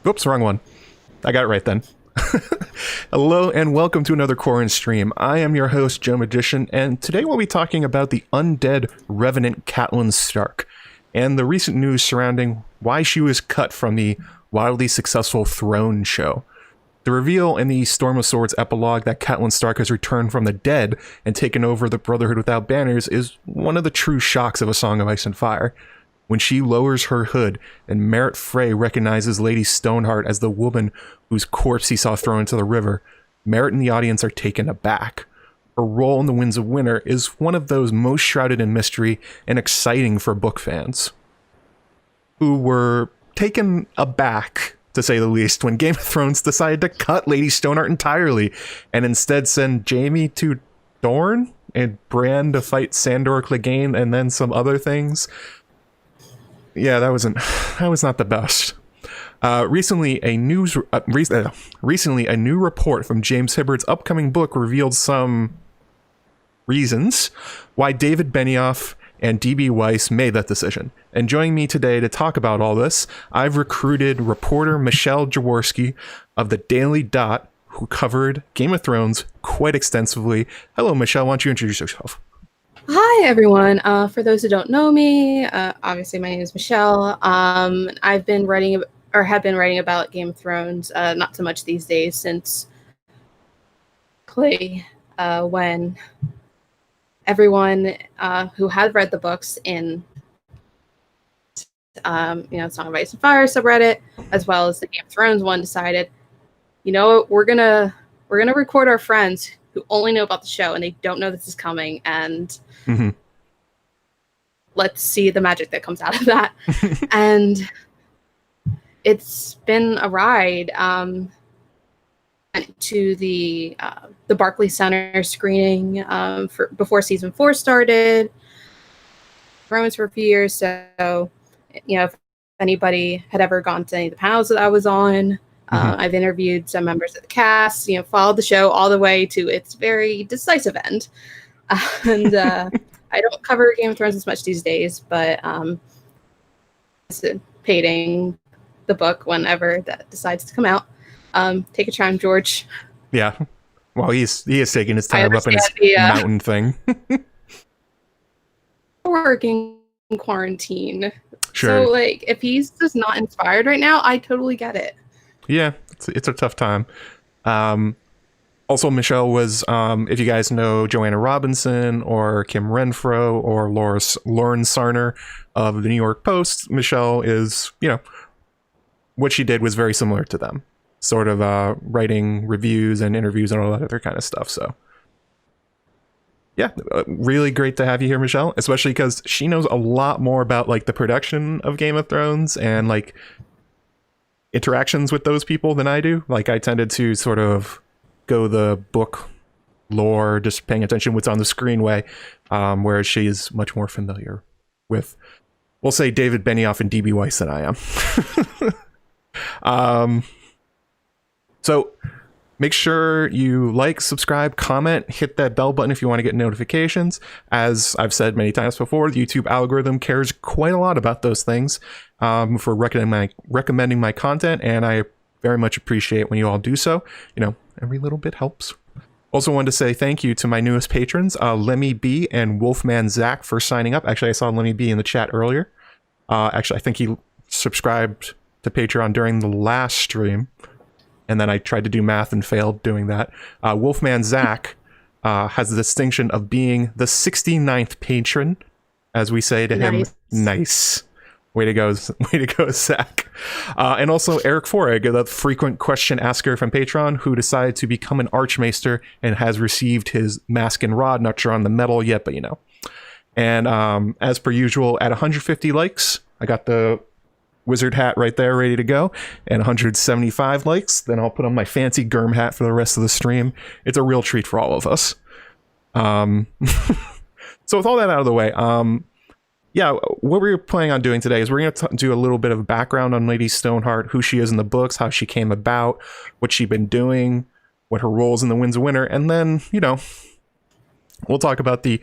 Oops, wrong one. I got it right then. Hello and welcome to another Quaranstream. I am your host, JoeMagician, and today we'll be talking about the undead revenant Catelyn Stark, and the recent news surrounding why she was cut from the wildly successful Throne show. The reveal in the Storm of Swords epilogue that Catelyn Stark has returned from the dead and taken over the Brotherhood without banners is one of the true shocks of A Song of Ice and Fire. When she lowers her hood and Merritt Frey recognizes Lady Stoneheart as the woman whose corpse he saw thrown into the river, Merritt and the audience are taken aback. Her role in the Winds of Winter is one of those most shrouded in mystery and exciting for book fans, who were taken aback, to say the least, when Game of Thrones decided to cut Lady Stoneheart entirely and instead send Jaime to Dorne and Brienne to fight Sandor Clegane and then some other things. Yeah, that was not the best. Recently, a new report from James Hibberd's upcoming book revealed some reasons why David Benioff and D.B. Weiss made that decision. And joining me today to talk about all this, I've recruited reporter Michelle Jaworski of the Daily Dot, who covered Game of Thrones quite extensively. Hello, Michelle. Why don't you introduce yourself? Hi, everyone. For those who don't know me, obviously my name is Michelle. I've been writing or have been writing about Game of Thrones, not so much these days since when everyone who had read the books in Song of Ice and Fire subreddit, as well as the Game of Thrones one, decided, you know what, we're gonna record our friends who only know about the show and they don't know this is coming, and let's see the magic that comes out of that. And it's been a ride. To the Barclays Center screening before season 4 started. Thrones for a few years, so if anybody had ever gone to any of the panels that I was on, I've interviewed some members of the cast, followed the show all the way to its very decisive end. And I don't cover Game of Thrones as much these days, but anticipating the book whenever that decides to come out. Take a time, George. Yeah. Well, he is taking his time up in his mountain thing. Working in quarantine. Sure. So, if he's just not inspired right now, I totally get it. Yeah, it's a tough time. Also, Michelle was, if you guys know Joanna Robinson or Kim Renfro or Lauren Sarner of the New York Post, Michelle is, what she did was very similar to them. Sort of writing reviews and interviews and all that other kind of stuff. So, yeah, really great to have you here, Michelle, especially because she knows a lot more about the production of Game of Thrones and interactions with those people than I do. I tended to sort of go the book lore, just paying attention to what's on the screen way, whereas she is much more familiar with, we'll say, David Benioff and D.B. Weiss than I am. So make sure you subscribe, comment, hit that bell button if you want to get notifications. As I've said many times before, the YouTube algorithm cares quite a lot about those things for recommending my content, and I very much appreciate when you all do so. Every little bit helps. Also wanted to say thank you to my newest patrons, Lemmy B and Wolfman Zach, for signing up. Actually, I saw Lemmy B in the chat earlier. Actually, I think he subscribed to Patreon during the last stream. And then I tried to do math and failed doing that. Wolfman Zach has the distinction of being the 69th patron, as we say to him. Nice. Way to go, Zach. And also Eric Foreg, the frequent question asker from Patreon, who decided to become an Archmaester and has received his mask and rod. Not sure on the medal yet, but And as per usual, at 150 likes, I got the wizard hat right there ready to go, and 175 likes, then I'll put on my fancy Germ hat for the rest of the stream. It's a real treat for all of us. So with all that out of the way, yeah, what we're planning on doing today is we're going to do a little bit of background on Lady Stoneheart, who she is in the books, how she came about, what she's been doing, what her role is in the Winds of Winter, and then, we'll talk about the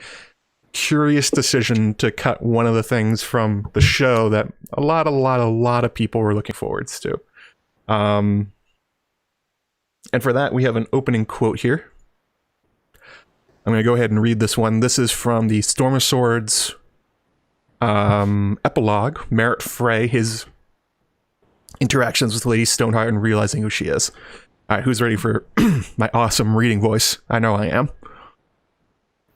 curious decision to cut one of the things from the show that a lot of people were looking forward to. And for that, we have an opening quote here. I'm going to go ahead and read this one. This is from the Storm of Swords epilogue, Merritt Frey, his interactions with Lady Stoneheart and realizing who she is. All right, who's ready for my awesome reading voice? I know I am.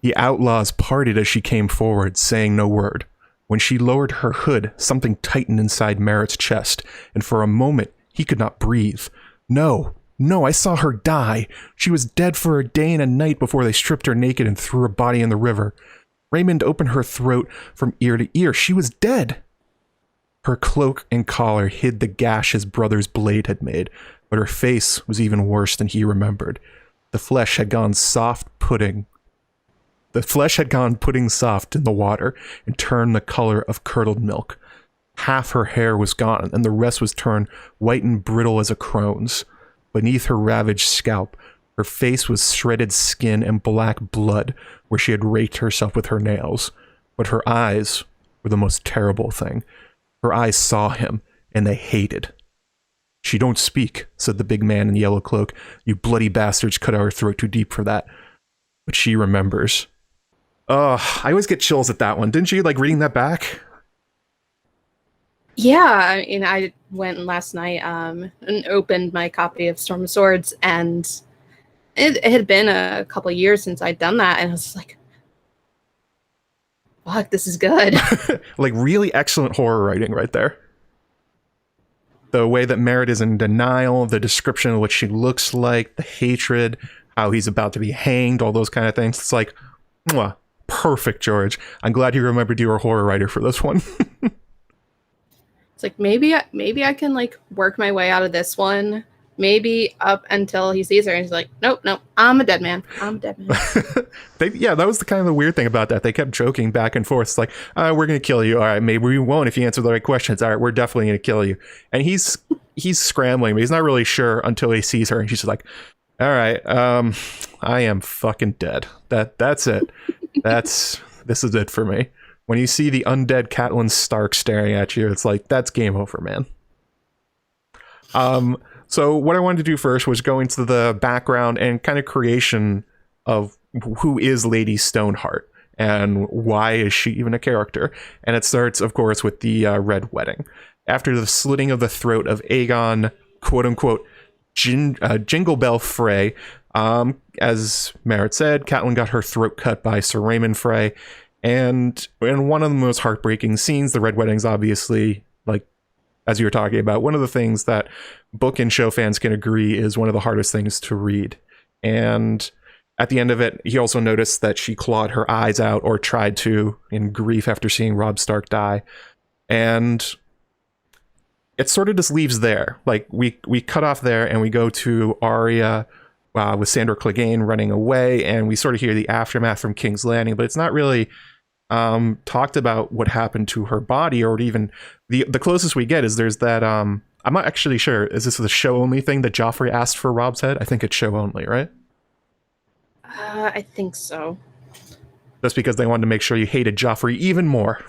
The outlaws parted as she came forward, saying no word. When she lowered her hood, something tightened inside Merritt's chest, and for a moment, he could not breathe. No, I saw her die. She was dead for a day and a night before they stripped her naked and threw her body in the river. Raymond opened her throat from ear to ear. She was dead. Her cloak and collar hid the gash his brother's blade had made, but her face was even worse than he remembered. The flesh had gone pudding soft in the water and turned the color of curdled milk. Half her hair was gone, and the rest was turned white and brittle as a crone's. Beneath her ravaged scalp, her face was shredded skin and black blood where she had raked herself with her nails. But her eyes were the most terrible thing. Her eyes saw him, and they hated. She don't speak, said the big man in the yellow cloak. You bloody bastards cut our throat too deep for that. But she remembers. I always get chills at that one. Didn't you, like, reading that back? Yeah, I mean, I went last night and opened my copy of Storm of Swords, and it had been a couple of years since I'd done that, and I was just like, fuck, this is good. Like, really excellent horror writing right there. The way that Merritt is in denial, the description of what she looks like, the hatred, how he's about to be hanged, all those kind of things. It's like, mwah, perfect, George. I'm glad you remembered you were a horror writer for this one. It's like, maybe I can, like, work my way out of this one. Maybe up until he sees her and he's like, nope, I'm a dead man. Yeah, that was the kind of the weird thing about that. They kept joking back and forth. It's like, we're going to kill you. All right, maybe we won't if you answer the right questions. All right, we're definitely going to kill you. And he's scrambling, but he's not really sure until he sees her. And she's like, all right, I am fucking dead. That's it. This is it for me. When you see the undead Catelyn Stark staring at you, it's like, that's game over, man. So what I wanted to do first was go into the background and kind of creation of who is Lady Stoneheart and why is she even a character. And it starts, of course, with the Red Wedding. After the slitting of the throat of Aegon, quote-unquote, Jingle Bell Frey, as Merritt said, Catelyn got her throat cut by Sir Raymond Frey. And in one of the most heartbreaking scenes, the Red Wedding's obviously, like, as you were talking about, one of the things that book and show fans can agree is one of the hardest things to read. And at the end of it, he also noticed that she clawed her eyes out, or tried to, in grief after seeing Robb Stark die. And it sort of just leaves there. Like, we cut off there and we go to Arya with Sandor Clegane running away, and we sort of hear the aftermath from King's Landing, but it's not really talked about what happened to her body, or even the closest we get is there's that I'm not actually sure, is this the show only thing that Joffrey asked for Robb's head? I think it's show only, right? I think so. Just because they wanted to make sure you hated Joffrey even more.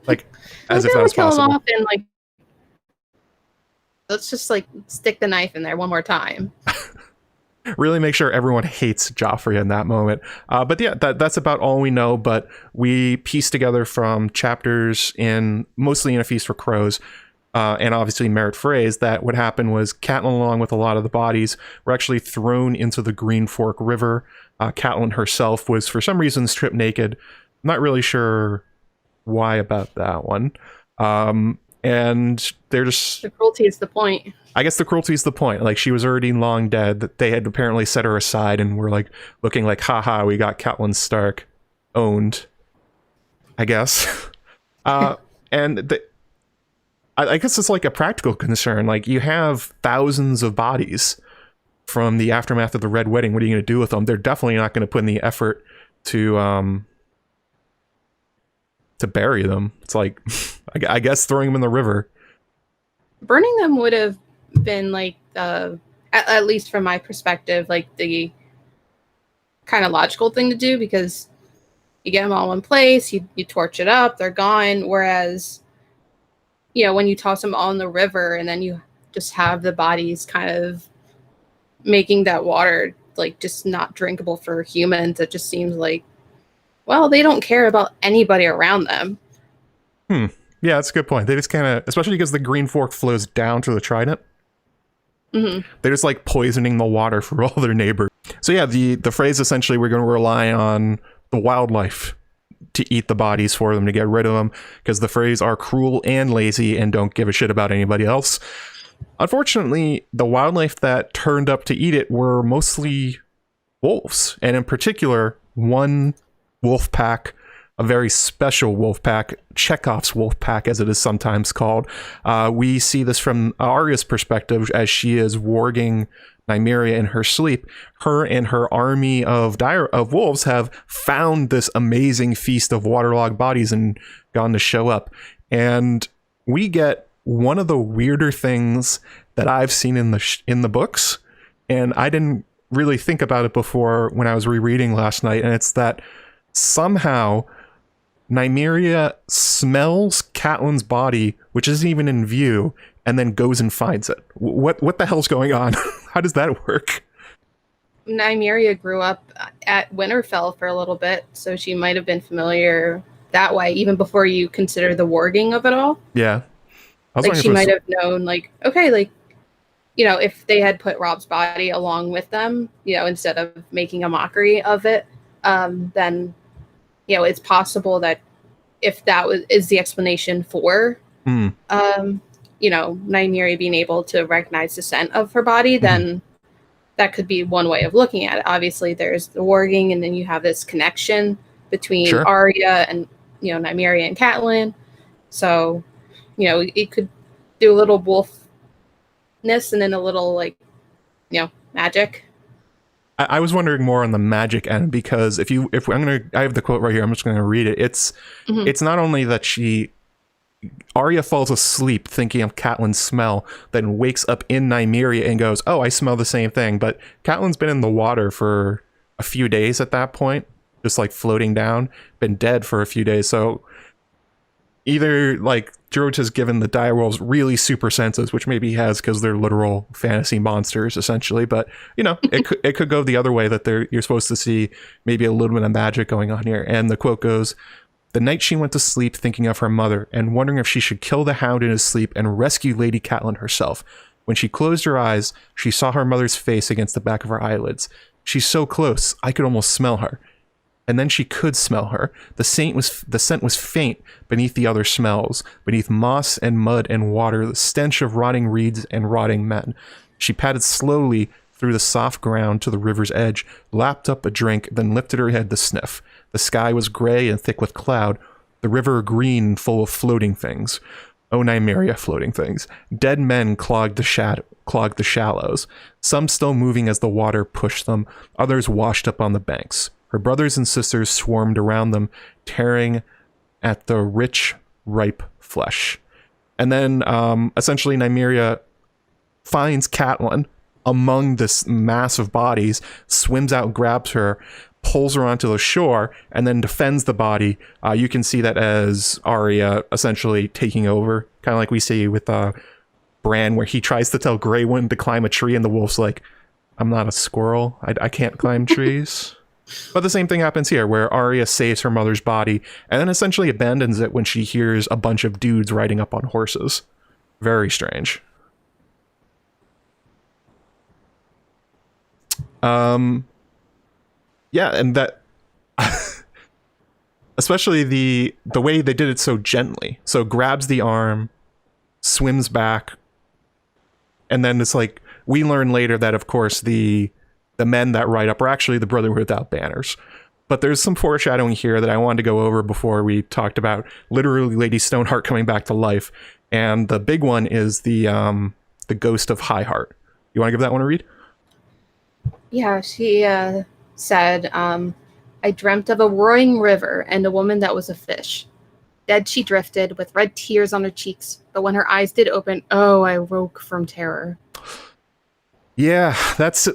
Like, as if that was possible. Off and, like, let's just, like, stick the knife in there one more time. Really make sure everyone hates Joffrey in that moment. But yeah, that's about all we know. But we piece together from chapters mostly in A Feast for Crows, and obviously Merritt Frey's, that what happened was Catelyn, along with a lot of the bodies, were actually thrown into the Green Fork River. Catelyn herself was, for some reason, stripped naked. I'm not really sure why about that one. And they're just... The cruelty is the point. I guess the cruelty is the point. Like, she was already long dead. That they had apparently set her aside and were, like, looking like, haha, we got Catelyn Stark owned, I guess. And I guess it's like a practical concern. Like, you have thousands of bodies from the aftermath of the Red Wedding. What are you going to do with them? They're definitely not going to put in the effort to bury them. It's like, I guess throwing them in the river. Burning them would have been, like, at least from my perspective, like, the kind of logical thing to do, because you get them all in place, you torch it up, they're gone. Whereas when you toss them all in the river and then you just have the bodies kind of making that water like just not drinkable for humans, it just seems like, well, they don't care about anybody around them. Yeah, that's a good point. They just kind of, especially because the Green Fork flows down to the Trident. They're just like poisoning the water for all their neighbors. So yeah, the phrase essentially, we're going to rely on the wildlife to eat the bodies for them, to get rid of them, because the phrase are cruel and lazy and don't give a shit about anybody else. Unfortunately, the wildlife that turned up to eat it were mostly wolves, and in particular, one wolf pack, a very special wolf pack, Chekhov's wolf pack, as it is sometimes called. We see this from Arya's perspective as she is warging Nymeria in her sleep. Her and her army of wolves have found this amazing feast of waterlogged bodies and gone to show up. And we get one of the weirder things that I've seen in the books, and I didn't really think about it before when I was rereading last night, and it's that somehow Nymeria smells Catelyn's body, which isn't even in view, and then goes and finds it. What the hell's going on? How does that work? Nymeria grew up at Winterfell for a little bit, so she might have been familiar that way, even before you consider the warging of it all. Yeah. Like, she might have known, like, okay, like, if they had put Rob's body along with them, instead of making a mockery of it, then, it's possible that if that is the explanation for, Nymeria being able to recognize the scent of her body, then that could be one way of looking at it. Obviously, there's the warging, and then you have this connection between Arya and, Nymeria and Catelyn. So, it could do a little wolfness and then a little, like, magic. I was wondering more on the magic end, because I have the quote right here. I'm just going to read it. It's not only that Arya falls asleep thinking of Catelyn's smell, then wakes up in Nymeria and goes, oh, I smell the same thing. But Catelyn's been in the water for a few days at that point, just like floating down, been dead for a few days. So either like George has given the direwolves really super senses, which maybe he has because they're literal fantasy monsters essentially, but it could go the other way, that you're supposed to see maybe a little bit of magic going on here. And the quote goes, the night she went to sleep thinking of her mother and wondering if she should kill the Hound in his sleep and rescue Lady Catelyn herself. When she closed her eyes, she saw her mother's face against the back of her eyelids. She's so close, I could almost smell her. And then she could smell her. The scent was faint beneath the other smells, beneath moss and mud and water, the stench of rotting reeds and rotting men. She padded slowly through the soft ground to the river's edge, lapped up a drink, then lifted her head to sniff. The sky was gray and thick with cloud, the river green and full of floating things. Oh, Nymeria, floating things. Dead men clogged the shallows, some still moving as the water pushed them, others washed up on the banks. Her brothers and sisters swarmed around them, tearing at the rich, ripe flesh. And then, essentially, Nymeria finds Catelyn among this mass of bodies, swims out, grabs her, pulls her onto the shore, and then defends the body. You can see that as Arya essentially taking over, kind of like we see with Bran, where he tries to tell Grey Worm to climb a tree, and the wolf's like, I'm not a squirrel. I can't climb trees. But the same thing happens here, where Arya saves her mother's body and then essentially abandons it when she hears a bunch of dudes riding up on horses. Very strange. Yeah, and that especially the way they did it so gently. So grabs the arm, swims back, and then it's like, we learn later that, of course, the men that ride up are actually the Brotherhood without banners. But there's some foreshadowing here that I wanted to go over before we talked about literally Lady Stoneheart coming back to life. And the big one is the ghost of Highheart. You want to give that one a read? Yeah, she said, I dreamt of a roaring river and a woman that was a fish. Dead she drifted, with red tears on her cheeks. But when her eyes did open, oh, I woke from terror. Yeah, that's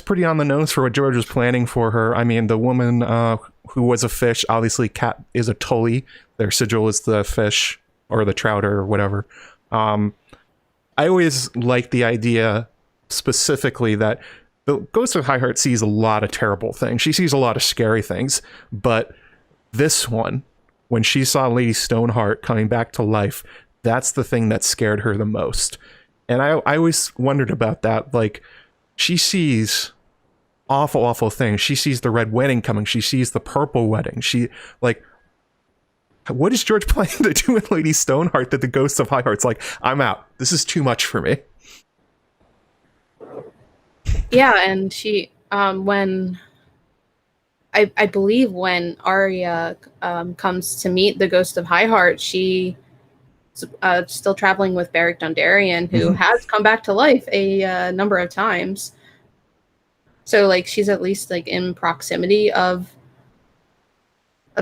pretty on the nose for what George was planning for her. I mean, the woman who was a fish, obviously Cat is a Tully. Their sigil is the fish, or the Trouter or whatever. I always like the idea specifically that the Ghost of Highheart sees a lot of terrible things. She sees a lot of scary things, but this one, when she saw Lady Stoneheart coming back to life, that's the thing that scared her the most. And I always wondered about that. Like, she sees awful things. She sees the Red Wedding coming. She sees the Purple Wedding. She, like, what is George planning to do with Lady Stoneheart that the Ghost of Highheart's like, I'm out. This is too much for me. Yeah, and she, when I believe when Arya comes to meet the Ghost of Highheart, she still traveling with Beric Dondarrion, who has come back to life a number of times. So, like, she's at least like in proximity of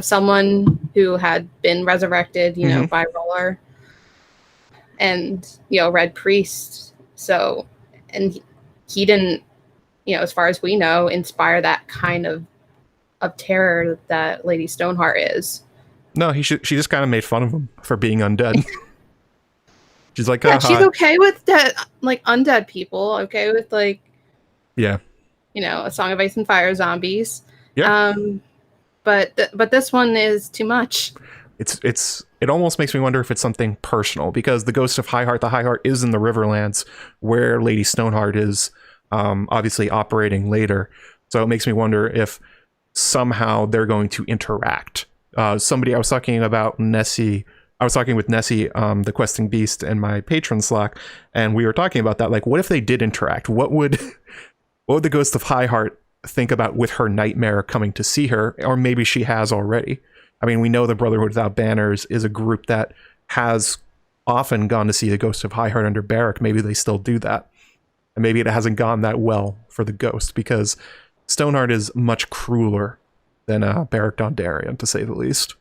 someone who had been resurrected, you know, by Roller and, you know, Red Priest. So, and he didn't, you know, as far as we know, inspire that kind of terror that Lady Stoneheart is. No, she just kind of made fun of him for being undead. She's like, yeah, she's okay with dead, like undead people. Okay with, like, yeah, you know, A Song of Ice and Fire zombies. Yeah. But this one is too much. It almost makes me wonder if it's something personal, because the Ghost of Highheart, the Highheart is in the Riverlands, where Lady Stoneheart is obviously operating later. So it makes me wonder if somehow they're going to interact. I was talking about Nessie. I was talking with Nessie, the Questing Beast, in my patron Slack, and we were talking about that. Like, what if they did interact? What would the Ghost of Highheart think about with her nightmare coming to see her? Or maybe she has already. I mean, we know the Brotherhood Without Banners is a group that has often gone to see the Ghost of Highheart under Beric. Maybe they still do that. And maybe it hasn't gone that well for the Ghost, because Stoneheart is much crueler than Beric Dondarrion, to say the least.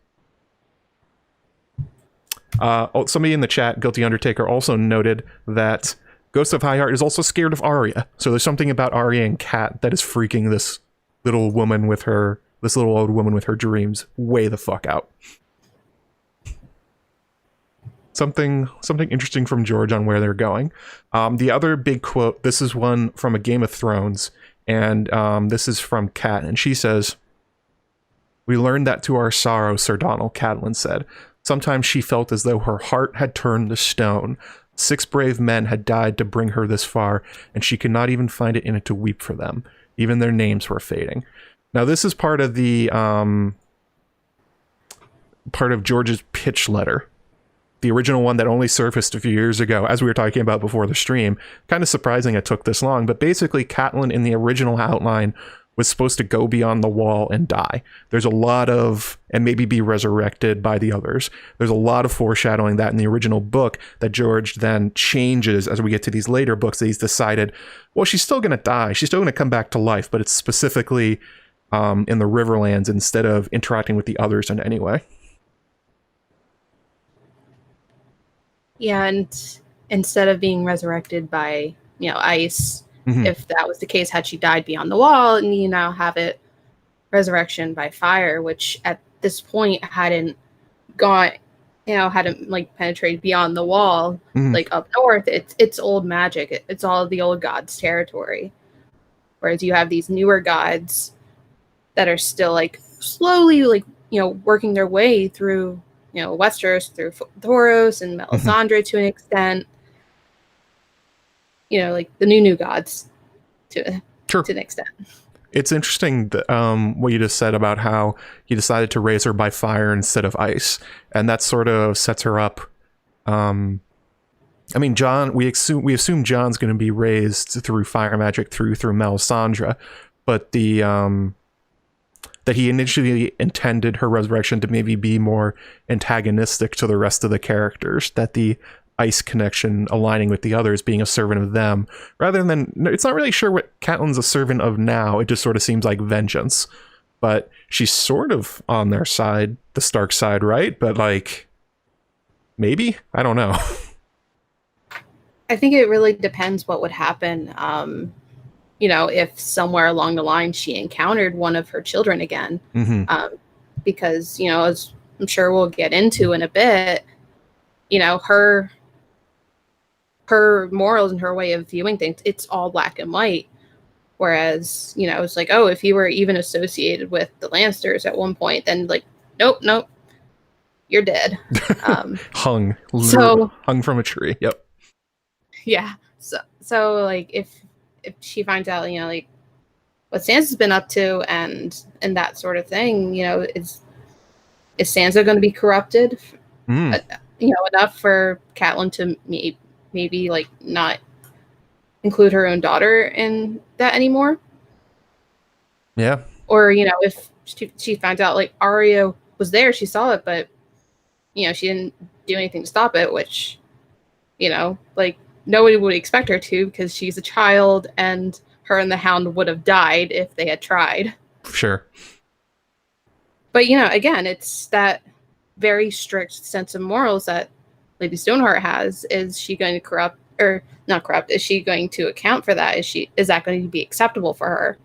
Somebody in the chat, Guilty Undertaker, also noted that Ghost of Highheart is also scared of Arya. So there's something about Arya and Cat that is freaking this little old woman with her dreams way the fuck out. Something interesting from George on where they're going. The other big quote, this is one from a Game of Thrones, and this is from Cat, and she says, "We learned that to our sorrow, Sir Donald," Catelyn said. "Sometimes she felt as though her heart had turned to stone. 6 brave men had died to bring her this far, and she could not even find it in it to weep for them. Even their names were fading." Now, this is part of the part of George's pitch letter, the original one that only surfaced a few years ago, as we were talking about before the stream. Kind of surprising it took this long, but basically Catelyn in the original outline was supposed to go beyond the wall and die. There's a lot of, and maybe be resurrected by the others. There's a lot of foreshadowing that in the original book that George then changes as we get to these later books, that he's decided, well, she's still going to die. She's still going to come back to life, but it's specifically in the Riverlands instead of interacting with the others in any way. Yeah, and instead of being resurrected by, you know, ice, if that was the case, had she died beyond the wall, and you now have it resurrection by fire, which at this point hadn't like penetrated beyond the wall, like up north. It's old magic. It's all the old gods' territory. Whereas you have these newer gods that are still like slowly, like, you know, working their way through, you know, Westeros, through Thoros and Melisandre to an extent. You know, like the new gods to an extent. It's interesting that, what you just said about how he decided to raise her by fire instead of ice, and that sort of sets her up. I mean, Jon, we assume Jon's going to be raised through fire magic through Melisandre, but the that he initially intended her resurrection to maybe be more antagonistic to the rest of the characters, that the ice connection aligning with the others, being a servant of them, rather than, it's not really sure what Catelyn's a servant of now. It just sort of seems like vengeance, but she's sort of on their side, the Stark side, right? But like, maybe, I don't know. I think it really depends what would happen. You know, if somewhere along the line she encountered one of her children again, because, you know, as I'm sure we'll get into in a bit, her morals and her way of viewing things, it's all black and white. Whereas, it's like, oh, if you were even associated with the Lannisters at one point, then like, nope, you're dead. Hung from a tree. Yep. Yeah. So like if she finds out, like what Sansa's been up to and that sort of thing, is Sansa going to be corrupted? Enough for Catelyn to maybe like not include her own daughter in that anymore. Yeah. Or, if she finds out like Arya was there, she saw it, but she didn't do anything to stop it, which, like nobody would expect her to, because she's a child and her and the Hound would have died if they had tried. Sure. But, again, it's that very strict sense of morals that Lady Stoneheart has. Is she going to corrupt or not corrupt? Is she going to account for that? Is that going to be acceptable for her?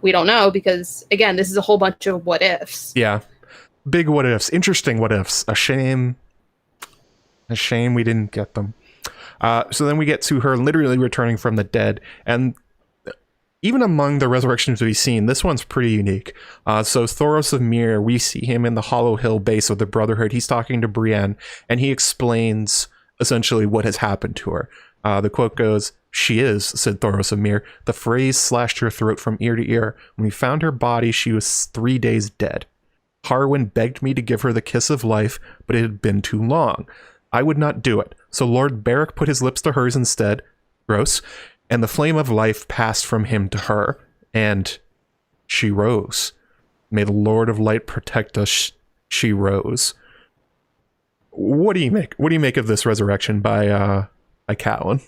We don't know, because again, this is a whole bunch of what ifs. Yeah. Big what ifs. Interesting what ifs. A shame we didn't get them. So then we get to her literally returning from the dead, and even among the resurrections we've seen, this one's pretty unique. So Thoros of Myr, we see him in the Hollow Hill base of the Brotherhood. He's talking to Brienne, and he explains essentially what has happened to her. The quote goes, "She is," said Thoros of Myr. "The phrase slashed her throat from ear to ear. When we found her body, she was 3 days dead. Harwin begged me to give her the kiss of life, but it had been too long. I would not do it. So Lord Beric put his lips to hers instead." Gross. "And the flame of life passed from him to her, and she rose. May the Lord of Light protect us. She rose." What do you make? What do you make of this resurrection by Catelyn?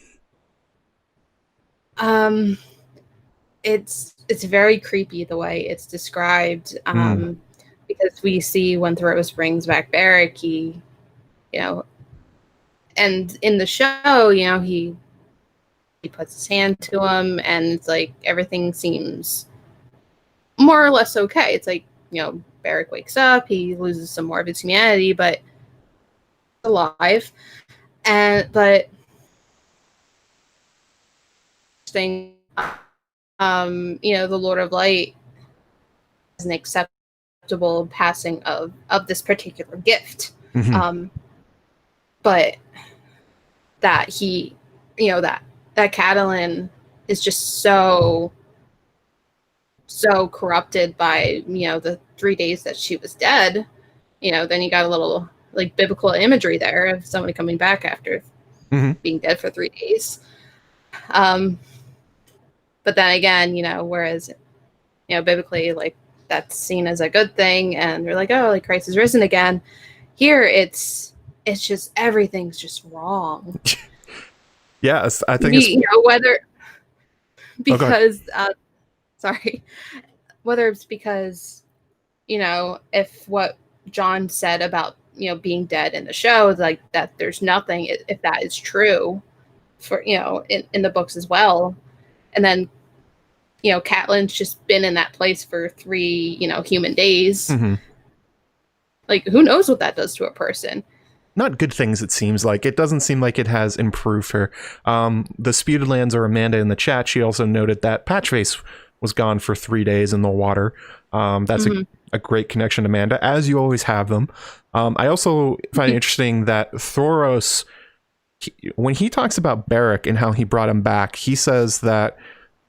It's very creepy the way it's described. Because we see when Thoros brings back Beric, he, and in the show, he puts his hand to him, and it's like everything seems more or less okay. It's like, Beric wakes up, he loses some more of his humanity, but alive. But thing, the Lord of Light is an acceptable passing of this particular gift. But that he, that Catelyn is just so corrupted by, the 3 days that she was dead, then you got a little like biblical imagery there of somebody coming back after being dead for 3 days. But then again, whereas, biblically, like that's seen as a good thing, and they're like, oh, like Christ is risen again. Here, it's just everything's just wrong. Yes, I think whether because whether it's because if what John said about being dead in the show, like that there's nothing, if that is true for in the books as well, and then Catelyn's just been in that place for 3 human days. Like, who knows what that does to a person? Not good things, it seems like. It doesn't seem like it has improved her. The Sputed Lands or Amanda in the chat, she also noted that Patchface was gone for 3 days in the water. That's a great connection, Amanda, as you always have them. I also find it interesting that Thoros, when he talks about Beric and how he brought him back, he says that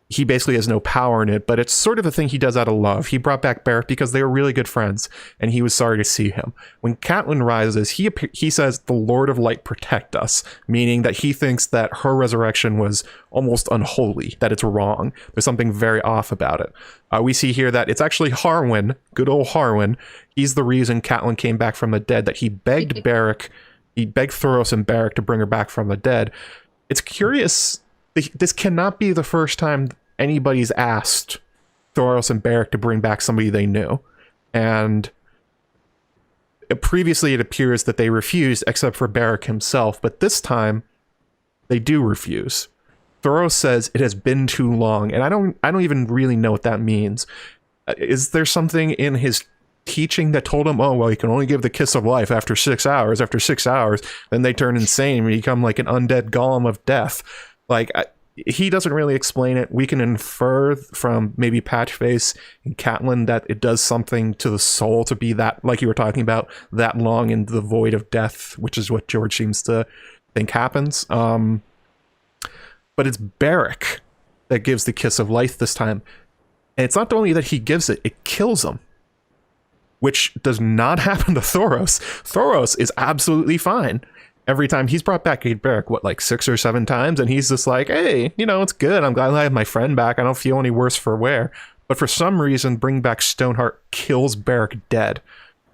he basically has no power in it, but it's sort of a thing he does out of love. He brought back Beric because they were really good friends, and he was sorry to see him. When Catelyn rises, he says, "The Lord of Light protect us," meaning that he thinks that her resurrection was almost unholy, that it's wrong. There's something very off about it. We see here that it's actually Harwin, good old Harwin. He's the reason Catelyn came back from the dead, that he begged Beric, he begged Thoros and Beric to bring her back from the dead. It's curious. This cannot be the first time anybody's asked Thoros and Beric to bring back somebody they knew. And previously it appears that they refused, except for Beric himself, but this time they do refuse. Thoros says it has been too long, and I don't even really know what that means. Is there something in his teaching that told him, oh, well, you can only give the kiss of life after 6 hours. After 6 hours, then they turn insane and become like an undead golem of death. Like, he doesn't really explain it. We can infer from maybe Patchface and Catelyn that it does something to the soul to be that, like you were talking about, that long in the void of death, which is what George seems to think happens. But it's Beric that gives the kiss of life this time. And it's not only that he gives it, it kills him, which does not happen to Thoros. Thoros is absolutely fine. Every time he's brought back Beric, what, like 6 or 7 times? And he's just like, hey, you know, it's good. I'm glad I have my friend back. I don't feel any worse for wear. But for some reason, bring back Stoneheart kills Beric dead.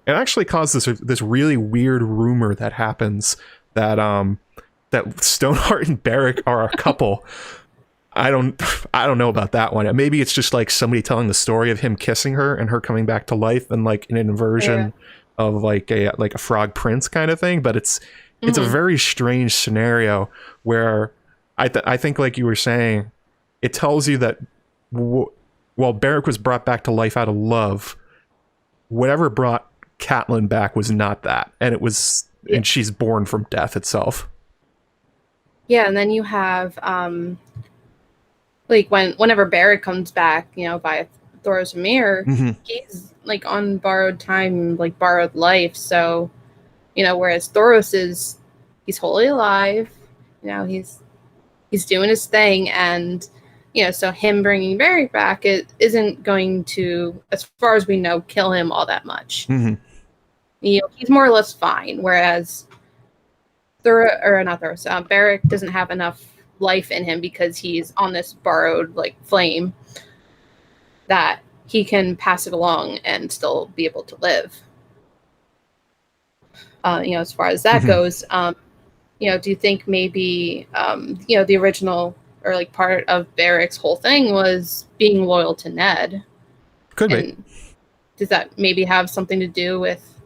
It actually caused this really weird rumor that happens that that Stoneheart and Beric are a couple. I don't know about that one. Maybe it's just like somebody telling the story of him kissing her and her coming back to life and like an inversion of like a frog prince kind of thing. But it's a very strange scenario where I think, like you were saying, it tells you that while Beric was brought back to life out of love, whatever brought Catelyn back was not that, and it was, and she's born from death itself. Yeah, and then you have like whenever Beric comes back, you know, via Thoros Mirror, he's like on borrowed time, like borrowed life. So, you know, whereas Thoros he's wholly alive, you know, he's doing his thing, and you know, so him bringing Beric back, it isn't going to, as far as we know, kill him all that much. You know, he's more or less fine, whereas Beric doesn't have enough life in him because he's on this borrowed like flame that he can pass it along and still be able to live. You know, as far as that goes, you know, do you think maybe, you know, the original or like part of Beric's whole thing was being loyal to Ned? Could be. Does that maybe have something to do with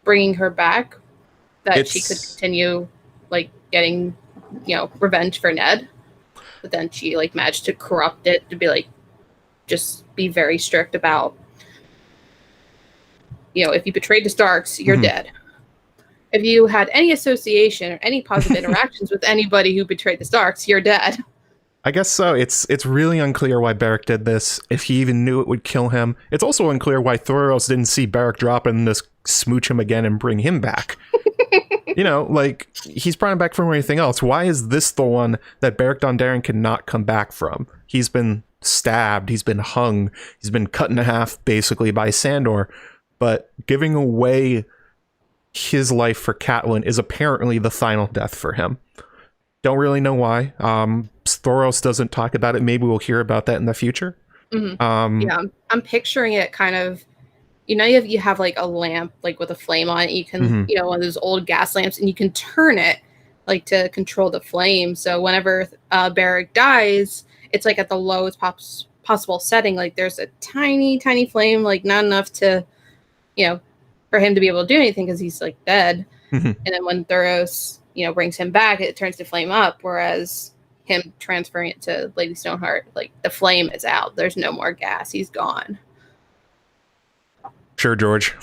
bringing her back? That she could continue like getting, you know, revenge for Ned, but then she like managed to corrupt it to be like, just be very strict about, you know, if you betrayed the Starks, you're dead. If you had any association or any positive interactions with anybody who betrayed the Starks, you're dead. I guess so. It's really unclear why Beric did this, if he even knew it would kill him. It's also unclear why Thoros didn't see Beric drop and just smooch him again and bring him back. You know, like, he's brought him back from anything else. Why is this the one that Beric Dondarrion cannot come back from? He's been stabbed, he's been hung, he's been cut in half basically by Sandor, but giving away his life for Catelyn is apparently the final death for him. Don't really know why. Thoros doesn't talk about it. Maybe we'll hear about that in the future. Yeah, I'm picturing it kind of, you know, you have like a lamp like with a flame on it. You can, you know, one of those old gas lamps, and you can turn it like to control the flame. So whenever Beric dies, it's like at the lowest possible setting. Like there's a tiny, tiny flame, like not enough to, you know, for him to be able to do anything because he's like dead. And then when Thoros, you know, brings him back, it turns the flame up. Whereas him transferring it to Lady Stoneheart, like the flame is out. There's no more gas. He's gone. Sure, George.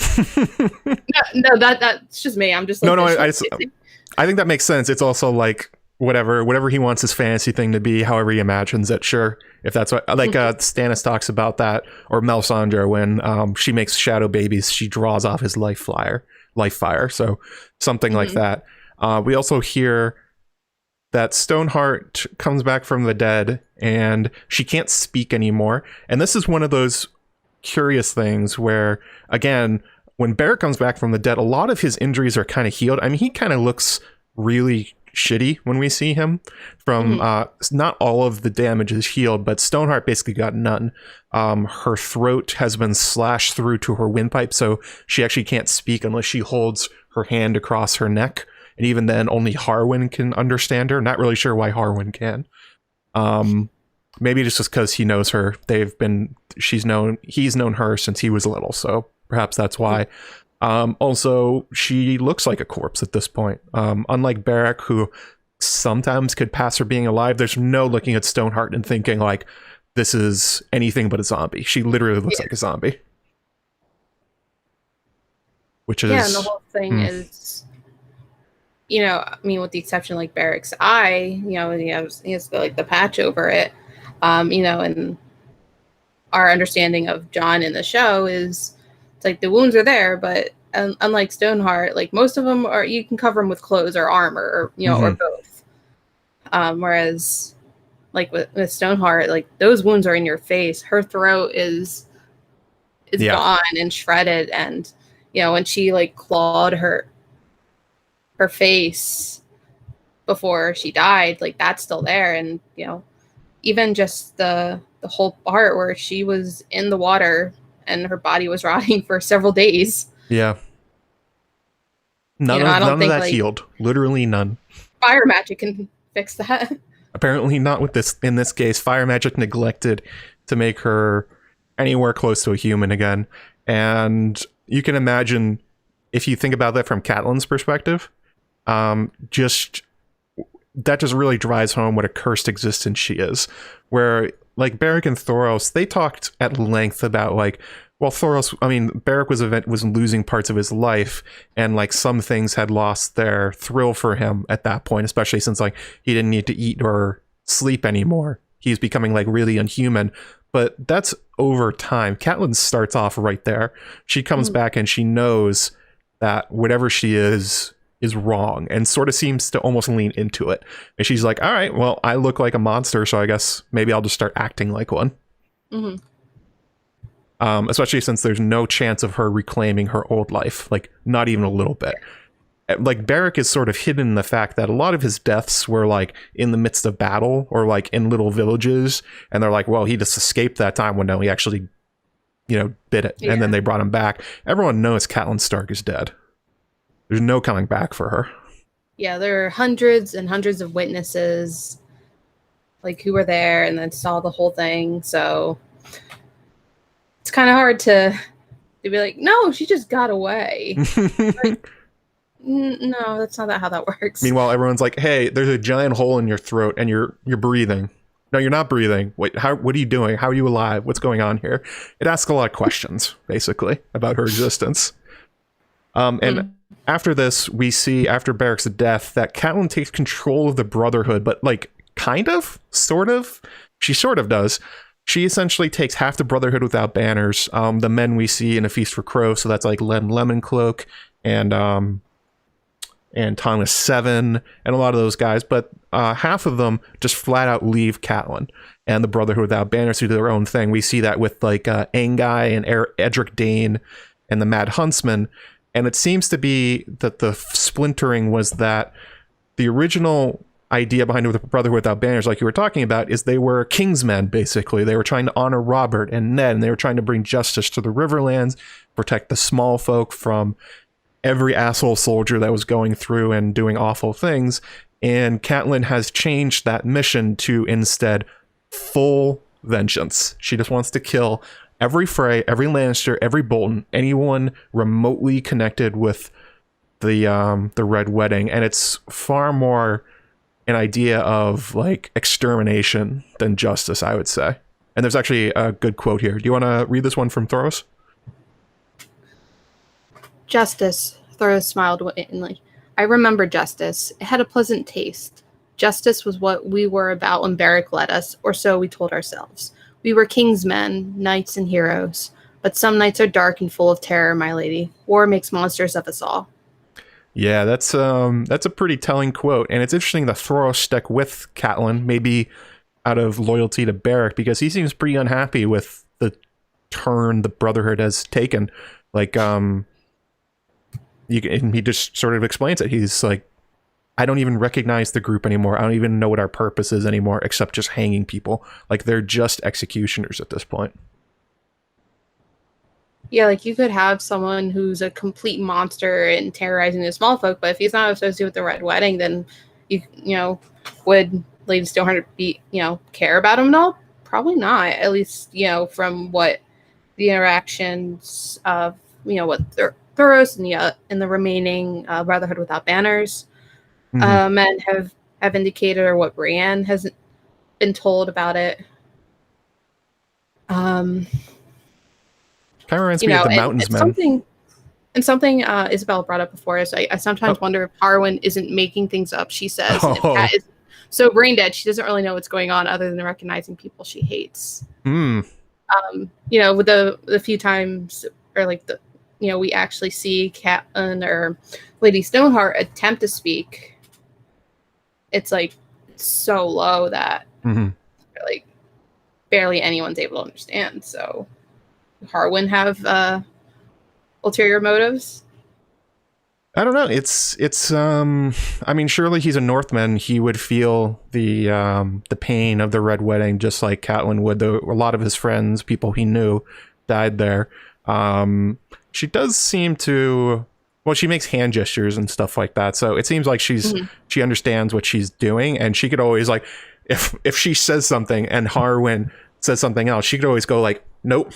no, that's just me. I'm just like, I think that makes sense. It's also like whatever he wants his fantasy thing to be, however he imagines it. Sure, if that's what, like Stannis talks about that, or Melisandre when she makes shadow babies, she draws off his life fire. So something like that. We also hear that Stoneheart comes back from the dead and she can't speak anymore. And this is one of those curious things where, again, when Beric comes back from the dead, a lot of his injuries are kind of healed. I mean, he kind of looks really shitty when we see him. From not all of the damage is healed, but Stoneheart basically got none. Her throat has been slashed through to her windpipe, so she actually can't speak unless she holds her hand across her neck. And even then, only Harwin can understand her. Not really sure why Harwin can. Maybe just because he knows her. He's known her since he was little, so perhaps that's why. Also, she looks like a corpse at this point. Unlike Beric, who sometimes could pass for being alive, there's no looking at Stoneheart and thinking like, this is anything but a zombie. She literally looks like a zombie. which Yeah, and the is whole thing is, you know, I mean, with the exception of like Barrick's eye, you know, he has like the patch over it, you know, and our understanding of Jon in the show is it's like the wounds are there, but unlike Stoneheart, like most of them are, you can cover them with clothes or armor, or, you know, or both. Whereas like with Stoneheart, like those wounds are in your face. Her throat is gone and shredded, and you know, when she like clawed her face before she died, like that's still there. And you know, even just the whole part where she was in the water and her body was rotting for several days. Yeah. None of that like, healed. Literally none. Fire magic can fix that. Apparently not with this. In this case, fire magic neglected to make her anywhere close to a human again. And you can imagine, if you think about that from Catelyn's perspective, just that just really drives home what a cursed existence she is. Where like Beric and Thoros, they talked at length about like, well, Thoros, I mean, Beric was losing parts of his life, and like some things had lost their thrill for him at that point, especially since like he didn't need to eat or sleep anymore. He's becoming like really unhuman. But that's over time. Catelyn starts off right there. She comes back and she knows that whatever she is wrong, and sort of seems to almost lean into it. And she's like, all right, well, I look like a monster, so I guess maybe I'll just start acting like one. Especially since there's no chance of her reclaiming her old life, like not even a little bit. Like Beric is sort of hidden in the fact that a lot of his deaths were like in the midst of battle or like in little villages, and they're like, well, he just escaped that time when no, he actually, you know, did it, and then they brought him back. Everyone knows Catelyn Stark is dead. There's no coming back for her. Yeah, there are hundreds and hundreds of witnesses, like who were there and then saw the whole thing. So it's kind of hard to be like, no, she just got away. Like, no, that's not how that works. Meanwhile, everyone's like, hey, there's a giant hole in your throat and you're breathing. No, you're not breathing. Wait, what are you doing? How are you alive? What's going on here? It asks a lot of questions, basically, about her existence. And after this, we see, after Beric's death, that Catelyn takes control of the Brotherhood, but like, kind of? Sort of? She sort of does. She essentially takes half the Brotherhood without banners. The men we see in A Feast for Crows, so that's like Lemoncloak and Thomas Seven and a lot of those guys, but half of them just flat out leave Catelyn and the Brotherhood without banners to do their own thing. We see that with like Anguy and Edric Dane and the Mad Huntsman, and it seems to be that the splintering was that the original idea behind the Brotherhood without banners, like you were talking about, is they were kingsmen, basically. They were trying to honor Robert and Ned, and they were trying to bring justice to the Riverlands, protect the small folk from every asshole soldier that was going through and doing awful things. And Catelyn has changed that mission to instead full vengeance. She just wants to kill every Frey, every Lannister, every Bolton, anyone remotely connected with the Red Wedding. And it's far more an idea of like extermination than justice, I would say. And there's actually a good quote here. Do you want to read this one from Thoros? Justice, Thoros smiled wanly. I remember justice. It had a pleasant taste. Justice was what we were about when Beric led us, or so we told ourselves. We were king's men, knights and heroes. But some nights are dark and full of terror, my lady. War makes monsters of us all. Yeah, that's a pretty telling quote. And it's interesting that Thoros stuck with Catelyn, maybe out of loyalty to Beric, because he seems pretty unhappy with the turn the Brotherhood has taken. Like, he just sort of explains it. He's like, I don't even recognize the group anymore. I don't even know what our purpose is anymore, except just hanging people. Like, they're just executioners at this point. Yeah, like you could have someone who's a complete monster and terrorizing the small folk, but if he's not associated with the Red Wedding, then you know, would Lady Stoneheart care about him at all? Probably not. At least, from what the interactions of, what Thoros and the remaining Brotherhood without banners men have indicated, or what Brienne has been told about it. Kind of reminds me of the Mountains Men. And something Isabel brought up before is I sometimes wonder if Harwin isn't making things up, she says. And if Kat is so brain dead, she doesn't really know what's going on other than recognizing people she hates. Hmm. You know, with the few times, or like we actually see Catelyn or Lady Stoneheart attempt to speak, it's like so low that like barely anyone's able to understand. So Harwin have ulterior motives? I don't know. It's I mean, surely he's a Northman. He would feel the pain of the Red Wedding just like Catelyn would, though a lot of his friends, people he knew, died there. She does seem to, well, she makes hand gestures and stuff like that. So it seems like she understands what she's doing, and she could always, like, if she says something and Harwin says something else, she could always go like, nope,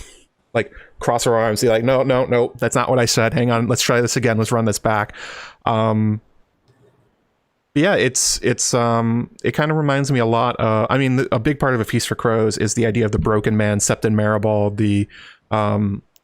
like cross her arms, be like, no, that's not what I said. Hang on, let's try this again. Let's run this back. Yeah, it's it kind of reminds me a lot. I mean, a big part of A Feast for Crows is the idea of the broken man, Septon Maribald, the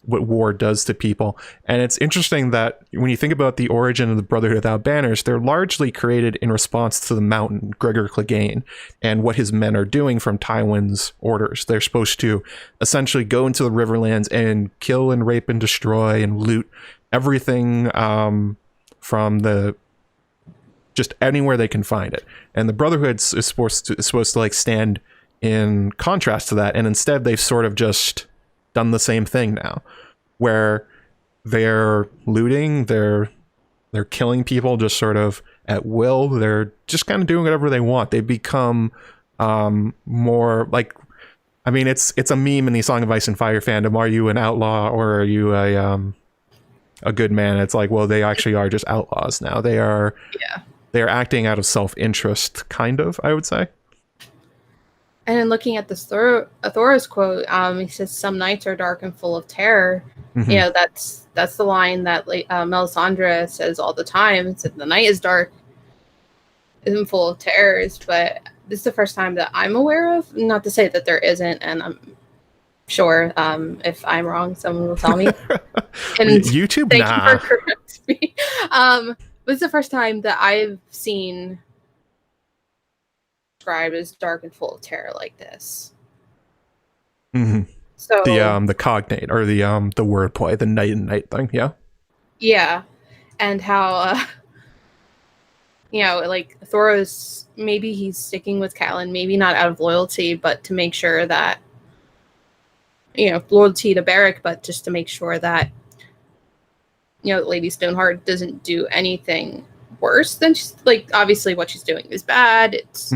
what war does to people. And it's interesting that when you think about the origin of the Brotherhood Without Banners, they're largely created in response to the Mountain, Gregor Clegane, and what his men are doing from Tywin's orders. They're supposed to essentially go into the Riverlands and kill and rape and destroy and loot everything from the just anywhere they can find it. And the Brotherhood is supposed to like stand in contrast to that, and instead they've sort of just done the same thing now, where they're looting, they're killing people just sort of at will. They're just kind of doing whatever they want. They become more like, I mean, it's a meme in the Song of Ice and Fire fandom. Are you an outlaw or are you a good man? It's like, well, they actually are just outlaws now. They're acting out of self-interest, kind of, I would say. And in looking at this Thoros quote, he says, "Some nights are dark and full of terror." You know, that's the line that Melisandre says all the time. It said, "The night is dark, isn't full of terrors." But this is the first time that I'm aware of. Not to say that there isn't, and I'm sure if I'm wrong, someone will tell me. And YouTube, thank you for correcting me. This is the first time that I've seen described as dark and full of terror like this. So the cognate, or the wordplay, the night and night thing, yeah, and how like Thoros, maybe he's sticking with Catelyn, maybe not out of loyalty, but to make sure that loyalty to Beric, but just to make sure that Lady Stoneheart doesn't do anything worse than obviously what she's doing is bad. It's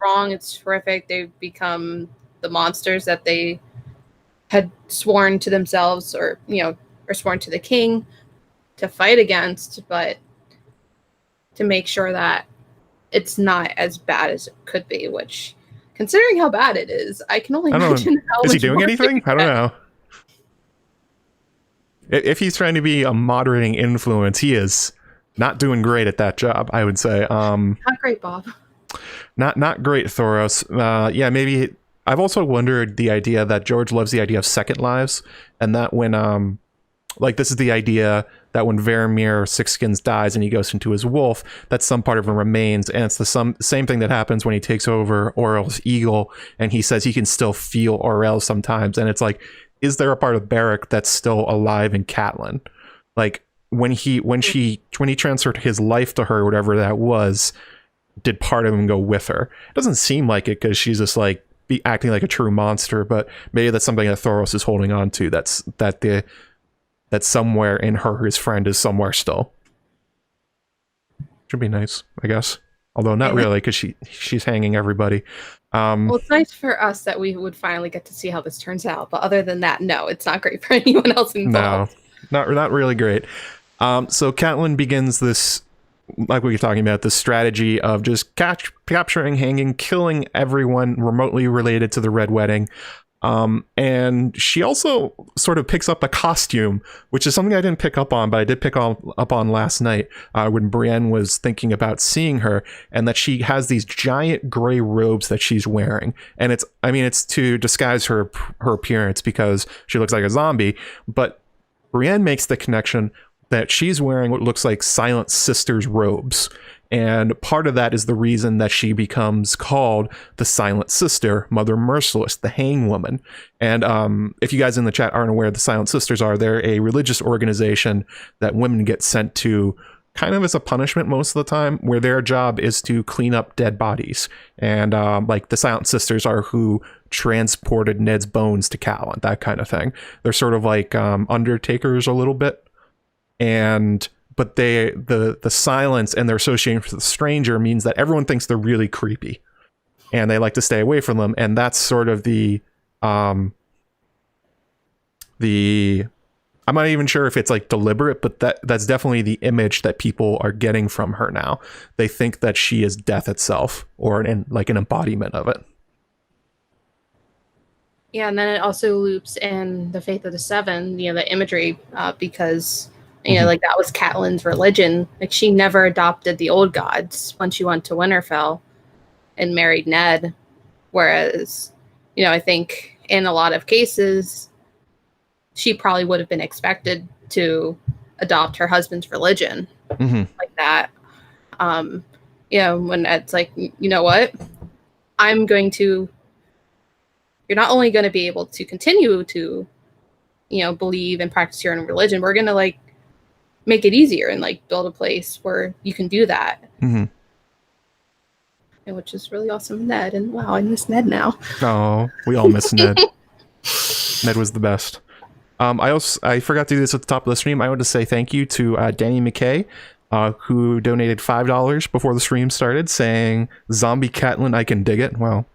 wrong. It's horrific. They've become the monsters that they had sworn to themselves, or sworn to the king to fight against, but to make sure that it's not as bad as it could be, which, considering how bad it is, I can only imagine how is he much doing anything? I don't know. If he's trying to be a moderating influence, he is not doing great at that job, I would say. Not great, Bob. Not great, Thoros. Yeah, maybe. I've also wondered the idea that George loves the idea of second lives, and that when this is the idea that when Varamir Sixskins dies and he goes into his wolf, that some part of him remains, and it's the same thing that happens when he takes over Orell's eagle, and he says he can still feel Orell sometimes, and it's like, is there a part of Beric that's still alive in Catelyn? Like when he transferred his life to her, whatever that was, did part of him go with her? It doesn't seem like it, because she's just like acting like a true monster, but maybe that's something that Thoros is holding on to. That somewhere in her, his friend is somewhere still. Should be nice, I guess. Although not really, because she's hanging everybody. Well, it's nice for us that we would finally get to see how this turns out. But other than that, no, it's not great for anyone else involved. No, not really great. So Catelyn begins this, like we were talking about, the strategy of just capturing, hanging, killing everyone remotely related to the Red Wedding. And she also sort of picks up a costume, which is something I didn't pick up on, but I did pick up on last night when Brienne was thinking about seeing her, and that she has these giant gray robes that she's wearing. And it's to disguise her appearance because she looks like a zombie. But Brienne makes the connection. that she's wearing what looks like Silent Sister's robes. And part of that is the reason that she becomes called the Silent Sister, Mother Merciless, the Hang Woman. And if you guys in the chat aren't aware, the Silent Sisters they're a religious organization that women get sent to kind of as a punishment most of the time, where their job is to clean up dead bodies. And like the Silent Sisters are who transported Ned's bones to Catelyn, that kind of thing. They're sort of like undertakers a little bit. But the silence and their association with the stranger means that everyone thinks they're really creepy, and they like to stay away from them. And that's sort of the I'm not even sure if it's like deliberate, but that's definitely the image that people are getting from her now. They think that she is death itself, or an embodiment of it. Yeah, and then it also loops in the Faith of the Seven, the imagery, because like that was Catelyn's religion. Like she never adopted the old gods when she went to Winterfell and married Ned. Whereas, I think in a lot of cases, she probably would have been expected to adopt her husband's religion like that. When Ed's like, you know what? You're not only going to be able to continue to, believe and practice your own religion, we're going to make it easier and build a place where you can do that. And which is really awesome, Ned. And wow, I miss Ned now. Oh, we all miss Ned. Ned was the best. I forgot to do this at the top of the stream. I want to say thank you to Danny McKay, who donated $5 before the stream started, saying, "Zombie Catelyn, I can dig it." Well,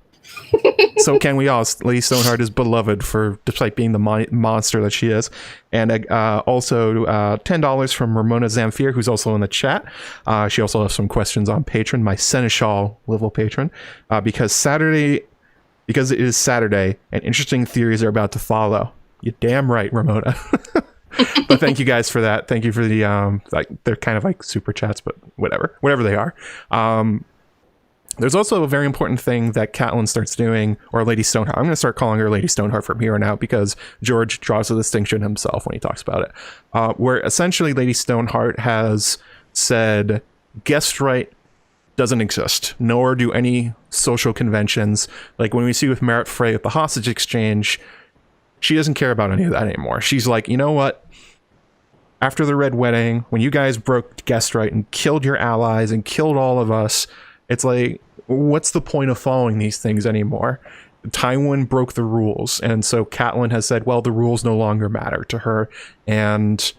so can we all. Lady Stoneheart is beloved despite being the monster that she is. And also $10 from Ramona Zamfir, who's also in the chat. She also has some questions on Patreon, my Seneschal level patron, because it is Saturday and interesting theories are about to follow. You're damn right, Ramona. But thank you guys for that. Thank you for the they're kind of like super chats, but whatever they are. There's also a very important thing that Catelyn starts doing, or Lady Stoneheart. I'm going to start calling her Lady Stoneheart from here on out because George draws a distinction himself when he talks about it. Where essentially Lady Stoneheart has said guest right doesn't exist, nor do any social conventions. Like when we see with Merritt Frey with the hostage exchange, she doesn't care about any of that anymore. She's like, you know what? After the Red Wedding, when you guys broke guest right and killed your allies and killed all of us, it's like, what's the point of following these things anymore? Tywin broke the rules, and so Catelyn has said, well, the rules no longer matter to her, and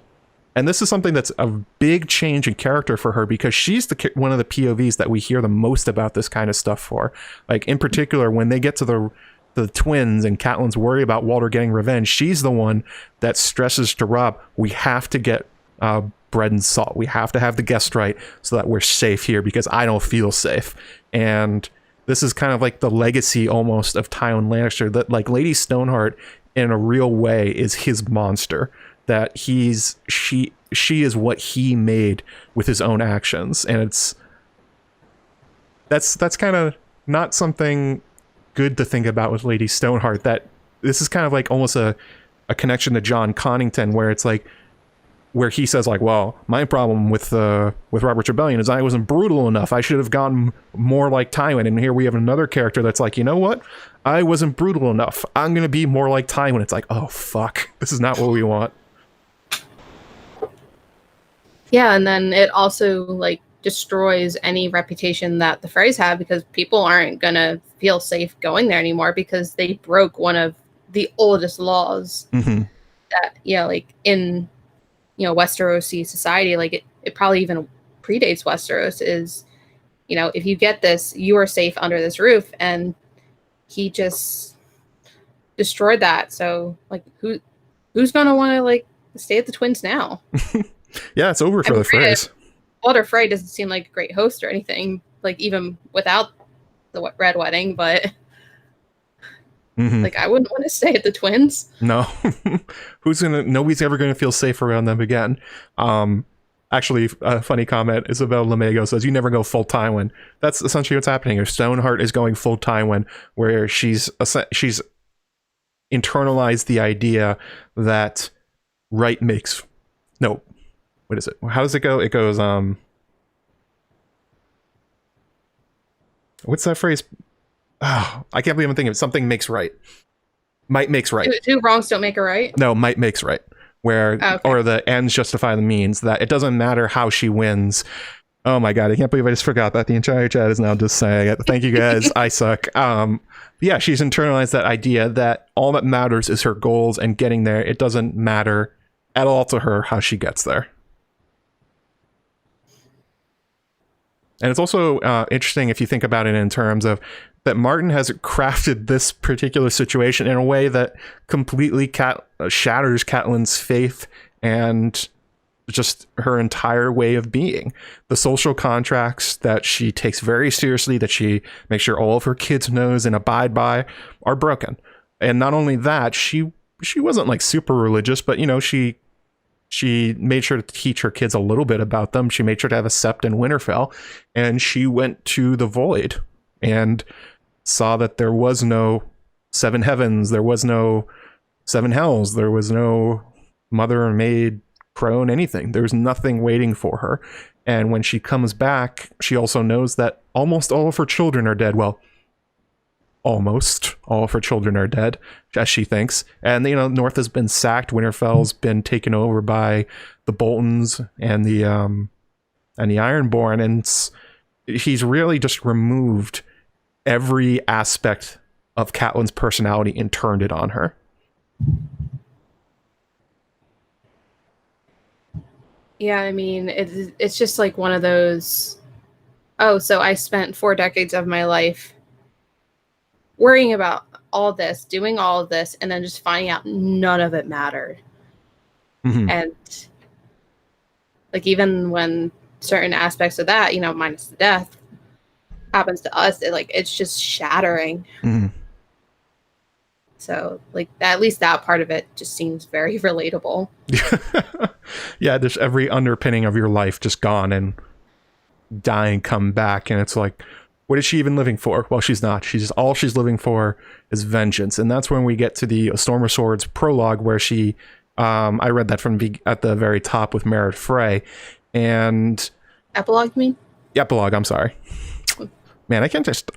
this is something that's a big change in character for her, because she's one of the POVs that we hear the most about this kind of stuff for. Like, in particular, when they get to the twins and Catelyn's worried about Walter getting revenge, she's the one that stresses to Robb, we have to get bread and salt. We have to have the guest right so that we're safe here, because I don't feel safe. And this is kind of like the legacy almost of Tywin Lannister, that like Lady Stoneheart in a real way is his monster, that she is what he made with his own actions. And that's kind of not something good to think about with Lady Stoneheart, that this is kind of like almost a connection to John Connington, where it's like, where he says like, well, my problem with Robert's Rebellion is I wasn't brutal enough. I should have gone more like Tywin. And here we have another character that's like, you know what? I wasn't brutal enough. I'm going to be more like Tywin. It's like, oh, fuck. This is not what we want. Yeah, and then it also destroys any reputation that the Freys have, because people aren't going to feel safe going there anymore because they broke one of the oldest laws that, in Westerosi society, it probably even predates Westeros, is, if you get this, you are safe under this roof, and he just destroyed that. So who's gonna want to stay at the Twins now? Yeah, it's over for the Freys. Walter Frey doesn't seem like a great host or anything, even without the Red Wedding, but I wouldn't want to stay at the Twins. No. Nobody's ever gonna feel safe around them again. Actually, a funny comment, Isabel Lamego says, you never go full Tywin. That's essentially what's happening. If Stoneheart is going full Tywin, where she's internalized the idea that right makes what is it? How does it go? It goes, what's that phrase? Oh, I can't believe I'm thinking of it. Something makes right. Might makes right. Two wrongs don't make a right. No, might makes right. Where, or the ends justify the means, that it doesn't matter how she wins. Oh my God, I can't believe I just forgot that. The entire chat is now just saying it. Thank you guys. I suck. Yeah, she's internalized that idea that all that matters is her goals and getting there. It doesn't matter at all to her how she gets there. And it's also interesting if you think about it in terms of that Martin has crafted this particular situation in a way that completely shatters Catelyn's faith and just her entire way of being. The social contracts that she takes very seriously, that she makes sure all of her kids knows and abide by, are broken. And not only that, she wasn't like super religious, but you know, she made sure to teach her kids a little bit about them. She made sure to have a sept in Winterfell, and she went to the Void and saw that there was no seven heavens, there was no seven hells, there was no mother, maid, crone, anything. There's nothing waiting for her. And when she comes back, she also knows that almost all of her children are dead. Well, almost all of her children are dead, as she thinks. And, you know, North has been sacked. Winterfell's been taken over by the Boltons and the Ironborn. And he's really just removed every aspect of Catelyn's personality and turned it on her. Yeah, I mean, it's just like one of those, oh, so I spent 4 decades of my life worrying about all this, doing all of this, and then just finding out none of it mattered. Mm-hmm. And like, even when certain aspects of that, you know, minus the death, happens to us, it's just shattering. Mm-hmm. So like, at least that part of it just seems very relatable. Yeah, there's every underpinning of your life just gone, and dying come back, and it's like, what is she even living for? Well, she's not. All she's living for is vengeance. And that's when we get to the Storm of Swords prologue, where she, I read that from at the very top with Merritt Frey, and epilogue, you mean? Epilogue. I'm sorry, man. I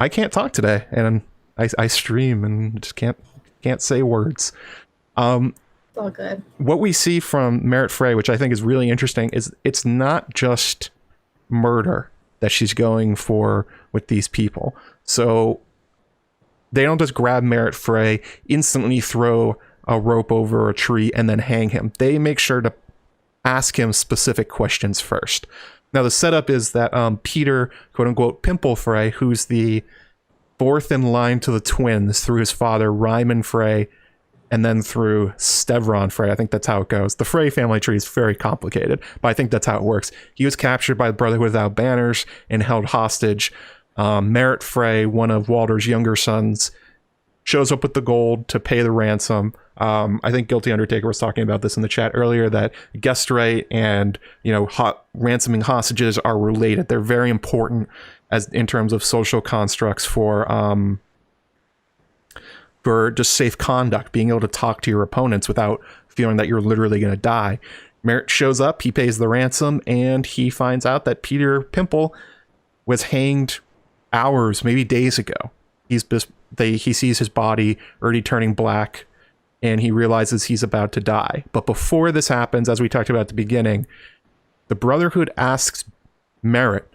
can't talk today, and I stream and just can't say words. It's all good. What we see from Merritt Frey, which I think is really interesting, is it's not just murder that she's going for with these people. So they don't just grab Merritt Frey, instantly throw a rope over a tree, and then hang him. They make sure to ask him specific questions first. Now, the setup is that Peter, quote-unquote, Pimple Frey, who's the fourth in line to the twins through his father, Ryman Frey, and then through Stevron Frey. I think that's how it goes. The Frey family tree is very complicated, but I think that's how it works. He was captured by the Brotherhood Without Banners and held hostage. Merritt Frey, one of Walter's younger sons, shows up with the gold to pay the ransom. I think Guilty Undertaker was talking about this in the chat earlier, that guest right and, you know, ransoming hostages are related. They're very important as in terms of social constructs for just safe conduct, being able to talk to your opponents without feeling that you're literally going to die. Merritt shows up, he pays the ransom, and he finds out that Peter Pimple was hanged hours, maybe days ago. He sees his body already turning black, and he realizes he's about to die. But before this happens, as we talked about at the beginning, the Brotherhood asks Merritt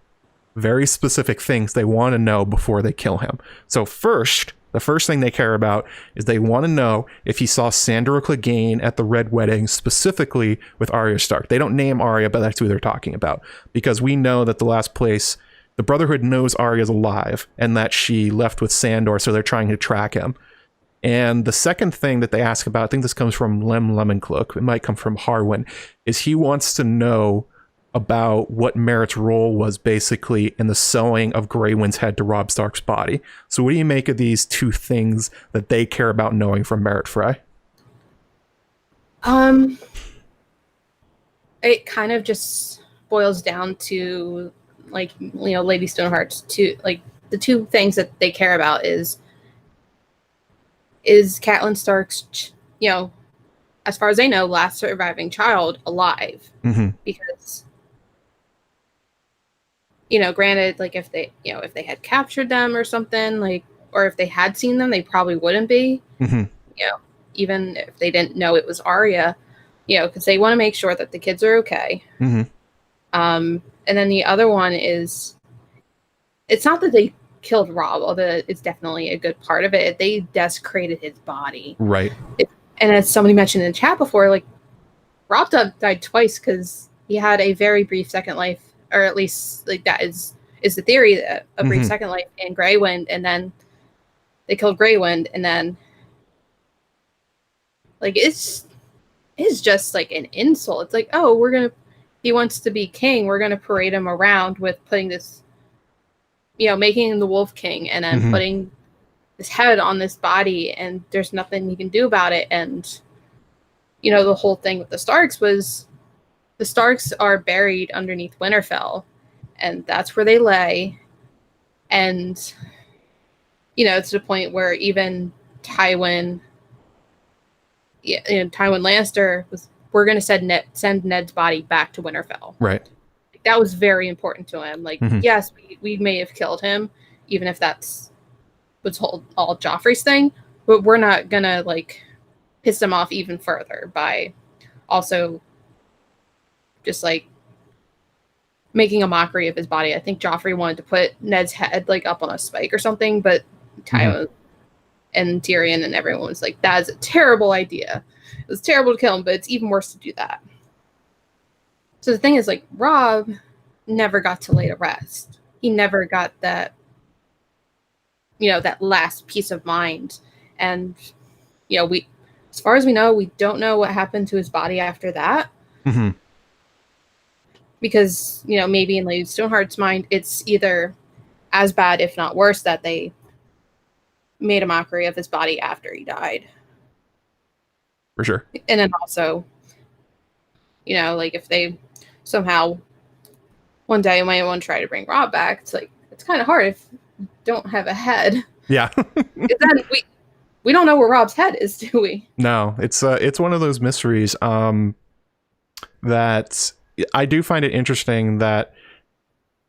very specific things they want to know before they kill him. So the first thing they care about is they want to know if he saw Sandor Clegane at the Red Wedding, specifically with Arya Stark. They don't name Arya, but that's who they're talking about, because we know that the last place the Brotherhood knows Arya's alive and that she left with Sandor, so they're trying to track him. And the second thing that they ask about, I think this comes from Lem Lemoncloak, it might come from Harwin, is he wants to know about what Merritt's role was basically in the sewing of Grey Wind's head to Robb Stark's body. So what do you make of these two things that they care about knowing from Merritt Frey? It kind of just boils down to, like, you know, Lady Stoneheart's two, like, the two things that they care about is Catelyn Stark's, you know, as far as they know, last surviving child alive. Because, granted, like if they had captured them or something, like, or if they had seen them, they probably wouldn't be, even if they didn't know it was Arya, because they want to make sure that the kids are okay. And then the other one is, it's not that they killed Rob, although it's definitely a good part of it. They desecrated his body. Right. And as somebody mentioned in the chat before, like, Rob died twice because he had a very brief second life, or at least, like, that is the theory, that a brief second life in Grey Wind, and then they killed Grey Wind, and then, like, it's just like an insult. It's like, oh, he wants to be king, we're gonna parade him around with putting this, making him the Wolf King, and then putting his head on this body, and there's nothing you can do about it. And the whole thing with the Starks was, the Starks are buried underneath Winterfell, and that's where they lay. And to the point where even Tywin Lannister was, we're going to send Ned's body back to Winterfell. Right. That was very important to him. Like, yes, we may have killed him, even if that's what's all Joffrey's thing, but we're not going to, like, piss him off even further by also just, like, making a mockery of his body. I think Joffrey wanted to put Ned's head, like, up on a spike or something, but Tywin and Tyrion and everyone was like, that is a terrible idea. It was terrible to kill him, but it's even worse to do that. So the thing is, like, Robb never got to lay to rest. He never got that, that last peace of mind. And, we, as far as we know, we don't know what happened to his body after that. Because, maybe in Lady Stoneheart's mind, it's either as bad, if not worse, that they made a mockery of his body after he died. For sure. And then also, like, if they somehow one day might want to try to bring Robb back, it's like, it's kind of hard if you don't have a head. Yeah. Then we don't know where Robb's head is, do we? No, it's one of those mysteries that I do find it interesting that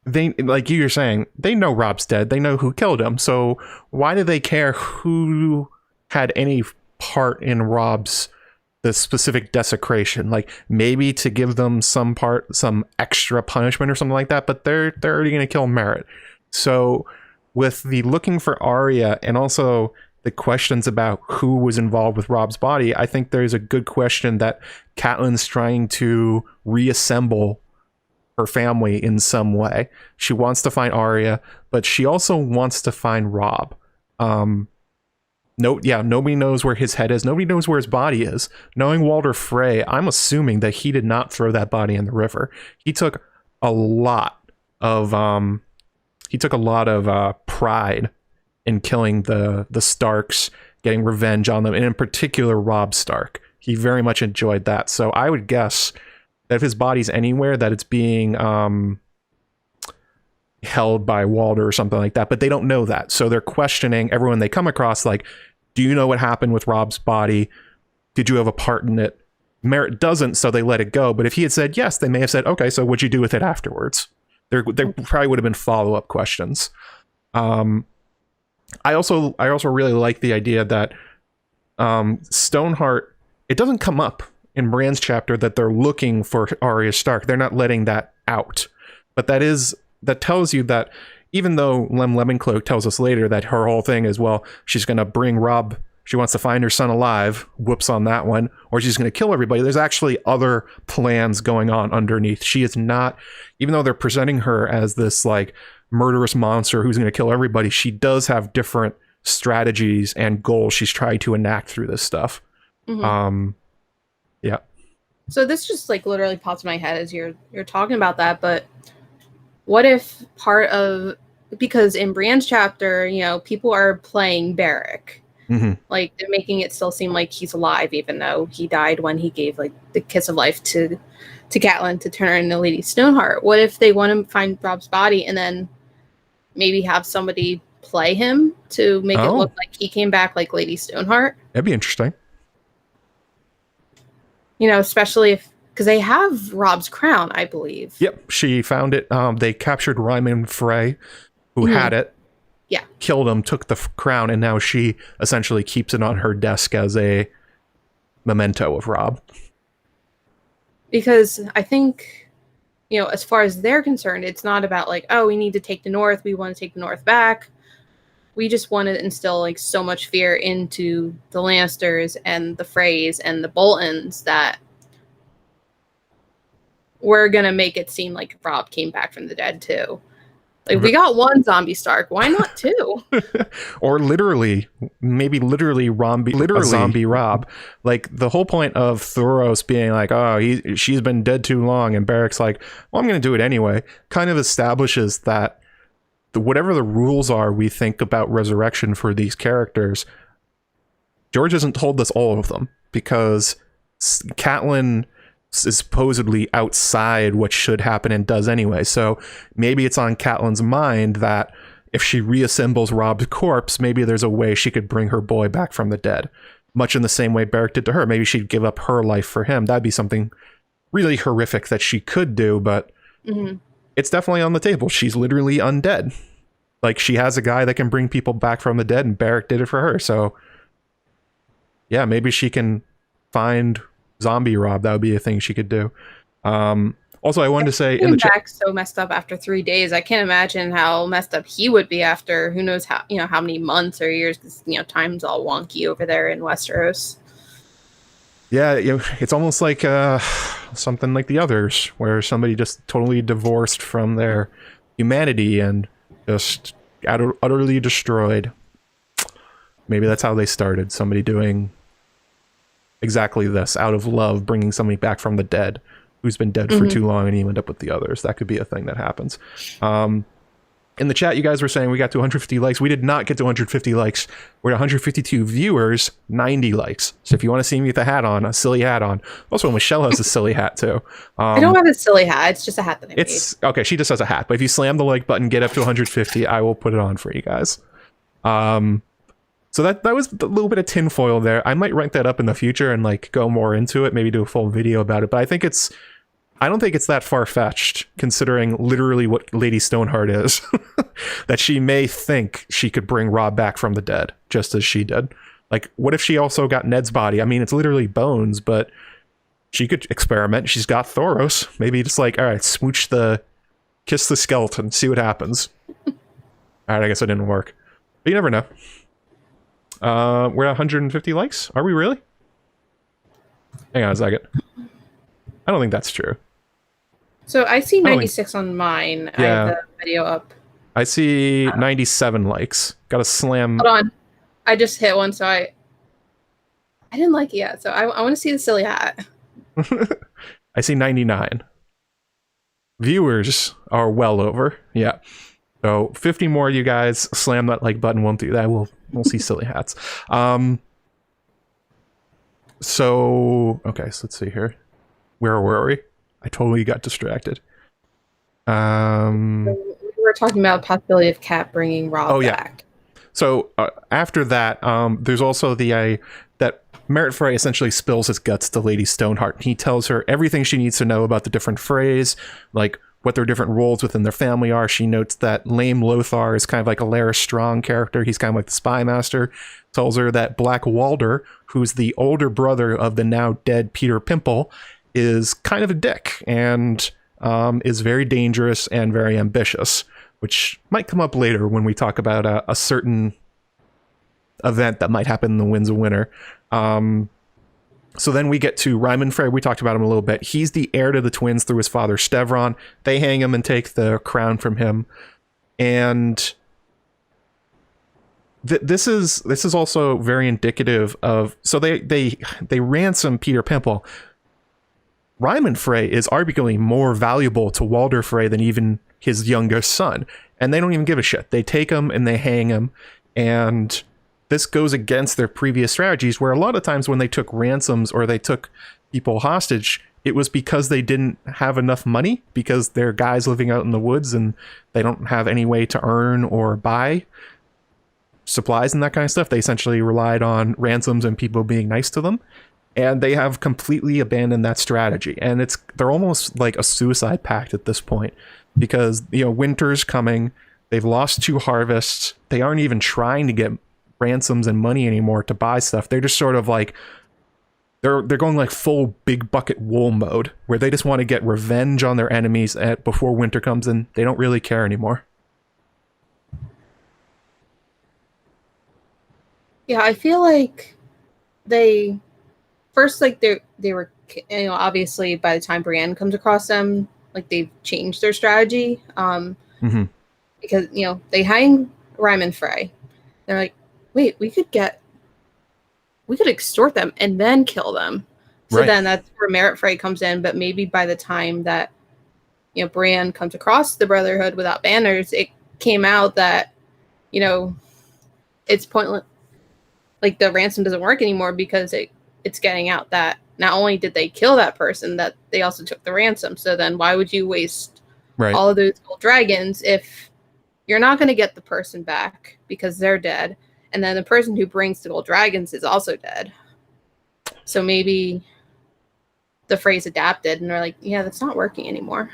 they, like you're saying, they know Robb's dead. They know who killed him. So why do they care who had any part in Robb's the specific desecration? Like, maybe to give them some extra punishment or something like that, but they're already going to kill Merritt. So with the looking for Arya and also the questions about who was involved with Robb's body, I think there's a good question that Catelyn's trying to reassemble her family in some way. She wants to find Arya, but she also wants to find Robb. Nobody knows where his head is. Nobody knows where his body is. Knowing Walder Frey, I'm assuming that he did not throw that body in the river. He took a lot of pride in killing the Starks, getting revenge on them, and in particular Robb Stark. He very much enjoyed that. So I would guess that if his body's anywhere, that it's being held by Walder or something like that, but they don't know that. So they're questioning everyone they come across, like, do you know what happened with Robb's body? Did you have a part in it? Merritt doesn't, so they let it go. But if he had said yes, they may have said, okay, so what'd you do with it afterwards? There probably would have been follow-up questions. I also really like the idea that Stoneheart, it doesn't come up in Brienne's chapter that they're looking for Arya Stark. They're not letting that out. But that tells you that even though Lem Lemoncloak tells us later that her whole thing is, well, she's going to bring Robb, she wants to find her son alive, whoops on that one, or she's going to kill everybody. There's actually other plans going on underneath. She is not, even though they're presenting her as this, like, murderous monster who's going to kill everybody, she does have different strategies and goals she's trying to enact through this stuff. Yeah. So this just, like, literally pops in my head as you're talking about that, but what if part of, because in Brienne's chapter, people are playing Beric. Like, they're making it still seem like he's alive, even though he died when he gave, like, the kiss of life to Catelyn to turn her into Lady Stoneheart. What if they want to find Robb's body and then maybe have somebody play him to make it look like he came back like Lady Stoneheart? That'd be interesting. Especially if, because they have Rob's crown, I believe. Yep, she found it. They captured Ryman Frey, who had it. Yeah. Killed him, took the crown, and now she essentially keeps it on her desk as a memento of Rob. Because I think, as far as they're concerned, it's not about like, oh, we need to take the North. We want to take the North back. We just want to instill like so much fear into the Lannisters and the Freys and the Boltons that we're going to make it seem like Rob came back from the dead too. Like, we got one zombie Stark. Why not two? Or literally, maybe literally a zombie Rob. Like, the whole point of Thoros being like, oh, she's been dead too long, and Barrick's like, well, I'm going to do it anyway, kind of establishes that whatever the rules are we think about resurrection for these characters, George hasn't told us all of them, because Catelyn is supposedly outside what should happen and does anyway. So maybe it's on Catelyn's mind that if she reassembles Rob's corpse, maybe there's a way she could bring her boy back from the dead, much in the same way Barrick did to her. Maybe she'd give up her life for him. That'd be something really horrific that she could do, but it's definitely on the table. She's literally undead. Like, she has a guy that can bring people back from the dead, and Barrick did it for her. So yeah, maybe she can find zombie Rob. That would be a thing she could do. Also, I wanted to say, in the chat, so messed up after 3 days. I can't imagine how messed up he would be after who knows how many months or years, because time's all wonky over there in Westeros. Yeah, it's almost like something like the others, where somebody just totally divorced from their humanity and just utterly destroyed. Maybe that's how they started. Somebody doing exactly this out of love, bringing somebody back from the dead who's been dead for too long, and you end up with the others. That could be a thing that happens. In the chat, you guys were saying we got to 150 likes. We did not get to 150 likes. We're at 152 viewers, 90 likes. So if you want to see me with a hat on, a silly hat on. Also, Michelle has a silly hat too. I don't have a silly hat. It's just a hat that I made. Okay, she just has a hat. But if you slam the like button, get up to 150, I will put it on for you guys. So that was a little bit of tinfoil there. I might rank that up in the future and like go more into it, maybe do a full video about it. But I don't think it's that far-fetched, considering literally what Lady Stoneheart is. That she may think she could bring Rob back from the dead, just as she did. Like, what if she also got Ned's body? I mean, it's literally bones, but she could experiment. She's got Thoros. Maybe just like, all right, kiss the skeleton, see what happens. All right, I guess it didn't work. But you never know. We're at 150 likes. Are we really? Hang on a second. I don't think that's true. So I see 96 on mine. Yeah. I have the video up. I see 97 likes. Got to slam. Hold on. I just hit one, so I didn't like it yet. So I want to see the silly hat. I see 99. Viewers are well over. Yeah. So 50 more, you guys. Slam that like button. Won't do that. We'll see silly hats. So let's see here. Where were we? I totally got distracted. We were talking about the possibility of Cat bringing Rob back. So after that, there's also that Merritt Frey essentially spills his guts to Lady Stoneheart. He tells her everything she needs to know about the different Freys, like what their different roles within their family are. She notes that Lame Lothar is kind of like a Larys Strong character. He's kind of like the spy master. Tells her that Black Walder, who's the older brother of the now dead Peter Pimple, is kind of a dick and is very dangerous and very ambitious, which might come up later when we talk about a certain event that might happen in the Winds of Winter. So then we get to Ryman Frey. We talked about him a little bit. He's the heir to the twins through his father, Stevron. They hang him and take the crown from him. And this is also very indicative of... So they ransom Peter Pimple. Ryman Frey is arguably more valuable to Walder Frey than even his youngest son. And they don't even give a shit. They take him and they hang him. And this goes against their previous strategies, where a lot of times when they took ransoms or they took people hostage, it was because they didn't have enough money, because they're guys living out in the woods and they don't have any way to earn or buy supplies and that kind of stuff. They essentially relied on ransoms and people being nice to them. And they have completely abandoned that strategy. And they're almost like a suicide pact at this point, because, winter's coming. They've lost 2 harvests. They aren't even trying to get ransoms and money anymore to buy stuff. They're just sort of like, they're going like full big bucket wool mode, where they just want to get revenge on their enemies before winter comes in. They don't really care anymore. Yeah, I feel like they first, like, they were, obviously by the time Brienne comes across them, like, they've changed their strategy. Because, they hang Ryman Frey. They're like, wait, we could extort them and then kill them. So Right. then that's where Merit Frey comes in. But maybe by the time that, Brienne comes across the Brotherhood without banners, it came out that, it's pointless. Like, the ransom doesn't work anymore, because it's getting out that not only did they kill that person, that they also took the ransom. So then why would you waste all of those gold dragons if you're not going to get the person back because they're dead, and then the person who brings the gold dragons is also dead? So maybe the phrase adapted, and they're like, yeah, that's not working anymore.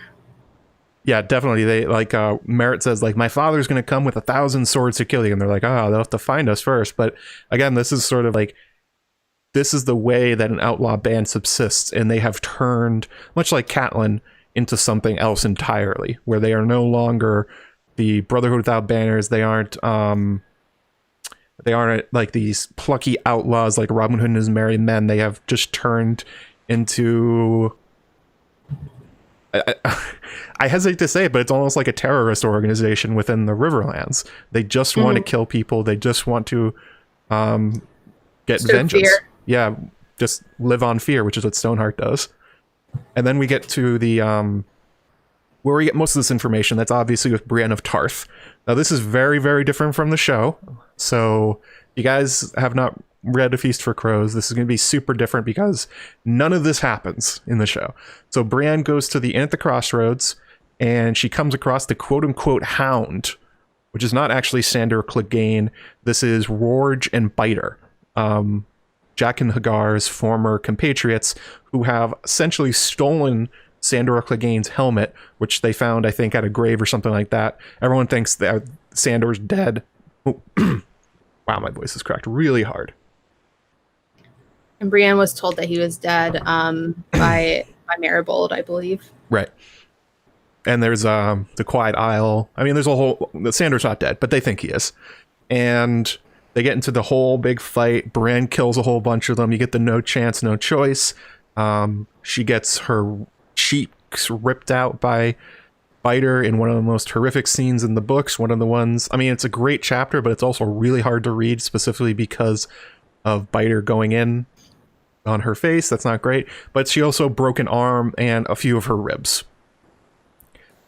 Yeah, definitely. They like Merritt says, like, my father's going to come with 1,000 swords to kill you, and they're like, they'll have to find us first. But again, this is sort of like, this is the way that an outlaw band subsists, and they have turned, much like Catelyn, into something else entirely, where they are no longer the Brotherhood without banners. They aren't like these plucky outlaws like Robin Hood and his merry men. They have just turned into, I hesitate to say it, but it's almost like a terrorist organization within the Riverlands. They just want to kill people. They just want to get vengeance. Fear. Yeah, just live on fear, which is what Stoneheart does. And then we get to the where we get most of this information. That's obviously with Brienne of Tarth. Now, this is very, very different from the show. So you guys have not read A Feast for Crows. This is going to be super different because none of this happens in the show. So Brienne goes to the inn at the crossroads, and she comes across the quote-unquote Hound, which is not actually Sandor Clegane. This is Rorge and Biter, Jack and Hagar's former compatriots, who have essentially stolen Sandor Clegane's helmet, which they found, I think, at a grave or something like that. Everyone thinks that Sandor's dead. Oh, wow, my voice is cracked really hard. And Brienne was told that he was dead by Maribold, I believe. Right. And there's the Quiet Isle. I mean, there's a whole... Sandor's not dead, but they think he is. And they get into the whole big fight. Brienne kills a whole bunch of them. You get the no chance, no choice. She gets her cheeks ripped out by Biter in one of the most horrific scenes in the books. One of the ones... I mean, it's a great chapter, but it's also really hard to read, specifically because of Biter going in on her face. That's not great. But she also broke an arm and a few of her ribs.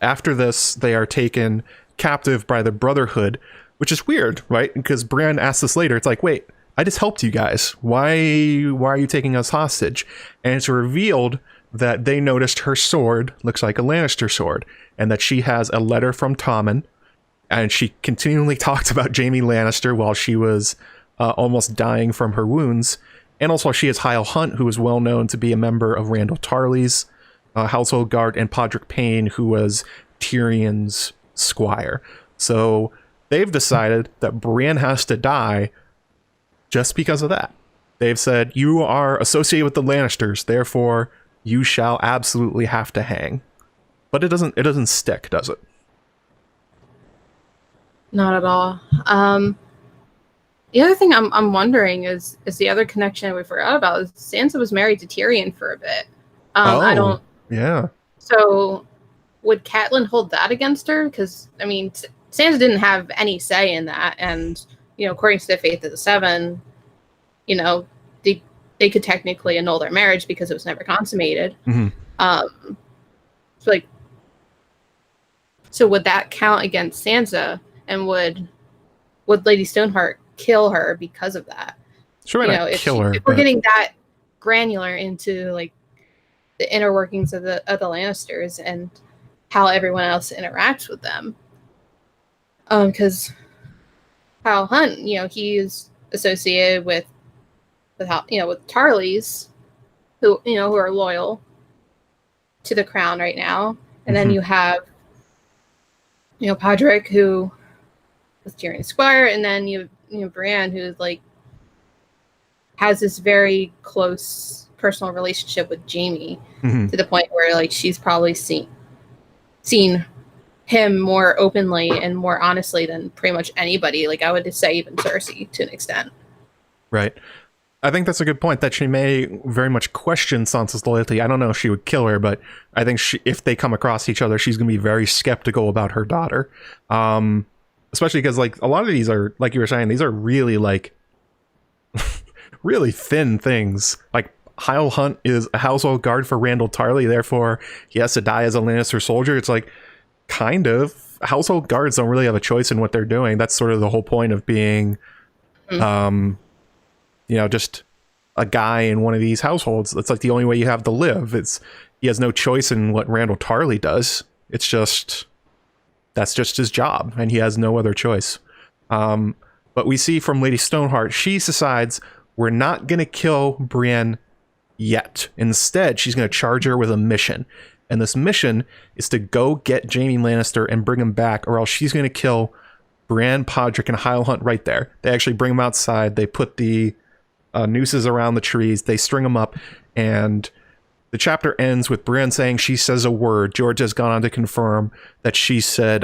After this, they are taken captive by the Brotherhood, which is weird, right? Because Brienne asks this later. It's like, wait, I just helped you guys. Why are you taking us hostage? And it's revealed that they noticed her sword looks like a Lannister sword, and that she has a letter from Tommen, and she continually talked about Jaime Lannister while she was almost dying from her wounds. And also she has Hyle Hunt, who is well known to be a member of Randall Tarley's household guard, and Podrick Payne, who was Tyrion's squire. So they've decided that Brienne has to die just because of that. They've said, you are associated with the Lannisters, therefore you shall absolutely have to hang. But it doesn't stick, does it? Not at all. The other thing I'm wondering is the other connection we forgot about is Sansa was married to Tyrion for a bit. I don't. Yeah. So would Catelyn hold that against her? Because I mean, Sansa didn't have any say in that, and according to the Faith of the Seven, they could technically annul their marriage because it was never consummated. Mm-hmm. So would that count against Sansa, and would Lady Stoneheart kill her because of that? Sure, kill her. If we're getting that granular into like the inner workings of the Lannisters and how everyone else interacts with them, because Hyle Hunt, he is associated with how with Tarley's, who are loyal to the crown right now. And then you have, Podrick, who was Tyrion's squire, and then you have Brienne, who like has this very close personal relationship with Jaime, to the point where like she's probably seen him more openly and more honestly than pretty much anybody. Like I would say even Cersei to an extent. Right. I think that's a good point, that she may very much question Sansa's loyalty. I don't know if she would kill her, but I think if they come across each other, she's going to be very skeptical about her daughter. Especially because like a lot of these are, like you were saying, these are really like really thin things. Like Hyle Hunt is a household guard for Randall Tarley, therefore he has to die as a Lannister soldier. It's like, kind of, household guards don't really have a choice in what they're doing. That's sort of the whole point of being just a guy in one of these households. That's like the only way you have to live. He has no choice in what Randall Tarley does. It's just, that's just his job, and he has no other choice. But we see from Lady Stoneheart, she decides we're not going to kill Brienne yet. Instead, she's going to charge her with a mission. And this mission is to go get Jaime Lannister and bring him back, or else she's going to kill Brienne, Podrick, and Hyle Hunt right there. They actually bring them outside. They put the nooses around the trees. They string them up. And the chapter ends with Brienne saying she says a word. George has gone on to confirm that she said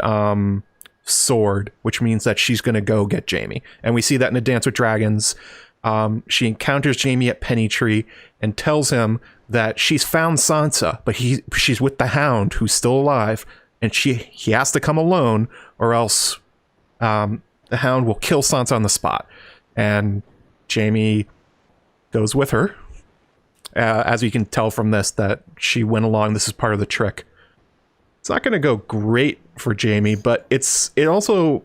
sword, which means that she's going to go get Jaime. And we see that in A Dance with Dragons. She encounters Jaime at Pennytree and tells him that she's found Sansa, but she's with the Hound, who's still alive, and he has to come alone, or else the Hound will kill Sansa on the spot. And Jaime goes with her. As you can tell from this, that she went along. This is part of the trick. It's not going to go great for Jaime, but it also...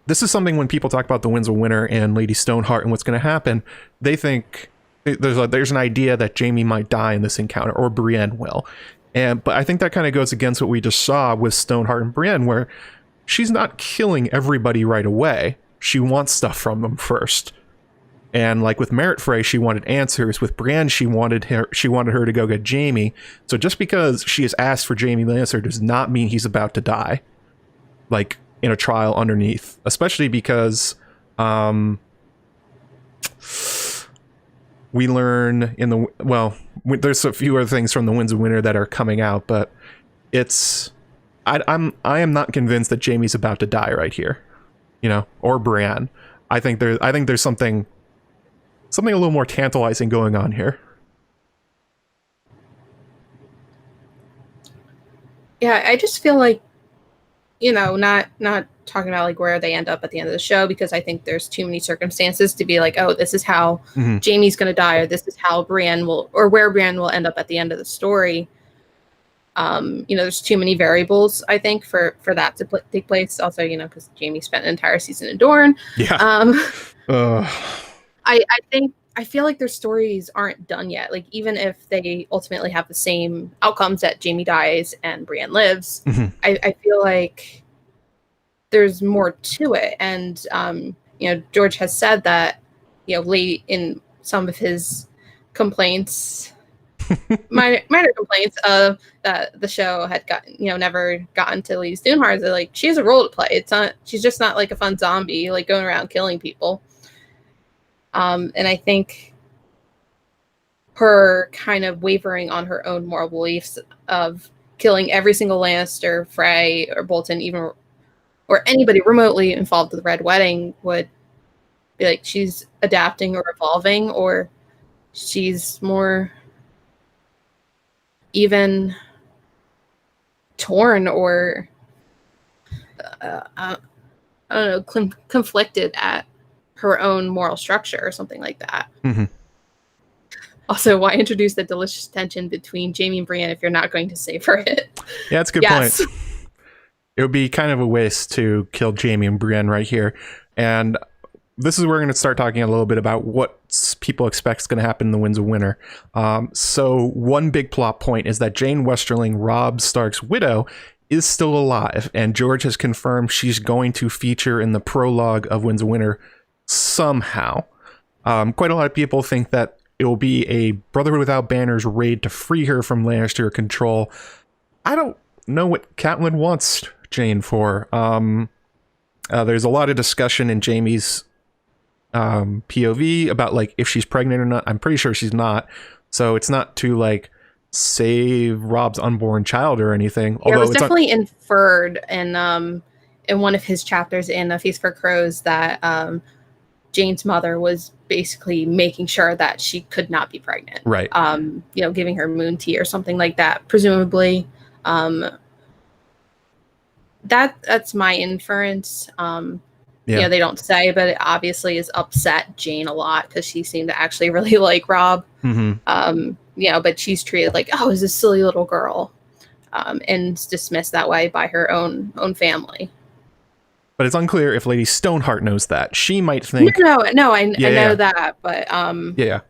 This is something when people talk about the Winds of Winter and Lady Stoneheart and what's going to happen, they think there's an idea that Jaime might die in this encounter, or Brienne will. But I think that kind of goes against what we just saw with Stoneheart and Brienne, where she's not killing everybody right away. She wants stuff from them first. And like with Merit Frey, she wanted answers. With Brienne, she wanted her to go get Jaime. So just because she has asked for Jaime Lannister does not mean he's about to die, like in a trial underneath. Especially because we learn there's a few other things from the Winds of Winter that are coming out, but I am not convinced that Jaime's about to die right here, or Brienne. I think there's something a little more tantalizing going on here. Yeah, I just feel like, not talking about like where they end up at the end of the show, because I think there's too many circumstances to be like, oh, this is how Jaime's going to die, or this is how Brienne where Brienne will end up at the end of the story. There's too many variables, I think, for that to take place. Also, because Jaime spent an entire season in Dorne. Yeah. I feel like their stories aren't done yet. Like, even if they ultimately have the same outcomes, that Jaime dies and Brienne lives, I feel like there's more to it. And, George has said that, late in some of his complaints, minor complaints of that the show had never gotten to Lady Stoneheart. They're like, she has a role to play. She's just not like a fun zombie, like going around killing people. And I think her kind of wavering on her own moral beliefs of killing every single Lannister, Frey, or Bolton, or anybody remotely involved with the Red Wedding, would be like she's adapting or evolving, or she's more even torn or I don't know, conflicted at her own moral structure or something like that. Also, why introduce the delicious tension between Jaime and Brienne if you're not going to savor it? Yeah, that's a good point. It would be kind of a waste to kill Jaime and Brienne right here. And this is where we're going to start talking a little bit about what people expect is going to happen in the Winds of Winter. So one big plot point is that Jane Westerling, Robb Stark's widow, is still alive. And George has confirmed she's going to feature in the prologue of Winds of Winter somehow. Quite a lot of people think that it will be a Brotherhood Without Banners raid to free her from Lannister control. I don't know what Catelyn wants Jane for. There's a lot of discussion in Jaime's POV about like if she's pregnant or not. I'm pretty sure she's not. So it's not to like save Rob's unborn child or anything. Yeah, it was definitely inferred in one of his chapters in A Feast for Crows that Jane's mother was basically making sure that she could not be pregnant. Right. Giving her moon tea or something like that, presumably. That's my inference. They don't say, but it obviously has upset Jane a lot because she seemed to actually really like Rob. Mm-hmm. But she's treated like, oh, is this silly little girl, and dismissed that way by her own family. But it's unclear if Lady Stoneheart knows that. She might think... No, I know that, but... Yeah.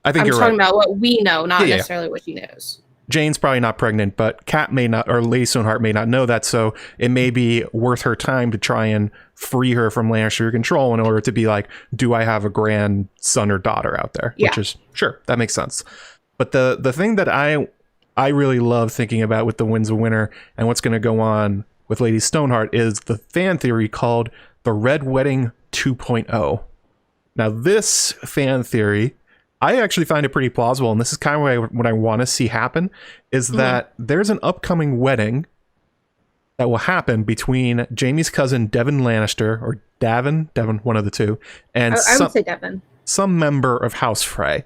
I think I'm you're talking right. about what we know, not necessarily what she knows. Jane's probably not pregnant, but Cat may not, or Lady Stoneheart may not know that, so it may be worth her time to try and free her from Lannister control in order to be like, do I have a grandson or daughter out there? Yeah. Which is, sure, that makes sense. But the thing that I really love thinking about with the Winds of Winter and what's going to go on with Lady Stoneheart is the fan theory called the Red Wedding 2.0. Now, this fan theory, I actually find it pretty plausible, and this is kind of what I want to see happen, is that there's an upcoming wedding that will happen between Jaime's cousin Devin Lannister, or Devin, one of the two, and I would say Devin. Some member of House Frey.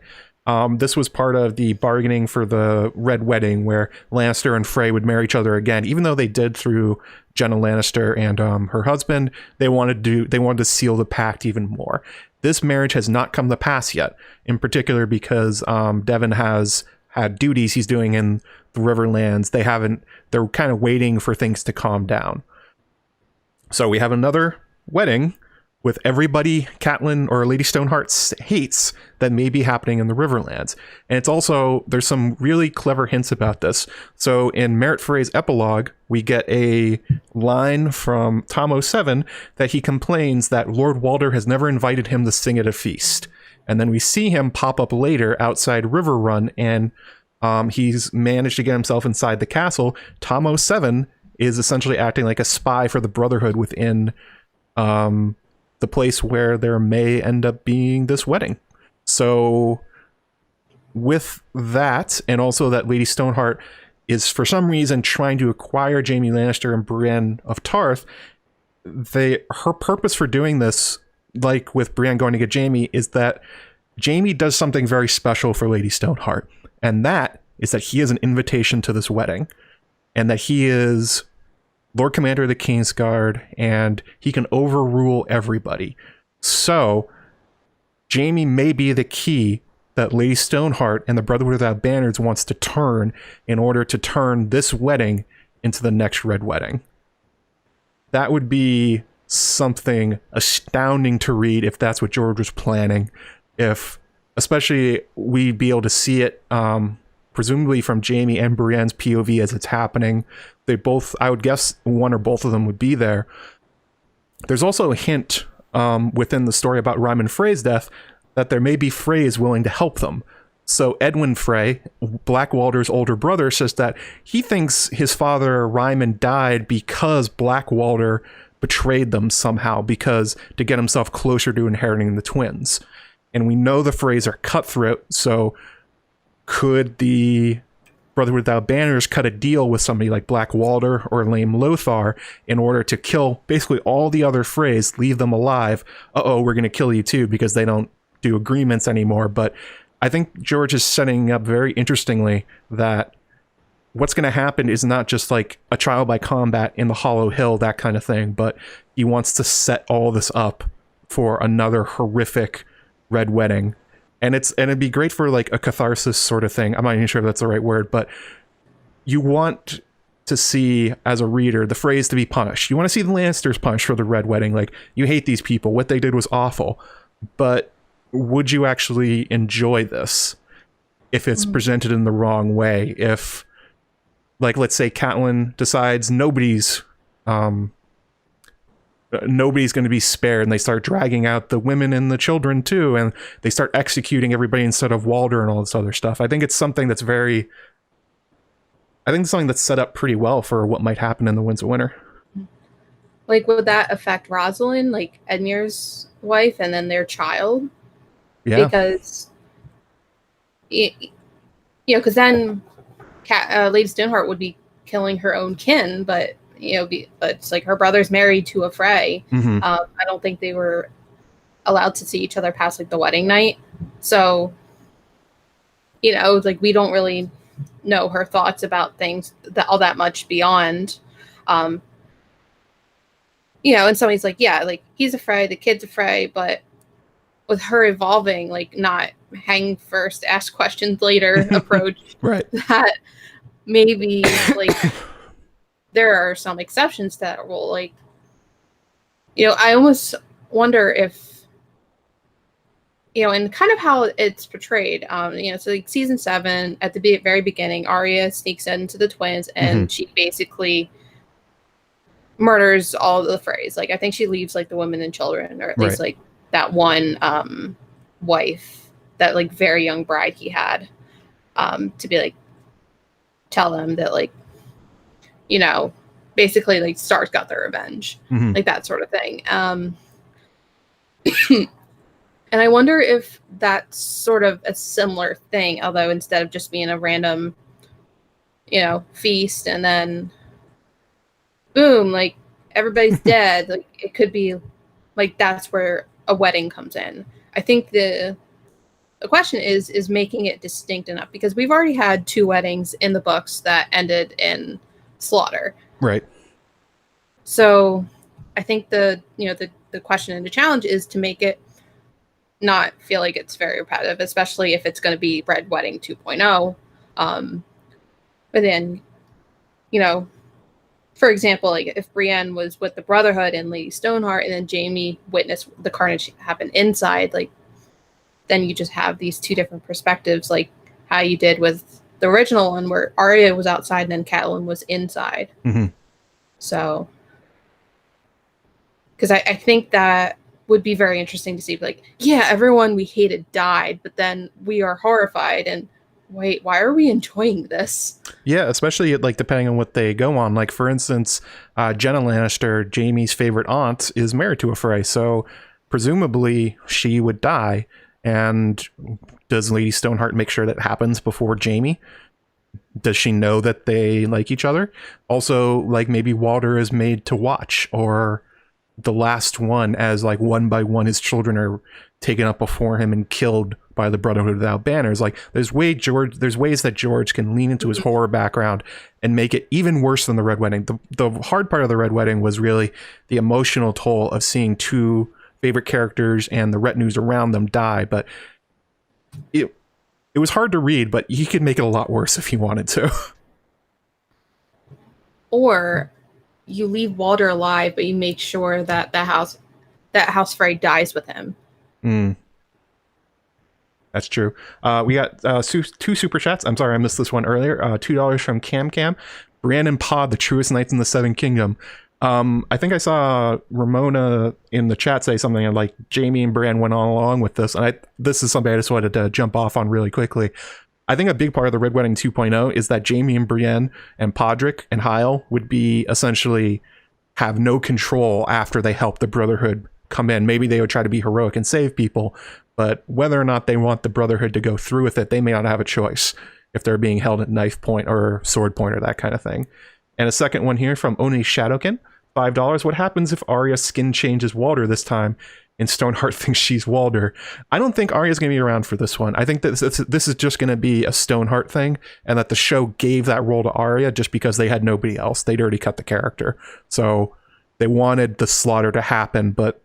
This was part of the bargaining for the Red Wedding, where Lannister and Frey would marry each other again, even though they did through Jenna Lannister and her husband. They wanted to seal the pact even more. This marriage has not come to pass yet, in particular because Devin has had duties he's doing in the Riverlands. They're kind of waiting for things to calm down. So we have another wedding with everybody Catelyn or Lady Stoneheart hates that may be happening in the Riverlands. And it's also, there's some really clever hints about this. So in Merritt Frey's epilogue, we get a line from Tom 07 that he complains that Lord Walder has never invited him to sing at a feast. And then we see him pop up later outside River Run, and he's managed to get himself inside the castle. Tom 07 is essentially acting like a spy for the Brotherhood within the place where there may end up being this wedding. So with that, and also that Lady Stoneheart is for some reason trying to acquire Jaime Lannister and Brienne of Tarth, her purpose for doing this, like with Brienne going to get Jaime, is that Jaime does something very special for Lady Stoneheart, and that is that he is an invitation to this wedding, and that he is Lord Commander of the Kingsguard, and he can overrule everybody. So Jaime may be the key that Lady Stoneheart and the Brotherhood Without Banners wants to turn in order to turn this wedding into the next Red Wedding. That would be something astounding to read if that's what George was planning. If, especially, we'd be able to see it presumably from Jaime and Brienne's POV as it's happening. They both, I would guess one or both of them would be there. There's also a hint within the story about Ryman Frey's death that there may be Freys willing to help them. So Edwin Frey, Black Walder's older brother, says that he thinks his father Ryman died because Black Walder betrayed them somehow, because to get himself closer to inheriting the twins. And we know the Freys are cutthroat, so could the Brotherhood Without Banners cut a deal with somebody like Black Walder or Lame Lothar in order to kill basically all the other Freys, leave them alive? We're going to kill you too because they don't do agreements anymore. But I think George is setting up very interestingly that what's going to happen is not just like a trial by combat in the Hollow Hill, that kind of thing, but he wants to set all this up for another horrific Red Wedding. And it'd be great for like a catharsis sort of thing. I'm not even sure if that's the right word, but you want to see, as a reader, the Freys to be punished. You want to see the Lannisters punished for the Red Wedding. Like, you hate these people. What they did was awful. But would you actually enjoy this if it's presented in the wrong way? If, like, let's say Catelyn decides nobody's nobody's going to be spared, and they start dragging out the women and the children too, and they start executing everybody instead of Walder and all this other stuff. I think it's something that's set up pretty well for what might happen in the Winds of Winter. Like, would that affect Rosalind, like Edmure's wife, and then their child? Yeah. Because, because then Lady Stoneheart would be killing her own kin, but it's like her brother's married to a Frey. Mm-hmm. I don't think they were allowed to see each other past like the wedding night. So, like we don't really know her thoughts about things all that much beyond. And somebody's like, yeah, like he's a Frey, the kid's a Frey, but with her evolving, like not hang first, ask questions later approach, right? That maybe like there are some exceptions to that rule. Like, I almost wonder if, and kind of how it's portrayed. So like season 7 at the very beginning, Arya sneaks into the twins and she basically murders all the Freys. Like I think she leaves like the women and children, or at least like that one wife, that like very young bride he had, to be like tell them that like, basically like Stark got their revenge, like that sort of thing. And I wonder if that's sort of a similar thing, although instead of just being a random, feast and then boom, like everybody's dead. Like it could be like that's where a wedding comes in. I think the question is making it distinct enough, because we've already had 2 weddings in the books that ended in slaughter. Right. So I think the question and the challenge is to make it not feel like it's very repetitive, especially if it's going to be Red Wedding 2.0. But then, for example, like if Brienne was with the Brotherhood and Lady Stoneheart, and then Jaime witnessed the carnage happen inside, like then you just have these 2 different perspectives, like how you did with the original one where Arya was outside and then Catelyn was inside. So, because I think that would be very interesting to see, like, yeah, everyone we hated died, but then we are horrified and wait, why are we enjoying this? Yeah, especially like depending on what they go on. Like for instance, Jenna Lannister, Jaime's favorite aunt, is married to a Frey, so presumably she would die. And does Lady Stoneheart make sure that happens before Jaime? Does she know that they like each other? Also, like maybe Walder is made to watch, or the last one, as like one by one his children are taken up before him and killed by the Brotherhood without banners. Like there's ways that George can lean into his horror background and make it even worse than the Red Wedding. The hard part of the Red Wedding was really the emotional toll of seeing 2 favorite characters and the retinues around them die, but it was hard to read, but he could make it a lot worse if he wanted to. Or you leave Walder alive, but you make sure that House Frey dies with him. That's true. We got 2 super chats. I'm sorry I missed this one earlier. $2 from Cam. Brienne and Pod, the truest knights in the Seven Kingdom. I think I saw Ramona in the chat say something like Jaime and Brienne went on along with this, and this is something I just wanted to jump off on really quickly. I think a big part of the Red Wedding 2.0 is that Jaime and Brienne and Podrick and Hyle would be essentially have no control after they help the Brotherhood come in. Maybe they would try to be heroic and save people, but whether or not they want the Brotherhood to go through with it, they may not have a choice if they're being held at knife point or sword point or that kind of thing. And a second one here from Oni Shadowkin, $5. What happens if Arya's skin changes Walder this time and Stoneheart thinks she's Walder? I don't think Arya's going to be around for this one. I think that this is just going to be a Stoneheart thing, and that the show gave that role to Arya just because they had nobody else. They'd already cut the character. So they wanted the slaughter to happen, but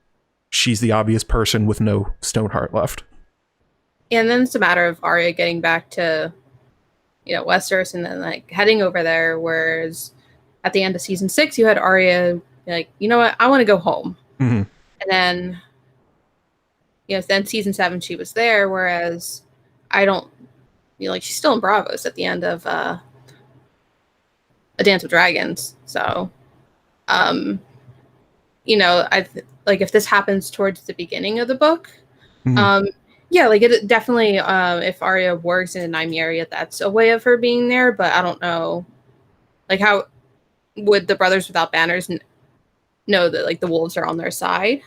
she's the obvious person with no Stoneheart left. And then it's a matter of Arya getting back to, Westeros and then like heading over there, whereas at the end of season 6, you had Arya like, you know what, I want to go home. And then, then season 7, she was there, whereas I don't, she's still in Bravos at the end of A Dance with Dragons. So, like if this happens towards the beginning of the book, Mhm. yeah, like it definitely, if Arya works in Nymeria, that's a way of her being there. But I don't know, like how would the Brothers Without Banners know that like the wolves are on their side?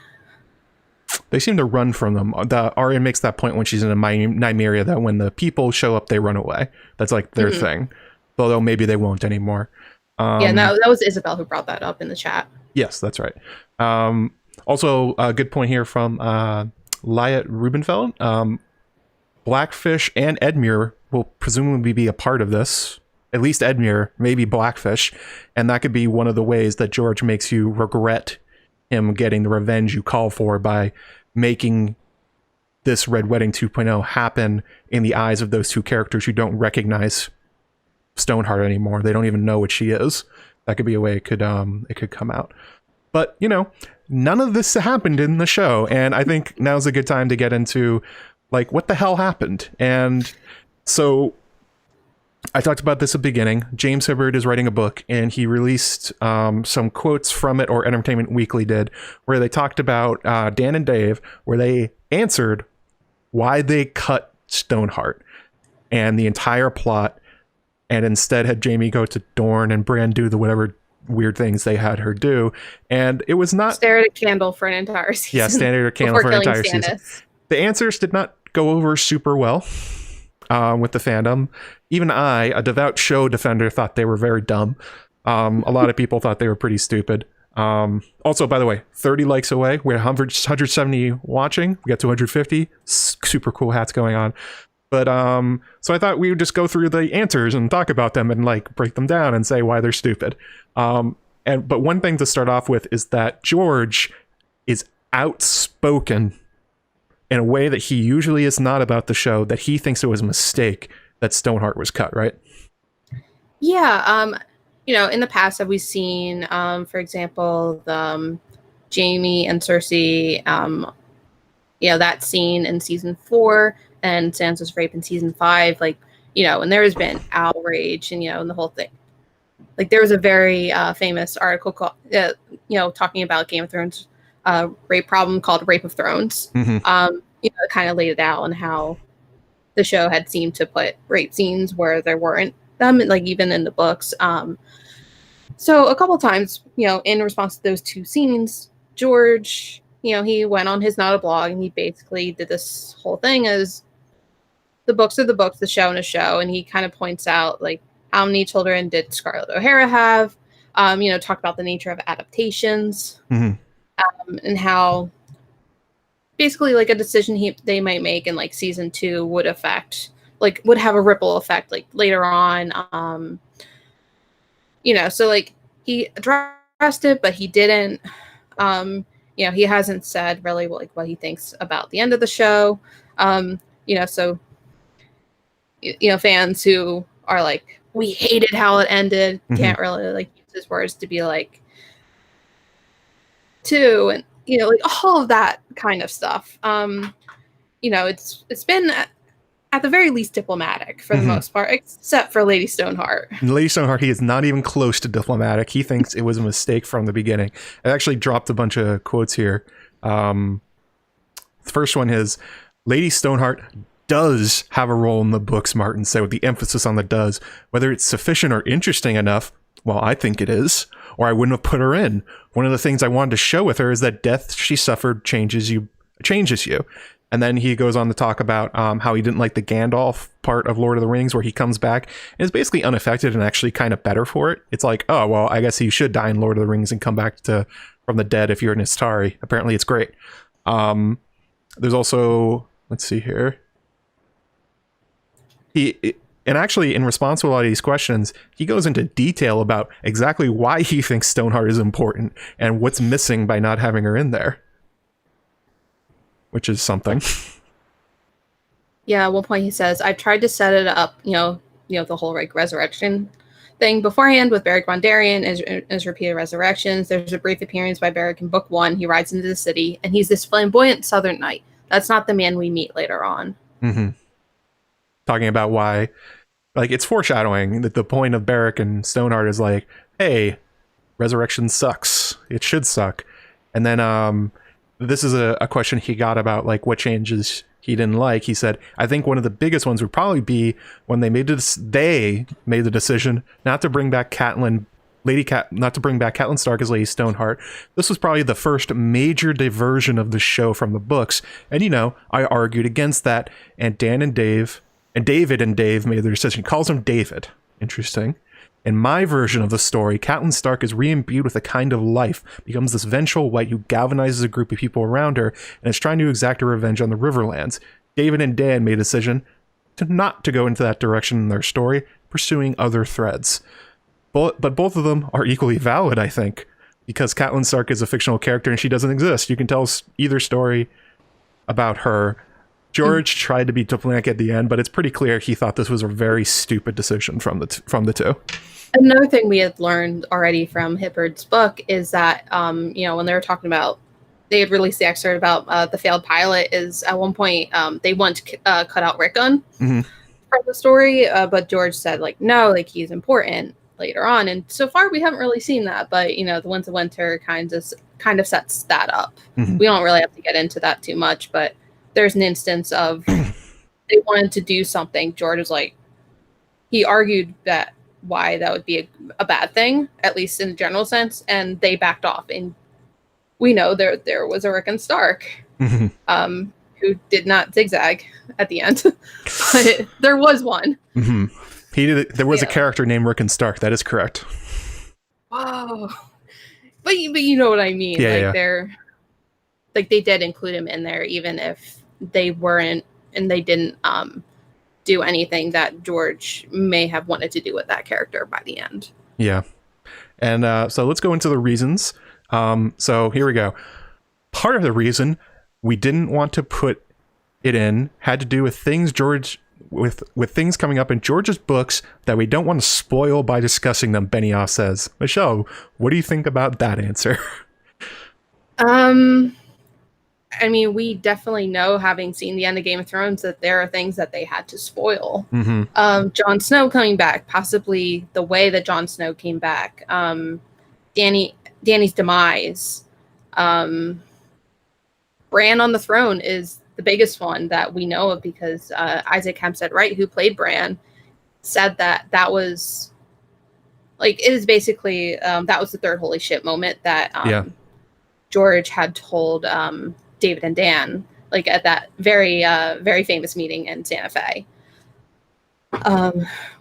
They seem to run from them. The Arya makes that point when she's in a Nymeria that when the people show up, they run away. That's like their thing. Although maybe they won't anymore. Yeah, no, that was Isabel who brought that up in the chat. Yes, that's right. Also, a good point here from Lyat Rubenfeld. Blackfish and Edmure will presumably be a part of this. At least Edmure, maybe Blackfish. And that could be one of the ways that George makes you regret him getting the revenge you call for by making this Red Wedding 2.0 happen in the eyes of those two characters who don't recognize Stoneheart anymore. They don't even know what she is. That could be a way it could come out. But, none of this happened in the show. And I think now's a good time to get into, like, what the hell happened? And so I talked about this at the beginning. James Hibberd is writing a book, and he released some quotes from it, or Entertainment Weekly did, where they talked about Dan and Dave, where they answered why they cut Stoneheart and the entire plot, and instead had Jamie go to Dorne and Brienne do the whatever weird things they had her do. And it was not... Stare at a candle for an entire season. Yeah, stare at a candle for an entire season. The answers did not go over super well with the fandom. Even I, a devout show defender, thought they were very dumb. A lot of people thought they were pretty stupid. Also, by the way, 30 likes away. We're 170 watching. We got 250. Super cool hats going on. But so I thought we would just go through the answers and talk about them and like break them down and say why they're stupid. But one thing to start off with is that George is outspoken in a way that he usually is not about the show, that he thinks it was a mistake that Stoneheart was cut, right? Yeah. In the past have we seen, for example, the Jamie and Cersei, that scene in season 4 and Sansa's rape in season 5, and there has been outrage and, and the whole thing. Like there was a very famous article called, talking about Game of Thrones rape problem called Rape of Thrones. Mm-hmm. It kind of laid it out on how the show had seemed to put rape scenes where there weren't them, like even in the books. So a couple times, in response to those two scenes, George, he went on his Not a Blog and he basically did this whole thing as the books are the books, the show and a show. And he kind of points out like how many children did Scarlett O'Hara have, talk about the nature of adaptations, mm-hmm. And how basically like a decision they might make in like season 2 would have a ripple effect like later on. So like he addressed it, but he didn't, he hasn't said really like what he thinks about the end of the show. So, fans who are like, we hated how it ended, mm-hmm. can't really like use his words to be like, too. And, like all of that kind of stuff. It's been at the very least diplomatic for the mm-hmm. most part, except for Lady Stoneheart. Lady Stoneheart, he is not even close to diplomatic. He thinks it was a mistake from the beginning. I actually dropped a bunch of quotes here. The first one is, Lady Stoneheart does have a role in the books, Martin said, with the emphasis on the does. Whether it's sufficient or interesting enough, well, I think it is, or I wouldn't have put her in. One of the things I wanted to show with her is that death she suffered changes you. And then he goes on to talk about how he didn't like the Gandalf part of Lord of the Rings, where he comes back and is basically unaffected and actually kind of better for it. It's like, oh, well, I guess he should die in Lord of the Rings and come back from the dead if you're an Istari. Apparently it's great. There's also, let's see here. And actually, in response to a lot of these questions, he goes into detail about exactly why he thinks Stoneheart is important and what's missing by not having her in there. Which is something. Yeah, at one point he says, I've tried to set it up, the whole like resurrection thing beforehand with Beric Dondarrion as repeated resurrections. There's a brief appearance by Beric in book 1. He rides into the city and he's this flamboyant southern knight. That's not the man we meet later on. Mm-hmm. Talking about why, like, it's foreshadowing that the point of Beric and Stoneheart is like, hey, resurrection sucks. It should suck. And then this is a question he got about like what changes he didn't like. He said, I think one of the biggest ones would probably be when they made the decision not to bring back not to bring back Catelyn Stark as Lady Stoneheart. This was probably the first major diversion of the show from the books. And, you know, I argued against that. And David and Dave made their decision. He calls him David. Interesting. In my version of the story, Catelyn Stark is re-imbued with a kind of life, becomes this vengeful wight who galvanizes a group of people around her, and is trying to exact her revenge on the Riverlands. David and Dan made a decision not to go into that direction in their story, pursuing other threads. But both of them are equally valid, I think, because Catelyn Stark is a fictional character and she doesn't exist. You can tell either story about her. George tried to be diplomatic at the end, but it's pretty clear he thought this was a very stupid decision from the two. Another thing we had learned already from Hibberd's book is that, you know, when they were talking about, they had released the excerpt about the failed pilot, is at one point they want to cut out Rickon from the story, but George said, like, no, like, he's important later on. And so far, we haven't really seen that, but, you know, the Winds of Winter kind of sets that up. We don't really have to get into that too much, but there's an instance of they wanted to do something. George was like, he argued that why that would be a bad thing, at least in a general sense, and they backed off. And we know there was a Rickon Stark who did not zigzag at the end, but there was one. He did. There was a character named Rickon Stark. That is correct. Whoa, but you know what I mean? They're like, they did include him in there, even if they weren't, and they didn't do anything that George may have wanted to do with that character by the end. Yeah. And so let's go into the reasons. So here we go. Part of the reason we didn't want to put it in had to do with things with things coming up in George's books that we don't want to spoil by discussing them, Benioff says. Michelle, what do you think about that answer? I mean, we definitely know, having seen the end of Game of Thrones, that there are things that they had to spoil. Jon Snow coming back, possibly the way that Jon Snow came back, Dany's demise, Bran on the throne is the biggest one that we know of, because Isaac Hempstead Wright, who played Bran, said that was, like, it is basically that was the third holy shit moment that George had told David and Dan, like, at that very very famous meeting in Santa Fe.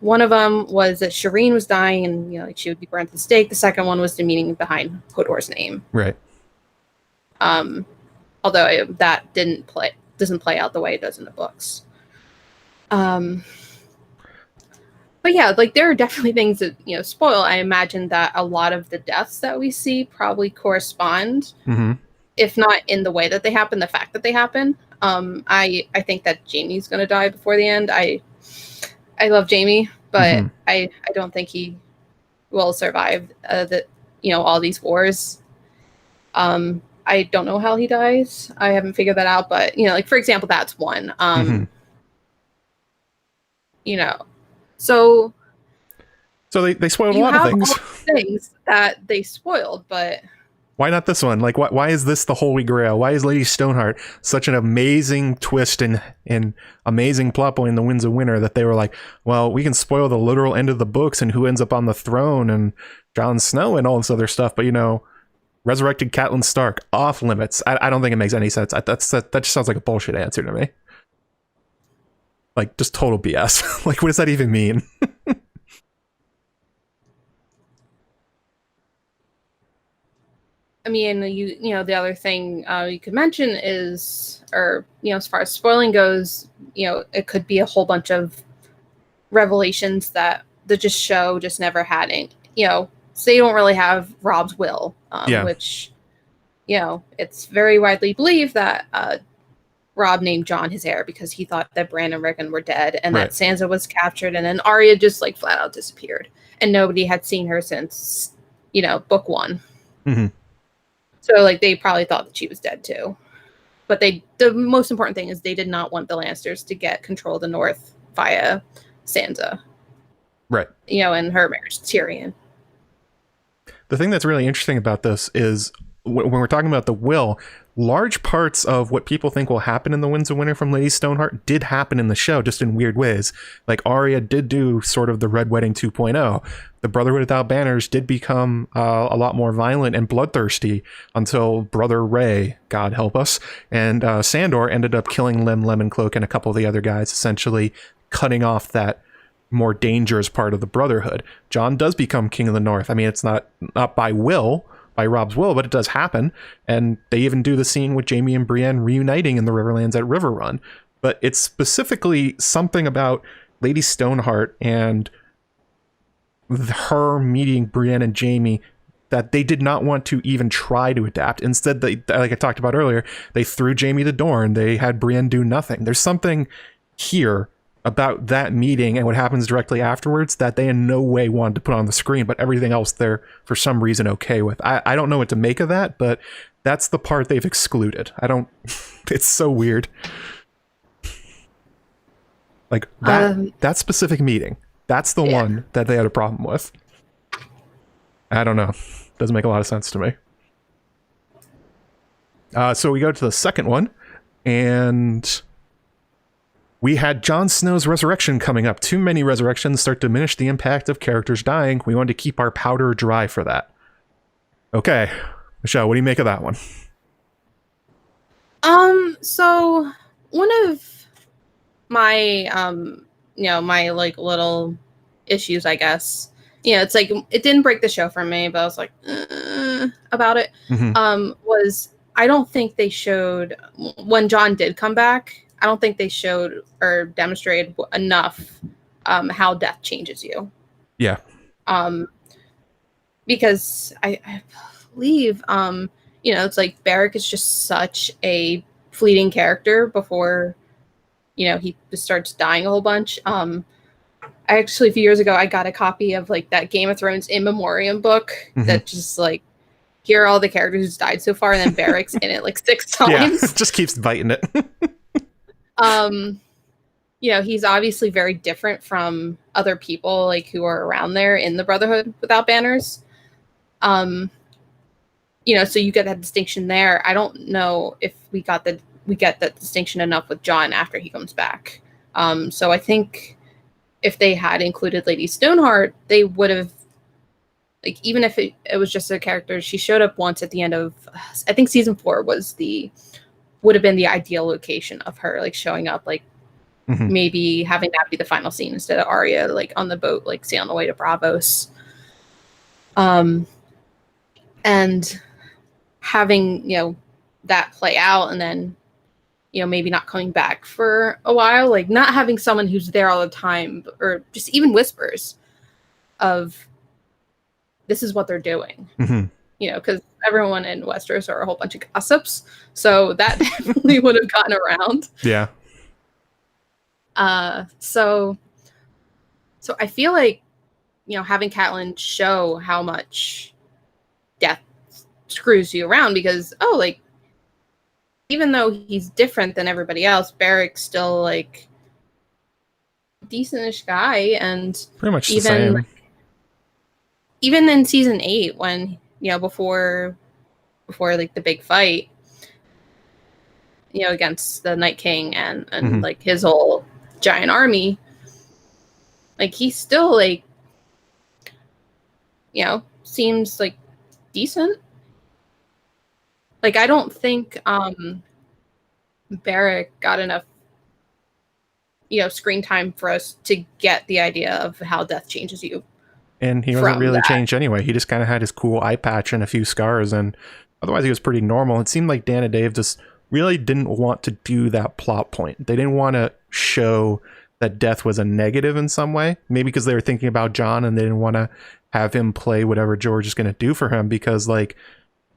One of them was that Shireen was dying, and, you know, like, she would be burnt at the stake. The second one was the meaning behind Hodor's name. Right. Although that doesn't play out the way it does in the books. But yeah, like, there are definitely things that, you know, spoil. I imagine that a lot of the deaths that we see probably correspond, if not in the way that they happen, the fact that they happen. I think that Jaime's going to die before the end. I love Jaime, but I don't think he will survive all these wars. I don't know how he dies. I haven't figured that out, but, you know, like, for example, that's one. You know, so they spoiled a lot of things. Things that they spoiled, but why not this one? Like, why is this the Holy Grail? Why is Lady Stoneheart such an amazing twist and amazing plot point in the Winds of Winter that they were like, well, we can spoil the literal end of the books and who ends up on the throne and Jon Snow and all this other stuff, but, you know, resurrected Catelyn Stark, off limits. I don't think it makes any sense. That just sounds like a bullshit answer to me. Like, just total BS. Like, what does that even mean? I mean, you know, the other thing you could mention is, or, you know, as far as spoiling goes, you know, it could be a whole bunch of revelations that the show just never had. You know, so they don't really have Rob's will, which, you know, it's very widely believed that Rob named Jon his heir because he thought that Bran and Rickon were dead, and that Sansa was captured, and then Arya just, like, flat out disappeared, and nobody had seen her since, you know, book 1. So, like, they probably thought that she was dead too. But the most important thing is they did not want the Lannisters to get control of the North via Sansa. Right. You know, and her marriage to Tyrion. The thing that's really interesting about this is when we're talking about the will, large parts of what people think will happen in the Winds of Winter from Lady Stoneheart did happen in the show, just in weird ways. Like Arya did do sort of the Red Wedding 2.0. The Brotherhood Without Banners did become a lot more violent and bloodthirsty until Brother Ray, God help us, and Sandor ended up killing Lemoncloak and a couple of the other guys, essentially cutting off that more dangerous part of the Brotherhood. Jon does become King of the North. I mean, it's not by will, by Rob's will, but it does happen. And they even do the scene with Jaime and Brienne reuniting in the Riverlands at Riverrun. But it's specifically something about Lady Stoneheart and her meeting Brienne and Jaime that they did not want to even try to adapt. Instead, they, like I talked about earlier, they threw Jaime to Dorne. They had Brienne do nothing. There's something here about that meeting and what happens directly afterwards that they in no way wanted to put on the screen, but everything else they're for some reason okay with. I don't know what to make of that, but that's the part they've excluded. I don't it's so weird. Like that specific meeting, that's the one that they had a problem with. I don't know, doesn't make a lot of sense to me. So we go to the second one, and we had Jon Snow's resurrection coming up. Too many resurrections start to diminish the impact of characters dying. We wanted to keep our powder dry for that. Okay, Michelle, what do you make of that one? So one of my, my like little issues, I guess, it's like, it didn't break the show for me, but I was like, about it, was I don't think they showed, when Jon did come back, I don't think they showed or demonstrated enough how death changes you. Yeah. Because I believe, it's like Beric is just such a fleeting character before, he just starts dying a whole bunch. I actually, a few years ago, I got a copy of like that Game of Thrones in memoriam book that just like, here are all the characters who's died so far, and then Beric's in it like 6 times. Yeah, just keeps biting it. He's obviously very different from other people like who are around there in the Brotherhood Without Banners. So you get that distinction there. I don't know if we get that distinction enough with Jon after he comes back. So I think if they had included Lady Stoneheart, they would have, like, even if it was just a character, she showed up once at the end of, I think season 4 would have been the ideal location of her, like, showing up, like, maybe having that be the final scene instead of Arya, like, on the boat, like, sailing away to Bravos. And having, that play out, and then, maybe not coming back for a while, like, not having someone who's there all the time, or just even whispers of, this is what they're doing. Because everyone in Westeros are a whole bunch of gossips. So that definitely would have gotten around. Yeah. So I feel like, having Catelyn show how much death screws you around, because, even though he's different than everybody else, Beric's still, like, a decent-ish guy, and pretty much the same. Like, even in season 8, when, before like the big fight, against the Night King and like his whole giant army, like, he's still, like, seems like decent. Like, I don't think Beric got enough screen time for us to get the idea of how death changes you. And he wasn't really changed anyway. He just kind of had his cool eye patch and a few scars, and otherwise he was pretty normal. It seemed like Dan and Dave just really didn't want to do that plot point. They didn't want to show that death was a negative in some way. Maybe because they were thinking about Jon and they didn't want to have him play whatever George is going to do for him, because, like,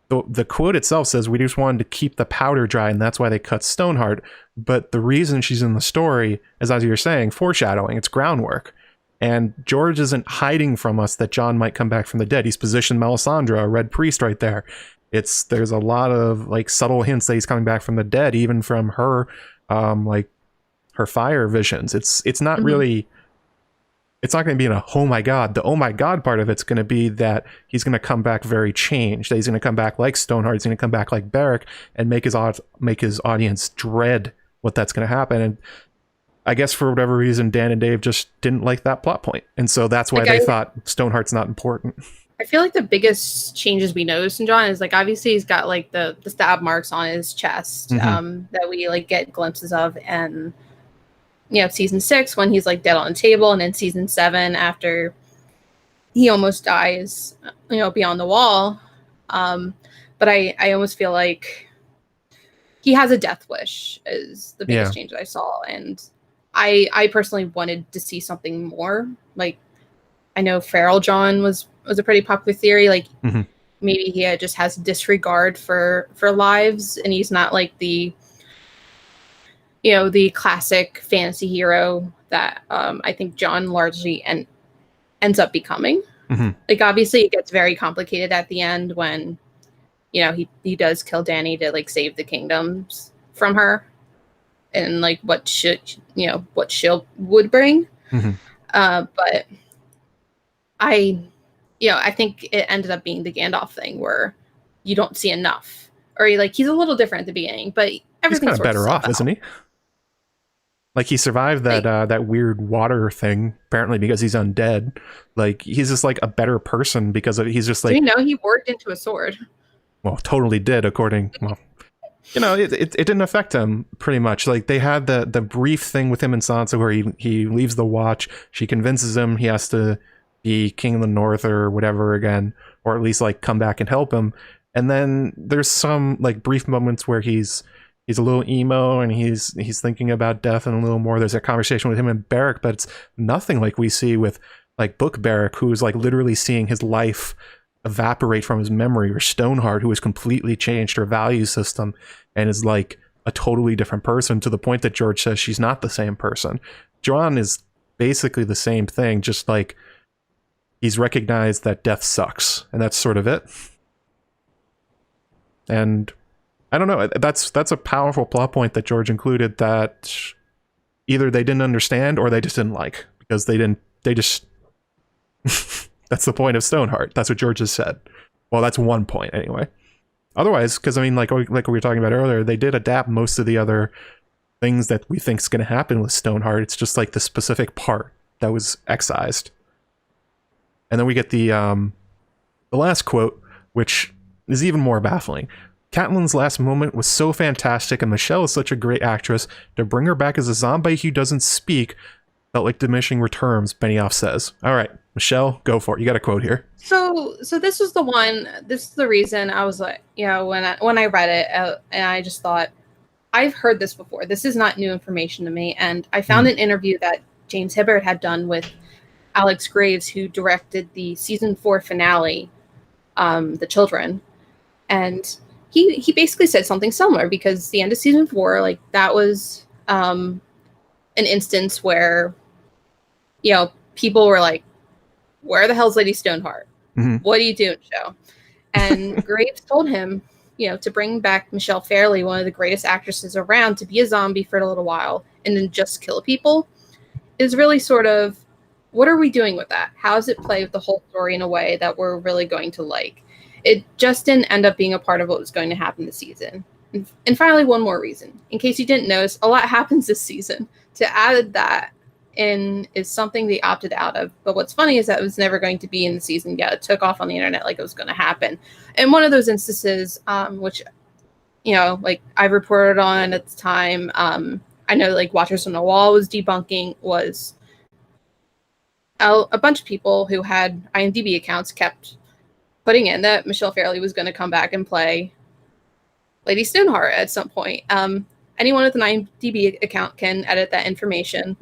the quote itself says, we just wanted to keep the powder dry, and that's why they cut Stoneheart. But the reason she's in the story is, as you're saying, foreshadowing. It's groundwork. And George isn't hiding from us that Jon might come back from the dead. He's positioned Melisandre, a red priest, right there. There's a lot of, like, subtle hints that he's coming back from the dead, even from her, like, her fire visions. It's not really it's not going to be in a oh my god. The oh my god part of it's going to be that he's going to come back very changed. That he's going to come back like Stoneheart. He's going to come back like Beric and make his audience dread what that's going to happen. And I guess for whatever reason, Dan and Dave just didn't like that plot point, and so that's why they thought Stoneheart's not important. I feel like the biggest changes we noticed in Jon is like obviously he's got like the stab marks on his chest that we like get glimpses of, and season 6 when he's like dead on the table, and then season 7 after he almost dies, beyond the wall. But I almost feel like he has a death wish is the biggest change that I saw, and I personally wanted to see something more. Like I know Feral Jon was a pretty popular theory. Like maybe he just has disregard for lives, and he's not like the the classic fantasy hero that I think Jon largely ends up becoming. Like obviously it gets very complicated at the end when he does kill Dany to like save the kingdoms from her, and like what she'll would bring. But I think it ended up being the Gandalf thing where you don't see enough, or he's a little different at the beginning, but everything's kind of better off, isn't he? Like he survived that weird water thing, apparently because he's undead. Like he's just like a better person because he's just like. Do he worked into a sword? Well, totally did it didn't affect him pretty much. Like they had the brief thing with him and Sansa where he leaves the Watch. She convinces him he has to be King of the North or whatever again, or at least like come back and help him. And then there's some like brief moments where he's a little emo and he's thinking about death and a little more. There's a conversation with him and Beric, but it's nothing like we see with like Book Beric, who's like literally seeing his life evaporate from his memory, or Stoneheart, who has completely changed her value system and is like a totally different person, to the point that George says she's not the same person. Jon is basically the same thing, just like he's recognized that death sucks, and that's sort of it. And I don't know, that's a powerful plot point that George included that either they didn't understand or they just didn't like, because they just that's the point of Stoneheart. That's what George has said. Well, that's one point anyway. Otherwise, because I mean, like we were talking about earlier, they did adapt most of the other things that we think is going to happen with Stoneheart. It's just like the specific part that was excised. And then we get the last quote, which is even more baffling. Catelyn's last moment was so fantastic, and Michelle is such a great actress. To bring her back as a zombie who doesn't speak felt like diminishing returns, Benioff says. All right, Michelle, go for it. You got a quote here. So this was the one. This is the reason I was like, when I read it, and I just thought, I've heard this before. This is not new information to me. And I found an interview that James Hibberd had done with Alex Graves, who directed the season 4 finale, The Children, and he basically said something similar, because the end of season 4, like that was an instance where people were like, where the hell's Lady Stoneheart? What are you doing, show? And Graves told him, to bring back Michelle Fairley, one of the greatest actresses around, to be a zombie for a little while and then just kill people, is really sort of, what are we doing with that? How does it play with the whole story in a way that we're really going to like? It just didn't end up being a part of what was going to happen this season. And finally, one more reason. In case you didn't notice, a lot happens this season. To add that in is something they opted out of. But what's funny is that it was never going to be in the season yet. It took off on the internet like it was going to happen. And one of those instances, which, like I reported on at the time, I know like Watchers on the Wall was debunking, was a bunch of people who had IMDb accounts kept putting in that Michelle Fairley was going to come back and play Lady Stoneheart at some point. Anyone with an IMDb account can edit that information.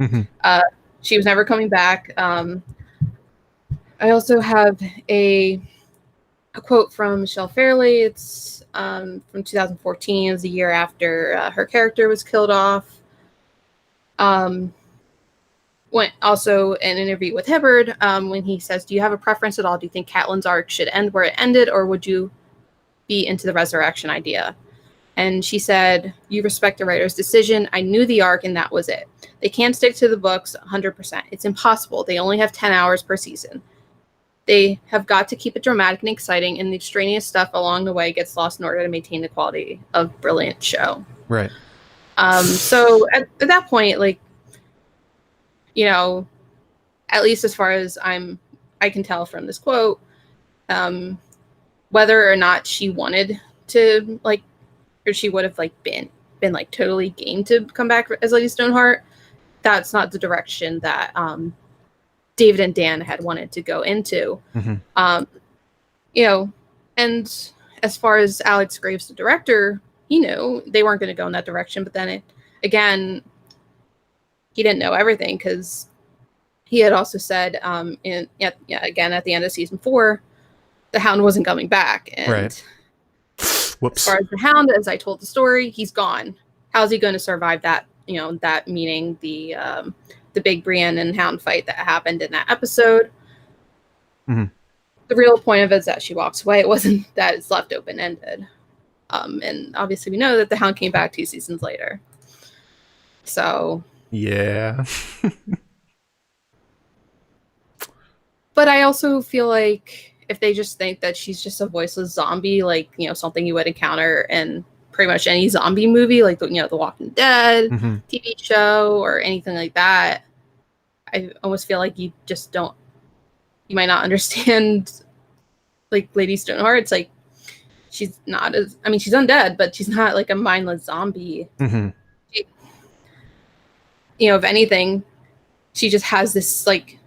She was never coming back. I also have a quote from Michelle Fairley. It's from 2014. It was the year after her character was killed off. Went also an interview with Hibberd when he says, do you have a preference at all? Do you think Catelyn's arc should end where it ended, or would you be into the resurrection idea? And she said, "You respect the writer's decision. I knew the arc, and that was it. They can't stick to the books 100%. It's impossible. They only have 10 hours per season. They have got to keep it dramatic and exciting, and the extraneous stuff along the way gets lost in order to maintain the quality of brilliant show." Right. So at that point, like, you know, at least as far as I can tell from this quote, whether or not she wanted to, like, or she would have like been like totally game to come back as Lady Stoneheart, that's not the direction that David and Dan had wanted to go into. Mm-hmm. You know, and as far as Alex Graves, the director, he knew they weren't going to go in that direction. But then again, he didn't know everything, because he had also said again at the end of season 4, the Hound wasn't coming back. And right. Whoops. As far as the Hound, as I told the story, he's gone. How's he going to survive that? You know, that meaning the big Brienne and Hound fight that happened in that episode. Mm-hmm. The real point of it is that she walks away. It wasn't that it's left open-ended. And obviously we know that the Hound came back 2 seasons later. So yeah. But I also feel like if they just think that she's just a voiceless zombie, like, you know, something you would encounter in pretty much any zombie movie, like, you know, The Walking Dead mm-hmm. TV show or anything like that, I almost feel like you might not understand, like, Lady Stoneheart. It's like, she's undead, but she's not like a mindless zombie. Mm-hmm. You know, if anything, she just has this like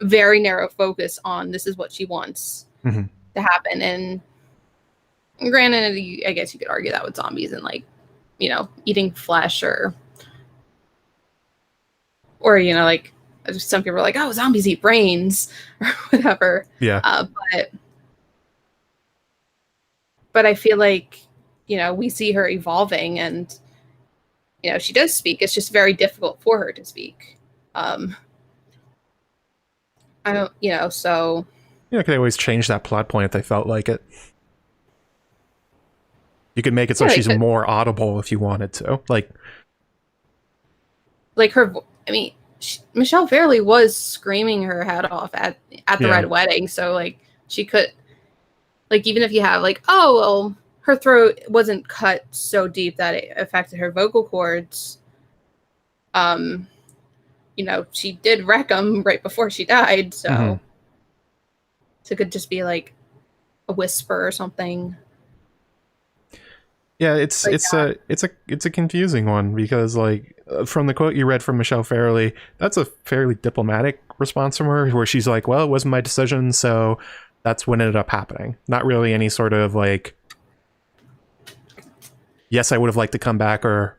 very narrow focus on this is what she wants mm-hmm. to happen. And granted, I guess you could argue that with zombies and, like, you know, eating flesh or you know, like, some people are like, oh, zombies eat brains or whatever. Yeah. But I feel like, you know, we see her evolving, and, you know, she does speak. It's just very difficult for her to speak. I don't, you know, so. Yeah, you could always change that plot point if they felt like it. You could make it so she's more audible if you wanted to. Like her, I mean, Michelle Fairley was screaming her head off at the Red Wedding. So, like, she could, like, even if you have, like, oh, well, her throat wasn't cut so deep that it affected her vocal cords. You know, she did wreck them right before she died, so mm-hmm. So it could just be like a whisper or something. Yeah, it's a confusing one, because, like, from the quote you read from Michelle Fairley, that's a fairly diplomatic response from her, where she's like, well, it wasn't my decision, so that's what ended up happening. Not really any sort of like, yes, I would have liked to come back, or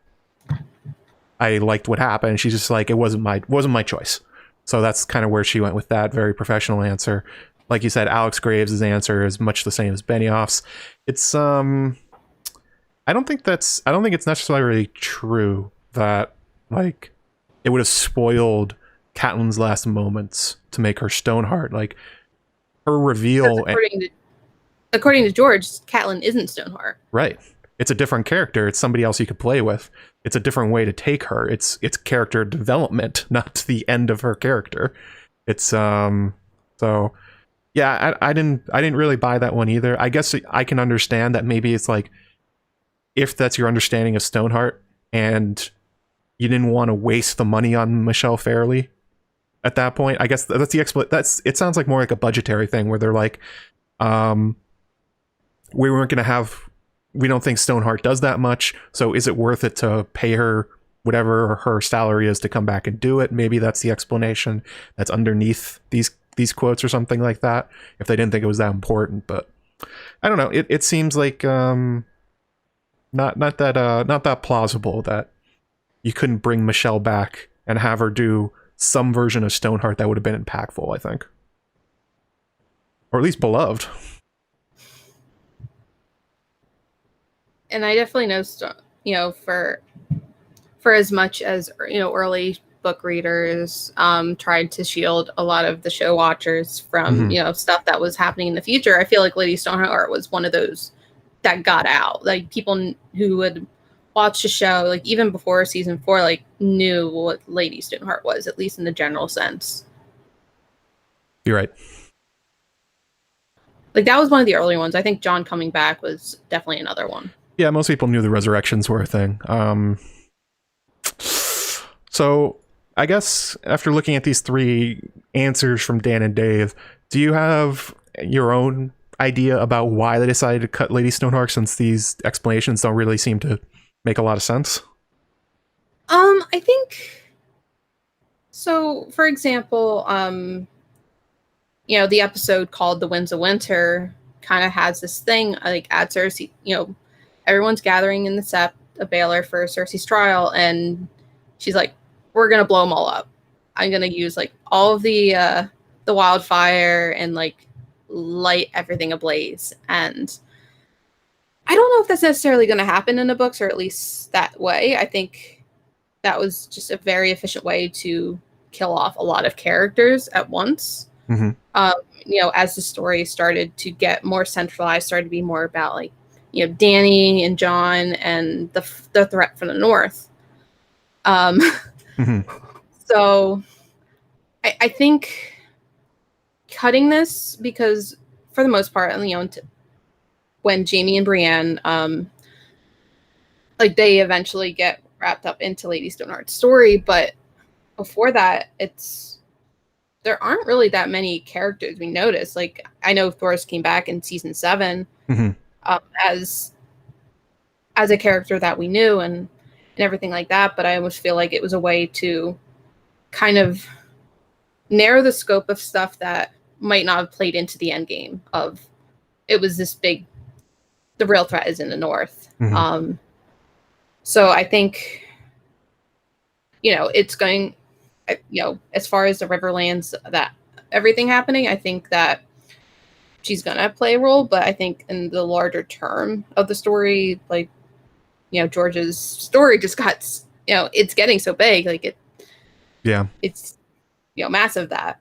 I liked what happened. She's just like, it wasn't my choice. So that's kind of where she went with that very professional answer. Like you said, Alex Graves' answer is much the same as Benioff's. It's I don't think it's necessarily true that, like, it would have spoiled Catelyn's last moments to make her Stoneheart. Like, her reveal, according to George, Catelyn isn't Stoneheart. Right. It's a different character. It's somebody else you could play with. It's a different way to take her. It's character development, not the end of her character. It's so yeah, I didn't really buy that one either. I guess I can understand that maybe it's like, if that's your understanding of Stoneheart and you didn't want to waste the money on Michelle Fairley at that point, I guess that's the it sounds like more like a budgetary thing, where they're like, we don't think Stoneheart does that much, so is it worth it to pay her whatever her salary is to come back and do it? Maybe that's the explanation that's underneath these quotes or something like that, if they didn't think it was that important. But I don't know, it seems like not that plausible that you couldn't bring Michelle back and have her do some version of Stoneheart that would have been impactful, I think, or at least beloved. And I definitely know, you know, for as much as, you know, early book readers tried to shield a lot of the show watchers from, mm-hmm. you know, stuff that was happening in the future, I feel like Lady Stoneheart was one of those that got out. Like people who would watch the show, like even before season 4, like knew what Lady Stoneheart was, at least in the general sense. You're right. Like that was one of the early ones. I think John coming back was definitely another one. Yeah, most people knew the resurrections were a thing. So I guess after looking at these 3 answers from Dan and Dave, do you have your own idea about why they decided to cut Lady Stoneheart, since these explanations don't really seem to make a lot of sense? I think so. For example, the episode called "The Winds of Winter" kind of has this thing like at Cersei. Everyone's gathering in the Sept of Baelor for Cersei's trial, and she's like, "We're gonna blow them all up. I'm gonna use like all of the wildfire and like light everything ablaze." And I don't know if that's necessarily going to happen in the books, or at least that way. I think that was just a very efficient way to kill off a lot of characters at once. Mm-hmm. As the story started to get more centralized, started to be more about like, Dany and Jon and the threat from the north. Mm-hmm. So I think cutting this, because for the most part, when Jaime and Brienne, like they eventually get wrapped up into Lady Stoneheart's story, but before that, there aren't really that many characters we notice. Like I know Thoros came back in season 7 Mm-hmm. as a character that we knew and everything like that, but I almost feel like it was a way to kind of narrow the scope of stuff that might not have played into the end game of it was this big, the real threat is in the north. Mm-hmm. So I think, it's going, as far as the Riverlands, that everything happening, I think that she's going to play a role, but I think in the larger term of the story, like, George's story just got, it's getting so big, like it's, massive that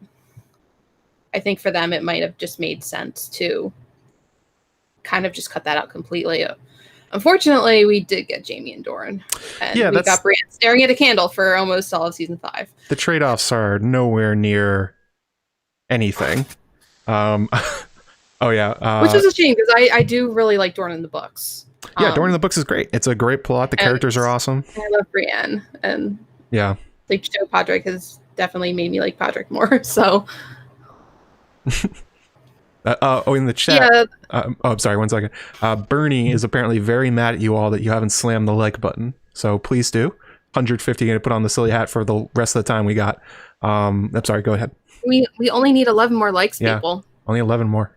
I think for them, it might have just made sense to kind of just cut that out completely. Unfortunately, we did get Jaime and Doran, and we got Brienne staring at a candle for almost all of season 5. The trade-offs are nowhere near anything. Oh yeah, which is a shame, because I do really like Doran in the books. Yeah, Doran in the books is great. It's a great plot. The characters are awesome. I love Brienne, and yeah, like Joe Podrick has definitely made me like Podrick more. So. In the chat. Yeah. I'm sorry, 1 second. Bernie is apparently very mad at you all that you haven't slammed the like button. So please do. 150 going to put on the silly hat for the rest of the time we got. I'm sorry, go ahead. We only need 11 more likes, people. Only 11 more.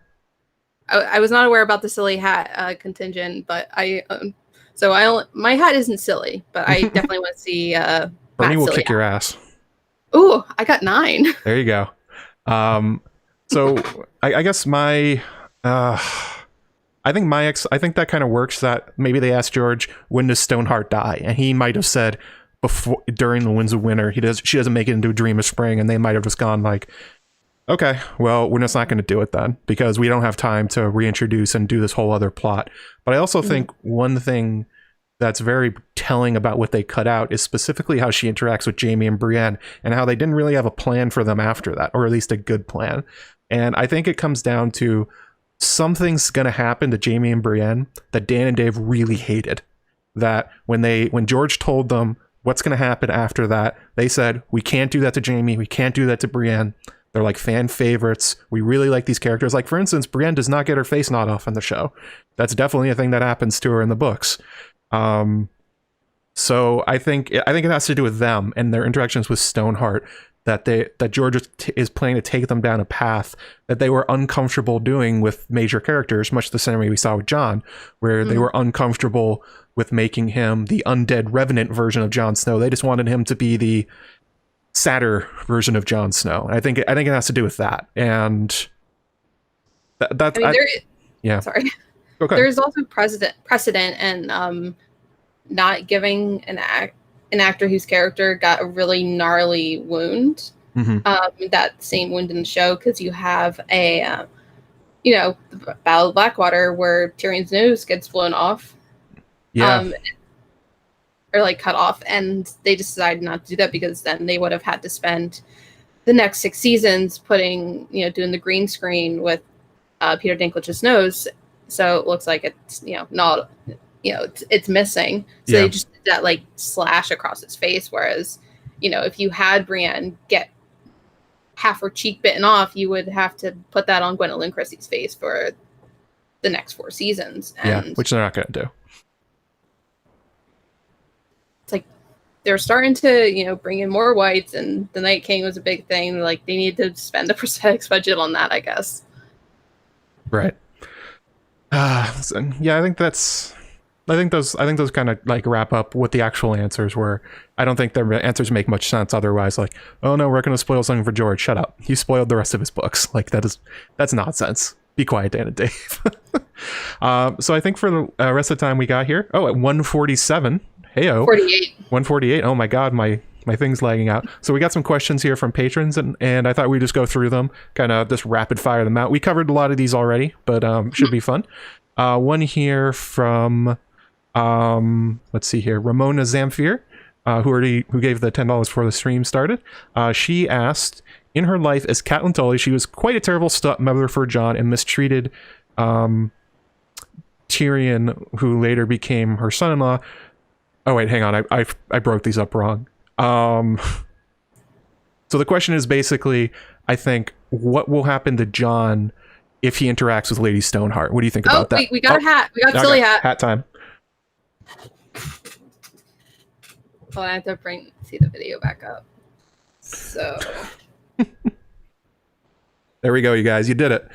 I was not aware about the silly hat contingent, but my hat isn't silly, but I definitely want to see Bernie will kick your ass. Ooh, I got 9. There you go. So I guess I think that kind of works, that maybe they asked George, when does Stoneheart die? And he might have said during the Winds of Winter. She doesn't make it into a Dream of Spring, and they might have just gone like, okay, well, we're just not going to do it then, because we don't have time to reintroduce and do this whole other plot. But I also think one thing that's very telling about what they cut out is specifically how she interacts with Jaime and Brienne, and how they didn't really have a plan for them after that, or at least a good plan. And I think it comes down to something's going to happen to Jaime and Brienne that Dan and Dave really hated. That when George told them what's going to happen after that, they said, we can't do that to Jaime, we can't do that to Brienne. They're like fan favorites. We really like these characters. Like, for instance, Brienne does not get her face gnawed off in the show. That's definitely a thing that happens to her in the books. So I think it has to do with them and their interactions with Stoneheart, that George is planning to take them down a path that they were uncomfortable doing with major characters, much the same way we saw with Jon, where they were uncomfortable with making him the undead revenant version of Jon Snow. They just wanted him to be the sadder version of Jon Snow. And I think it has to do with that. And sorry. Okay. There's also precedent and not giving an actor whose character got a really gnarly wound, that same wound in the show, because you have a the Battle of Blackwater where Tyrion's nose gets blown off. Yeah. Or like cut off, and they decided not to do that because then they would have had to spend the next 6 seasons doing the green screen with Peter Dinklage's nose, so it looks like it's not it's missing. So they just did that like slash across his face. Whereas if you had Brienne get half her cheek bitten off, you would have to put that on Gwendolyn Christie's face for the next 4 seasons. And which they're not going to do. It's like they're starting to bring in more whites, and the Night King was a big thing. Like they need to spend the prosthetics budget on that, I guess. Right. So, yeah, I think those kind of like wrap up what the actual answers were. I don't think the answers make much sense otherwise. Like, oh no, we're going to spoil something for George. Shut up. You spoiled the rest of his books. Like that's nonsense. Be quiet, Dan and Dave. So I think for the rest of the time we got here. Oh, at 147. Heyo. 48. 148. Oh my God, my thing's lagging out. So we got some questions here from patrons, and I thought we'd just go through them, kind of just rapid fire them out. We covered a lot of these already, but should be fun. One here from let's see here, Ramona Zamfir, who gave the $10 before the stream started. She asked, in her life as Catelyn Tully, she was quite a terrible stepmother for Jon and mistreated Tyrion, who later became her son-in-law. Oh wait, hang on, I broke these up wrong. So the question is basically, I think, what will happen to Jon if he interacts with Lady Stoneheart? What do you think about that? We got a hat. We got silly hat. Hat time. Oh, I have to see the video back up. So there we go, you guys. You did it.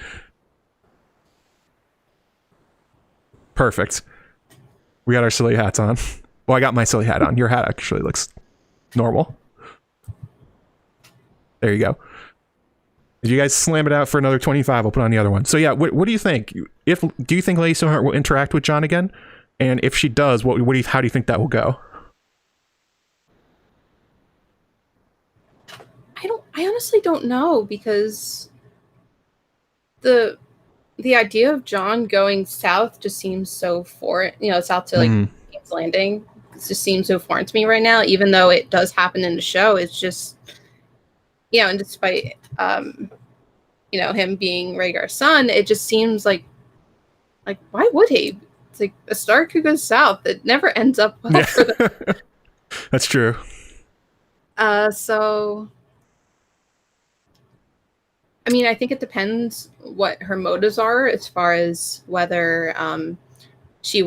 Perfect. We got our silly hats on. Well, I got my silly hat on. Your hat actually looks normal. There you go. If you guys slam it out for another 25, I'll put on the other one. So yeah, what do you think? Do you think Lady Stoneheart will interact with Jon again? And if she does, how do you think that will go? I honestly don't know, because the idea of Jon going south just seems so foreign. South to like King's Landing. It just seems so foreign to me right now, even though it does happen in the show. It's just, and despite, him being Rhaegar's son, it just seems like why would he? It's like a Stark who goes south. It never ends up well for them. That's true. So, I mean, I think it depends what her motives are as far as whether she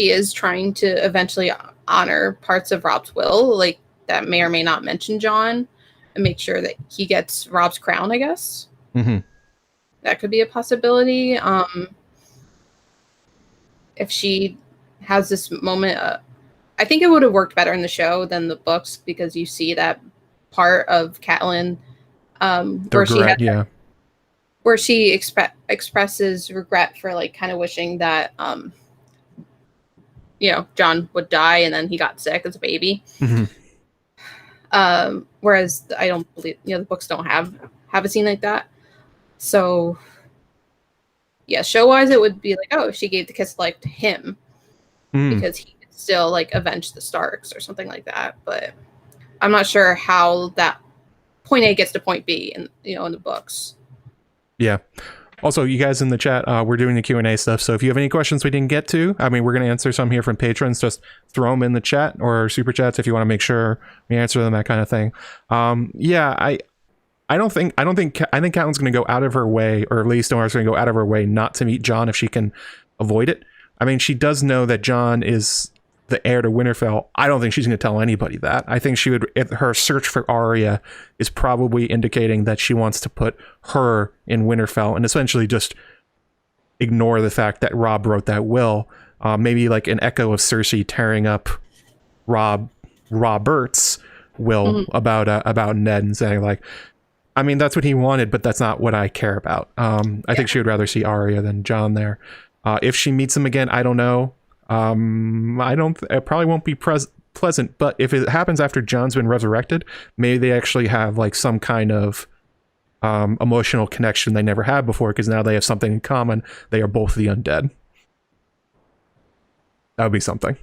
is trying to eventually honor parts of Rob's will, like that may or may not mention Jon, and make sure that he gets Rob's crown, I guess. Mm-hmm. That could be a possibility. If she has this moment, I think it would have worked better in the show than the books, because you see that part of Catelyn where she expresses regret for like kind of wishing that Jon would die, and then he got sick as a baby. Mm-hmm. Whereas I don't believe the books don't have a scene like that. So yeah, show wise it would be like, oh, if she gave the kiss of life to him because he could still like avenge the Starks or something like that. But I'm not sure how that point A gets to point B in the books. Yeah. Also, you guys in the chat, we're doing the Q&A stuff, so if you have any questions we didn't get to, I mean, we're going to answer some here from patrons. Just throw them in the chat or super chats if you want to make sure we answer them, that kind of thing. I think Catelyn's going to go out of her way, or Lady Stoneheart's going to go out of her way not to meet Jon if she can avoid it. I mean, she does know that Jon is the heir to Winterfell. I don't think she's going to tell anybody that. I think her search for Arya is probably indicating that she wants to put her in Winterfell and essentially just ignore the fact that Robb wrote that will. Maybe like an echo of Cersei tearing up Robert's will about Ned and saying like, I mean, that's what he wanted, but that's not what I care about. I think she would rather see Arya than Jon there. If she meets him again, I don't know. It probably won't be pleasant, but if it happens after Jon's been resurrected, maybe they actually have like some kind of emotional connection they never had before, because now they have something in common. They are both the undead. That would be something.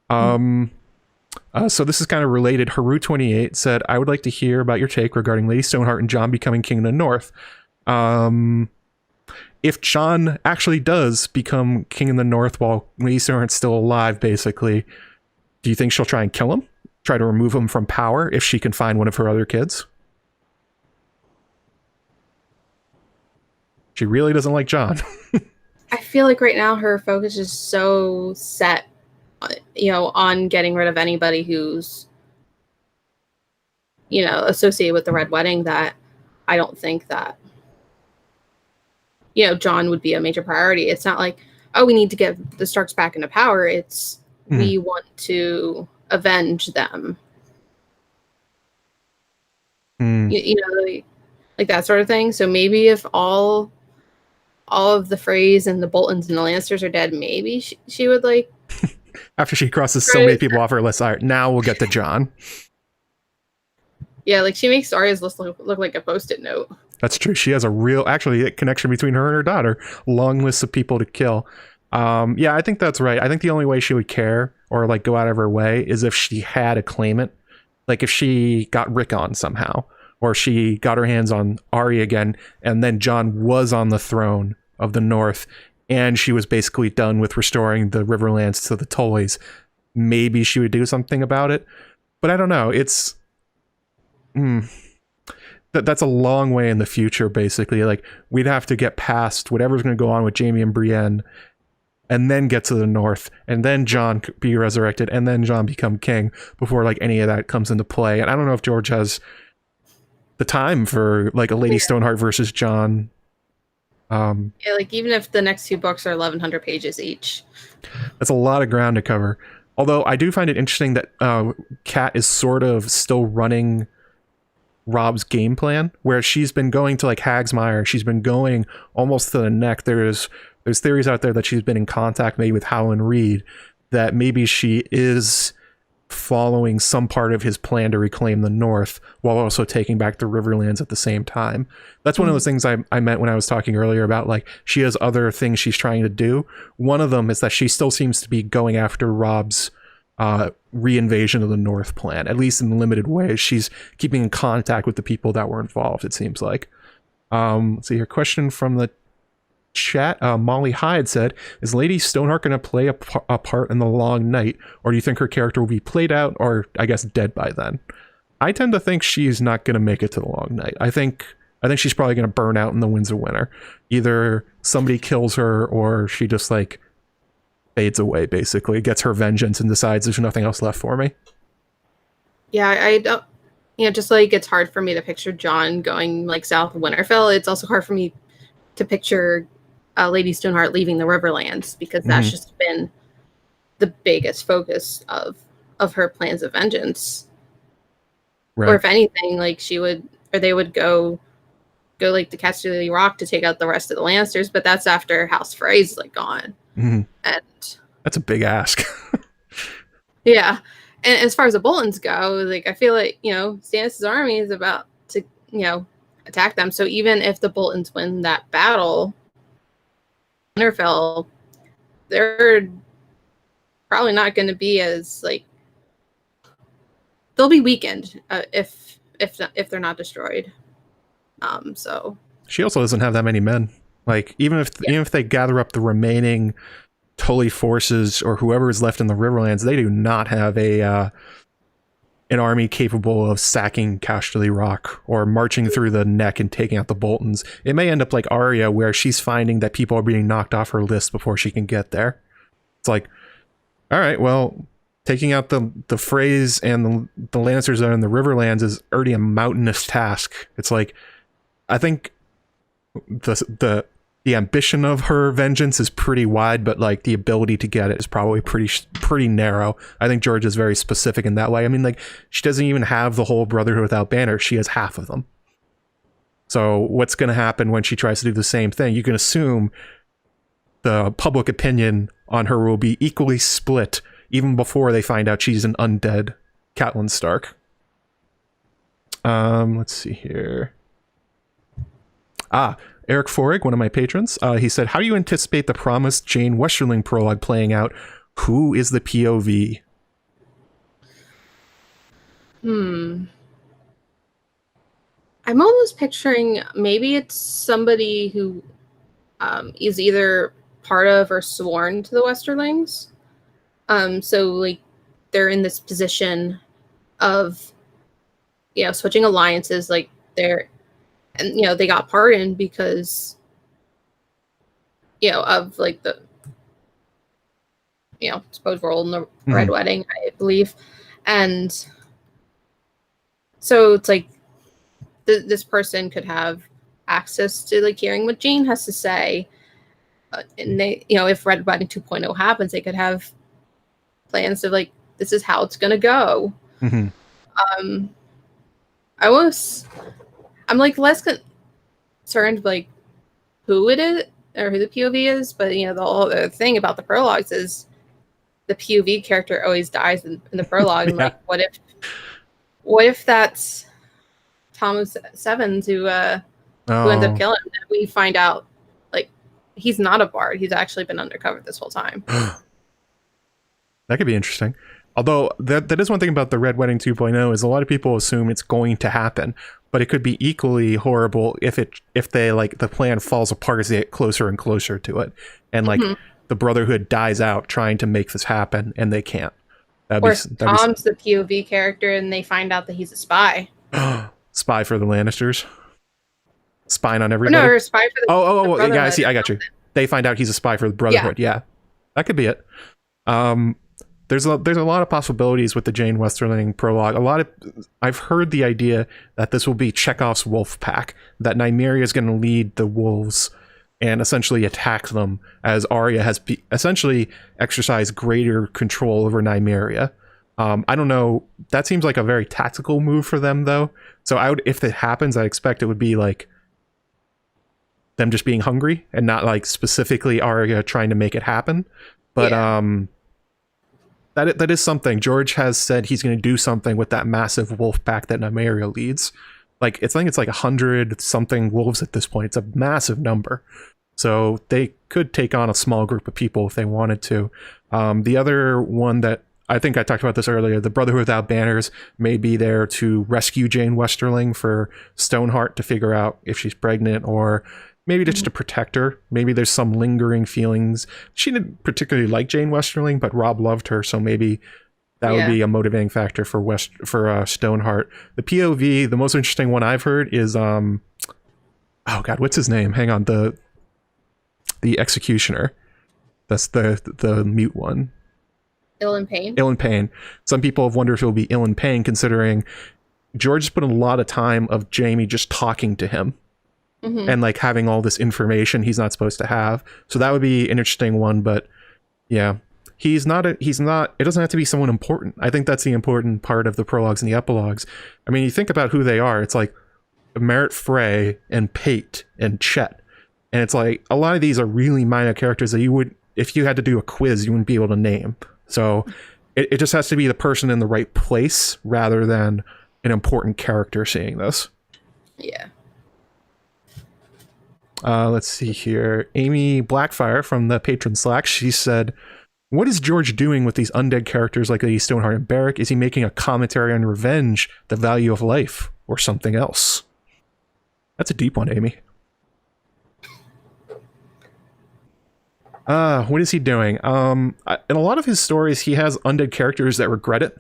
So this is kind of related. Haru28 said, I would like to hear about your take regarding Lady Stoneheart and Jon becoming King of the North. If Jon actually does become King of the North while Lady Stoneheart's still alive, basically, do you think she'll try and kill him? Try to remove him from power if she can find one of her other kids? She really doesn't like Jon. I feel like right now her focus is so set, on getting rid of anybody who's, associated with the Red Wedding, that I don't think that, Jon would be a major priority. It's not like, oh, we need to get the Starks back into power. It's we want to avenge them. Like that sort of thing. So maybe if all of the Freys and the Boltons and the Lannisters are dead, maybe she would like. After she crosses so many people off her list, all right, now we'll get to Jon. Yeah, like she makes Arya's list look like a Post-it note. That's true. She has a real, actually, a connection between her and her daughter. Long list of people to kill. Yeah, I think that's right. I think the only way she would care or like go out of her way is if she had a claimant. Like if she got Rick on somehow, or she got her hands on Arya again, and then Jon was on the throne of the North, and she was basically done with restoring the Riverlands to the Tullys. Maybe she would do something about it. But I don't know. It's... That's a long way in the future, basically. Like, we'd have to get past whatever's going to go on with Jaime and Brienne, and then get to the North, and then Jon be resurrected, and then Jon become king before like any of that comes into play. And I don't know if George has the time for like a Lady Stoneheart versus Jon. Yeah, like even if the next 2 books are 1,100 pages each, that's a lot of ground to cover. Although I do find it interesting that Kat is sort of still running Rob's game plan, where she's been going to like Hagsmire, she's been going almost to the neck. There's theories out there that she's been in contact maybe with Howland Reed, that maybe she is following some part of his plan to reclaim the North while also taking back the Riverlands at the same time. That's one of those things I meant when I was talking earlier about like she has other things she's trying to do. One of them is that she still seems to be going after Rob's reinvasion of the North plan, at least in limited ways. She's keeping in contact with the people that were involved, it seems like. Let's see here. Question from the chat. Molly Hyde said, is Lady Stoneheart going to play a part in the Long Night, or do you think her character will be played out, or I guess dead by then? I tend to think she's not going to make it to the Long Night. I think she's probably going to burn out in the Winds of Winter. Either somebody kills her, or she just like fades away, basically gets her vengeance and decides there's nothing else left for me. Yeah, I don't, just like it's hard for me to picture Jon going like south of Winterfell. It's also hard for me to picture Lady Stoneheart leaving the Riverlands, because that's just been the biggest focus of her plans of vengeance. Right. Or if anything, like they would go like to Casterly Rock to take out the rest of the Lannisters, but that's after House Frey's like gone. And that's a big ask. Yeah. And as far as the Boltons go, like I feel like, Stannis' army is about to, attack them. So even if the Boltons win that battle, Winterfell, they're probably not going to be as like, they'll be weakened if they're not destroyed. So she also doesn't have that many men. Like even if they gather up the remaining Tully forces or whoever is left in the Riverlands, they do not have an army capable of sacking Casterly Rock or marching through the neck and taking out the Boltons. It may end up like Arya, where she's finding that people are being knocked off her list before she can get there. It's like, all right, well, taking out the Freys and the Lannisters that are in the Riverlands is already a mountainous task. It's like, I think the ambition of her vengeance is pretty wide, but like the ability to get it is probably pretty narrow. I think George is very specific in that way. I mean, like she doesn't even have the whole Brotherhood without Banner. She has half of them. So what's going to happen when she tries to do the same thing? You can assume the public opinion on her will be equally split even before they find out she's an undead Catelyn Stark. Let's see here. Eric Forig, one of my patrons, he said, how do you anticipate the promised Jane Westerling prologue playing out? Who is the POV? I'm almost picturing maybe it's somebody who is either part of or sworn to the Westerlings. So like they're in this position of, switching alliances. Like they got pardoned because, of like the, supposed role in the Red Wedding, I believe. And so it's like this person could have access to like hearing what Jane has to say. And they, if Red Wedding 2.0 happens, they could have plans of like, this is how it's going to go. I'm like less concerned like who it is or who the POV is, but the whole other thing about the prologues is the POV character always dies in the prologue. And like, what if that's Thomas Sevens who ends up killing him, and we find out like he's not a bard, he's actually been undercover this whole time. That could be interesting. Although that is one thing about the Red Wedding 2.0 is a lot of people assume it's going to happen, but it could be equally horrible if they like the plan falls apart as they get closer and closer to it, and like the Brotherhood dies out trying to make this happen and they can't. Tom's the POV character and they find out that he's a spy. Spy for the Lannisters. Spying on everybody. No, or a spy for the yeah, I see. I got you. They find out he's a spy for the Brotherhood. Yeah, that could be it. There's a lot of possibilities with the Jane Westerling prologue. I've heard the idea that this will be Chekhov's wolf pack, that Nymeria is going to lead the wolves and essentially attack them, as Arya has essentially exercised greater control over Nymeria. I don't know. That seems like a very tactical move for them, though. So if it happens, I expect it would be like them just being hungry and not like specifically Arya trying to make it happen. But that is something. George has said he's going to do something with that massive wolf pack that Nymeria leads. Like I think it's like 100 something wolves at this point. It's a massive number. So they could take on a small group of people if they wanted to. The other one that I think I talked about this earlier, the Brotherhood Without Banners may be there to rescue Jane Westerling for Stoneheart to figure out if she's pregnant, or maybe just to protect her. Maybe there's some lingering feelings. She didn't particularly like Jane Westerling, but Robb loved her, so maybe that would be a motivating factor for Stoneheart. The POV, the most interesting one I've heard is oh god, what's his name? Hang on, the executioner. That's the mute one. Ill Pain. Ill Pain. Some people have wondered if it will be Ill Pain, considering George has put a lot of time of Jaime just talking to him. And like having all this information he's not supposed to have. So that would be an interesting one, but yeah. It doesn't have to be someone important. I think that's the important part of the prologues and the epilogues. I mean, you think about who they are, it's like Merritt Frey and Pate and Chet. And it's like a lot of these are really minor characters that you would, if you had to do a quiz, you wouldn't be able to name. So it just has to be the person in the right place rather than an important character seeing this. Yeah. Let's see here. Amy Blackfire from the Patron Slack, she said, what is George doing with these undead characters like Lady Stoneheart and Beric? Is he making a commentary on revenge, the value of life, or something else? That's a deep one, Amy. What is he doing? In a lot of his stories, he has undead characters that regret it.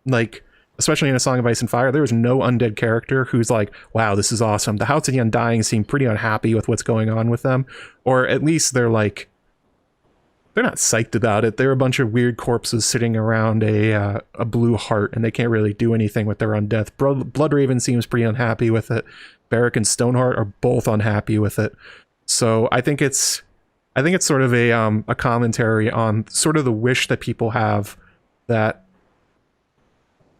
Like, especially in A Song of Ice and Fire, there was no undead character who's like, wow, this is awesome. The House of the Undying seem pretty unhappy with what's going on with them. Or at least they're like, they're not psyched about it. They're a bunch of weird corpses sitting around a blue heart, and they can't really do anything with their undeath. Bloodraven seems pretty unhappy with it. Beric and Stoneheart are both unhappy with it. So I think it's sort of a commentary on sort of the wish that people have that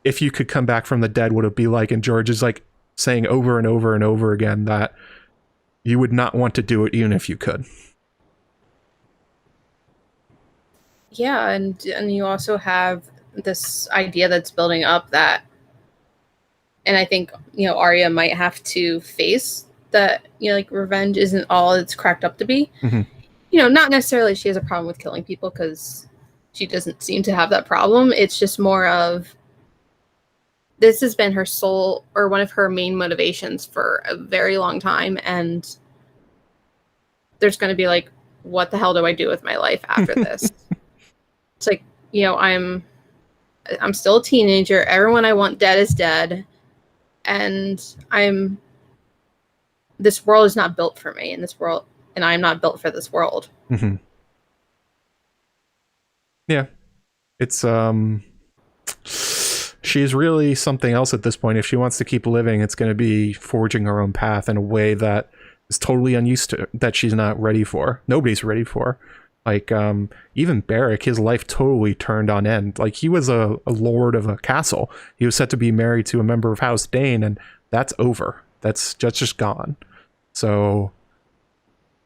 if you could come back from the dead, what it would be like. And George is like saying over and over and over again that you would not want to do it even if you could. Yeah, and you also have this idea that's building up that, and I think, Arya might have to face that, you know, like revenge isn't all it's cracked up to be. Mm-hmm. You know, not necessarily she has a problem with killing people, because she doesn't seem to have that problem. It's just more of, this has been her sole, or one of her main motivations for a very long time, and there's going to be like, what the hell do I do with my life after this? It's like, you know, I'm still a teenager. Everyone I want dead is dead, and this world is not built for me, and I'm not built for this world. Mm-hmm. Yeah, it's she's really something else at this point. If she wants to keep living, it's going to be forging her own path in a way that is totally unused to, that she's not ready for. Nobody's ready for. Like, even Beric, his life totally turned on end. Like, he was a lord of a castle. He was set to be married to a member of House Dane, and that's over. That's just gone. So,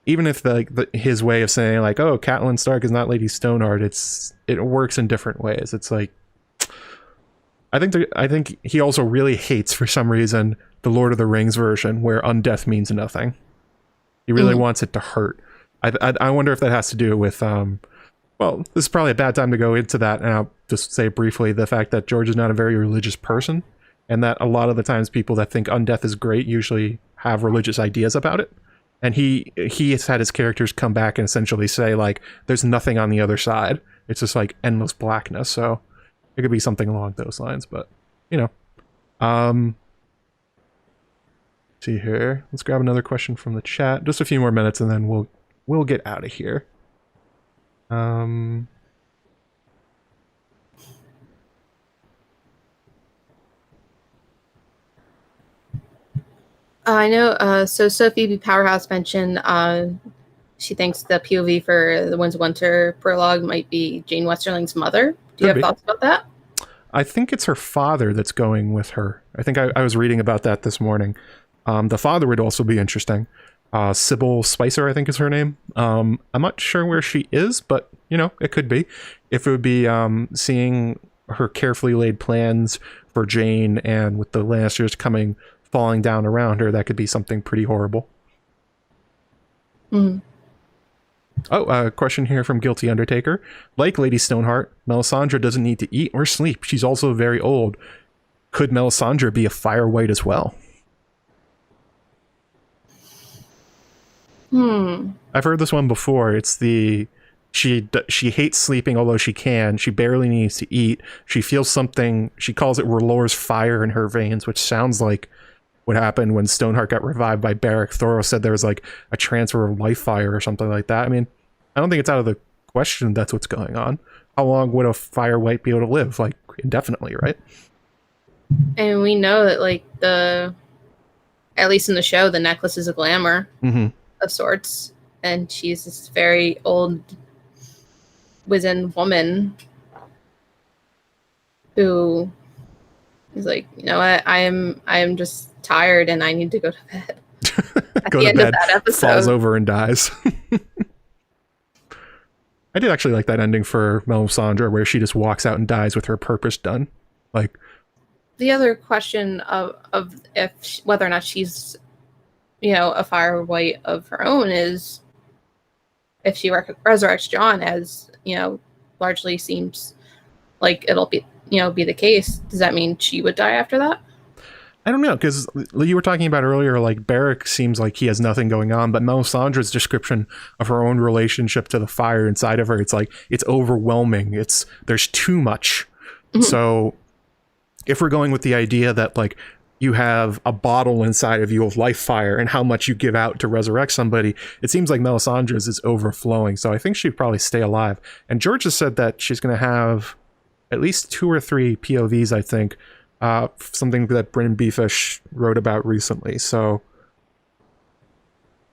even if his way of saying, like, oh, Catelyn Stark is not Lady Stoneheart, it works in different ways. It's like, I think he also really hates, for some reason, the Lord of the Rings version, where undeath means nothing. He really wants it to hurt. I wonder if that has to do with, well, this is probably a bad time to go into that, and I'll just say briefly the fact that George is not a very religious person, and that a lot of the times people that think undeath is great usually have religious ideas about it. And he has had his characters come back and essentially say, like, there's nothing on the other side. It's just like endless blackness. So it could be something along those lines, but you know. See here. Let's grab another question from the chat. Just a few more minutes and then we'll get out of here. I know, so Sophie B. Powerhouse mentioned she thinks the POV for the Winds of Winter prologue might be Jane Westerling's mother. Do you have thoughts about that? I think it's her father that's going with her. I think I was reading about that this morning. The father would also be interesting. Sybil Spicer, I think is her name. I'm not sure where she is, but, you know, it could be. If it would be seeing her carefully laid plans for Jane, and with the Lannisters falling down around her, that could be something pretty horrible. Mm. Oh, a question here from Guilty Undertaker. Like Lady Stoneheart, Melisandre doesn't need to eat or sleep. She's also very old. Could Melisandre be a Fire White as well? I've heard this one before. It's she hates sleeping, although she can. She barely needs to eat. She feels something. She calls it R'hllor's fire in her veins, which sounds like what happened when Stoneheart got revived by Beric. Thoros said there was like a transfer of life fire or something like that. I mean, I don't think it's out of the question that's what's going on. How long would a Fire White be able to live? Like, indefinitely, right? And we know that, like, at least in the show, the necklace is a glamour of sorts, and she's this very old, wizened woman who is like, you know what, I am just tired and I need to go to bed. At the end of that episode, falls over and dies. I did actually like that ending for Melisandre, where she just walks out and dies with her purpose done. Like, the other question of whether or not she's, you know, a Fire White of her own is if she resurrects Jon, as, you know, largely seems like it'll be, you know, be the case. Does that mean she would die after that? I don't know, because you were talking about earlier, like, Beric seems like he has nothing going on, but Melisandre's description of her own relationship to the fire inside of her, it's like, it's overwhelming. There's too much. So if we're going with the idea that, like, you have a bottle inside of you of life fire and how much you give out to resurrect somebody, it seems like Melisandre's is overflowing. So I think she'd probably stay alive. And George has said that she's going to have at least 2 or 3 POVs, I think. Something that Bryn Beefish wrote about recently. So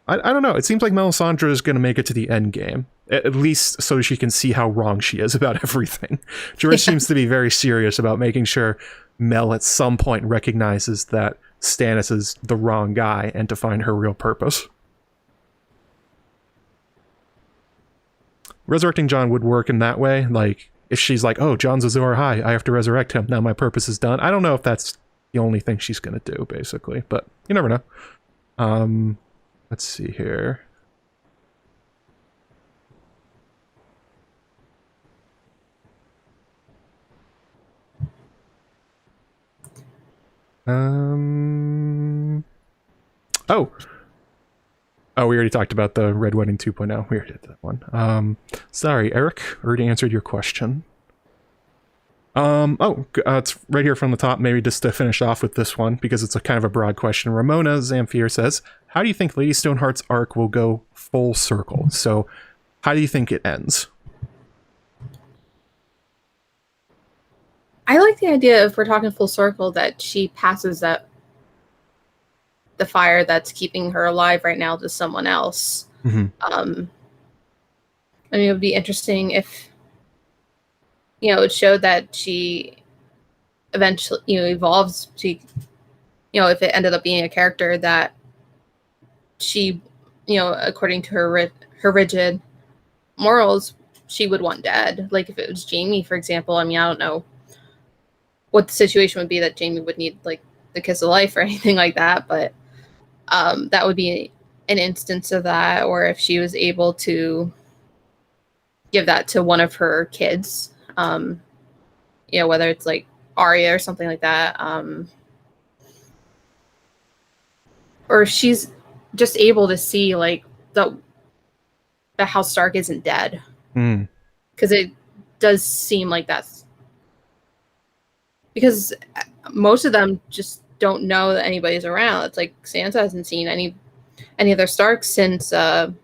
I don't know. It seems like Melisandre is going to make it to the end game, at least so she can see how wrong she is about everything. George seems to be very serious about making sure Mel at some point recognizes that Stannis is the wrong guy and to find her real purpose. Resurrecting Jon would work in that way. Like, if she's like, oh, Jon's Azor Ahai, I have to resurrect him. Now my purpose is done. I don't know if that's the only thing she's going to do, basically. But you never know. Let's see here. Oh, we already talked about the Red Wedding 2.0. We already did that one. Sorry, Eric. Already answered your question. It's right here from the top, maybe just to finish off with this one, because it's a kind of a broad question. Ramona Zamfir says, how do you think Lady Stoneheart's arc will go full circle? So, how do you think it ends? I like the idea, if we're talking full circle, that she passes the fire that's keeping her alive right now to someone else. Mm-hmm. I mean, it would be interesting if, it showed that she eventually, evolves to, if it ended up being a character that she, according to her rigid morals, she would want dead. Like if it was Jaime, for example, I mean, I don't know what the situation would be that Jaime would need, like, the kiss of life or anything like that, but that would be an instance of that. Or if she was able to give that to one of her kids, whether it's like Arya or something like that, or if she's just able to see like the House Stark isn't dead, because it does seem like that's because most of them just don't know that anybody's around. It's like Sansa hasn't seen any of their Starks since the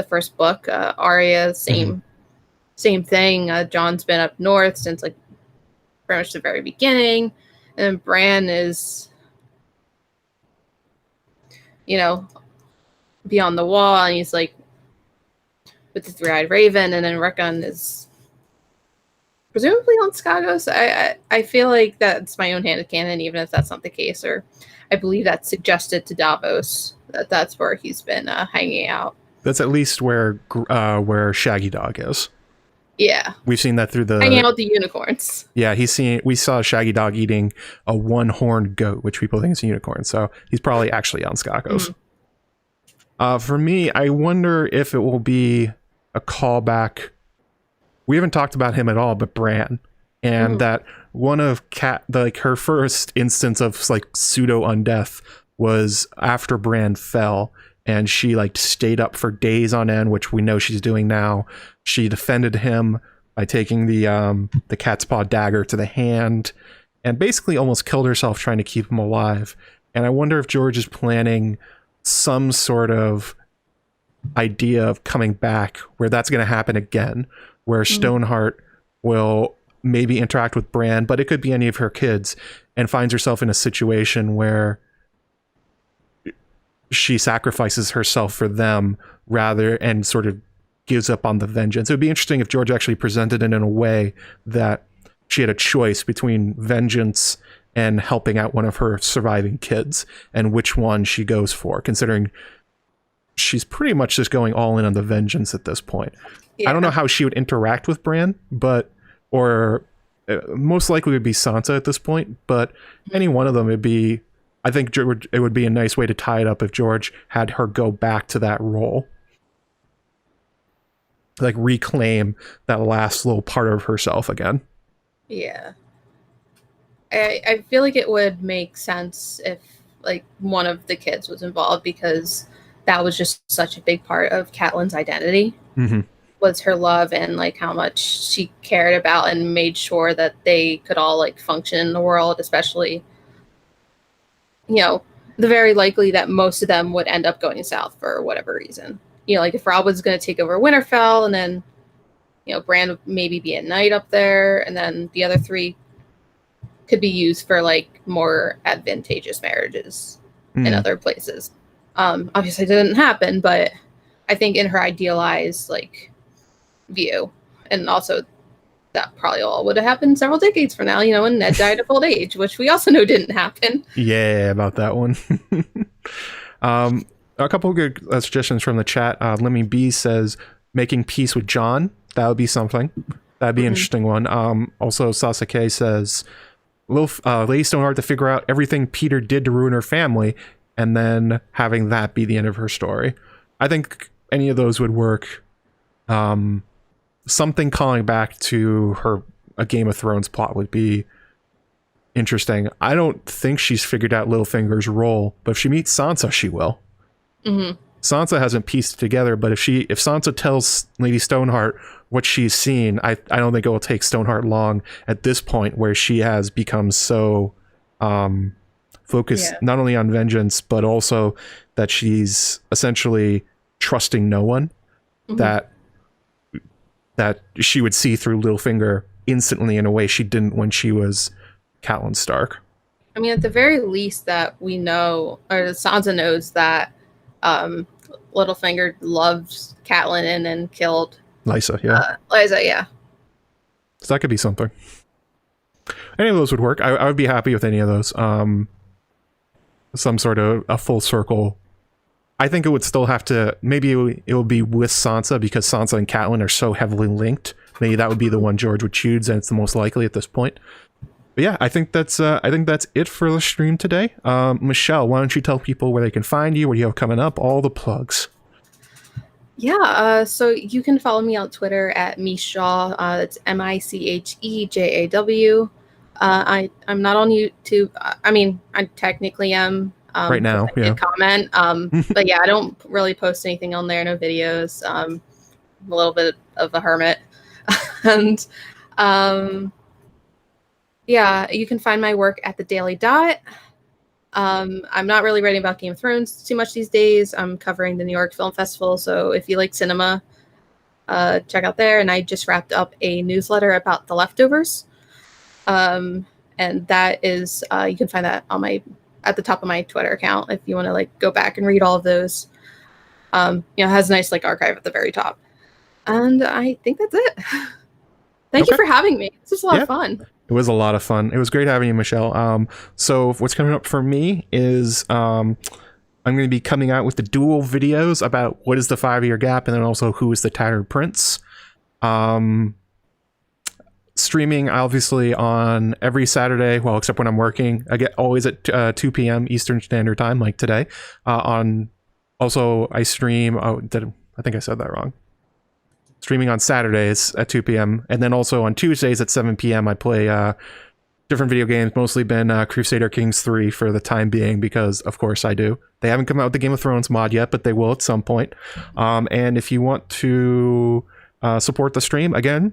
first book. Arya, same thing. Jon's been up north since like pretty much the very beginning, and Bran is, beyond the wall, and he's like with the three-eyed raven, and then Rickon is presumably on Skagos. I feel like that's my own headcanon, even if that's not the case, or I believe that's suggested to Davos that's where he's been hanging out. That's at least where Shaggy Dog is. Yeah, we've seen that through the hanging out with the unicorns. Yeah, we saw Shaggy Dog eating a one-horned goat, which people think is a unicorn. So he's probably actually on Skagos. For me, I wonder if it will be a callback. We haven't talked about him at all, but Bran, and that one of her first instance of like pseudo undeath was after Bran fell, and she like stayed up for days on end, which we know she's doing now. She defended him by taking the cat's paw dagger to the hand, and basically almost killed herself trying to keep him alive. And I wonder if George is planning some sort of idea of coming back where that's going to happen again, where Stoneheart will maybe interact with Bran, but it could be any of her kids, and finds herself in a situation where she sacrifices herself for them and sort of gives up on the vengeance. It would be interesting if George actually presented it in a way that she had a choice between vengeance and helping out one of her surviving kids, and which one she goes for, considering she's pretty much just going all in on the vengeance at this point. Yeah. I don't know how she would interact with Bran, or most likely it would be Sansa at this point, but any one of them would be, I think it would be a nice way to tie it up if George had her go back to that role. Like reclaim that last little part of herself again. Yeah. I feel like it would make sense if like one of the kids was involved, because that was just such a big part of Catelyn's identity. Was her love and like how much she cared about and made sure that they could all like function in the world, especially, the very likely that most of them would end up going south for whatever reason. Like if Rob was going to take over Winterfell, and then, Bran would maybe be a knight up there, and then the other three could be used for like more advantageous marriages in other places. Obviously it didn't happen, but I think in her idealized like view, and also that probably all would have happened several decades from now, when Ned died of old age, which we also know didn't happen. Yeah, about that one. A couple of good suggestions from the chat. Lemmy B says making peace with Jon. That would be something. That'd be an interesting one. Also, Sasuke says Lady Stoneheart to figure out everything Peter did to ruin her family, and then having that be the end of her story. I think any of those would work. Something calling back to a Game of Thrones plot would be interesting. I don't think she's figured out Littlefinger's role, but if she meets Sansa, she will. Mm-hmm. Sansa hasn't pieced it together, but if Sansa tells Lady Stoneheart what she's seen, I don't think it will take Stoneheart long at this point, where she has become so focused not only on vengeance, but also that she's essentially trusting no one, that she would see through Littlefinger instantly in a way she didn't when she was Catelyn Stark. I mean, at the very least, that we know, or Sansa knows that Littlefinger loves Catelyn and then killed Lysa, yeah. Lysa, yeah. So that could be something. Any of those would work. I would be happy with any of those. Some sort of a full circle. I think it would still have to, maybe it would be with Sansa, because Sansa and Catelyn are so heavily linked. Maybe that would be the one George would choose, and it's the most likely at this point. But yeah, I think that's it for the stream today. Michelle, why don't you tell people where they can find you, what you have coming up, all the plugs. Yeah, so you can follow me on Twitter at Michaw. It's Michejaw. I'm not on YouTube. I mean, I technically am. Right now, yeah. Comment. But yeah, I don't really post anything on there. No videos. I'm a little bit of a hermit. And yeah, you can find my work at the Daily Dot. I'm not really writing about Game of Thrones too much these days. I'm covering the New York Film Festival, so if you like cinema, check out there. And I just wrapped up a newsletter about The Leftovers, and that is you can find that on at the top of my Twitter account if you want to like go back and read all of those. It has a nice like archive at the very top. And I think that's it. Thank you for having me. This was a lot of fun. It was a lot of fun. It was great having you, Michelle. So what's coming up for me is I'm going to be coming out with the dual videos about what is the 5-year gap, and then also who is the Tattered Prince. Streaming obviously on every Saturday, well, except when I'm working. I get always at 2 p.m. Eastern Standard Time, like today. Also, I stream. I think I said that wrong. Streaming on Saturdays at 2 p.m. And then also on Tuesdays at 7 p.m. I play different video games, mostly been Crusader Kings 3 for the time being, because of course I do. They haven't come out with the Game of Thrones mod yet, but they will at some point. And if you want to support the stream, again,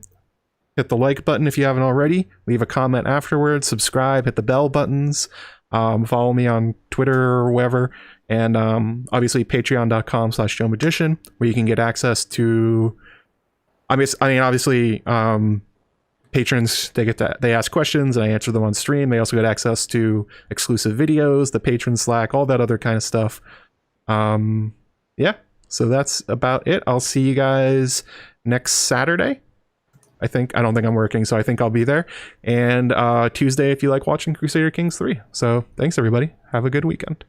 hit the like button if you haven't already. Leave a comment afterwards. Subscribe. Hit the bell buttons. Follow me on Twitter or wherever. And obviously patreon.com/JoeMagician, where you can get access to... obviously, patrons, they ask questions and I answer them on stream. They also get access to exclusive videos, the patron Slack, all that other kind of stuff. Yeah, so that's about it. I'll see you guys next Saturday. I don't think I'm working, so I think I'll be there. And Tuesday if you like watching Crusader Kings 3. So thanks everybody. Have a good weekend.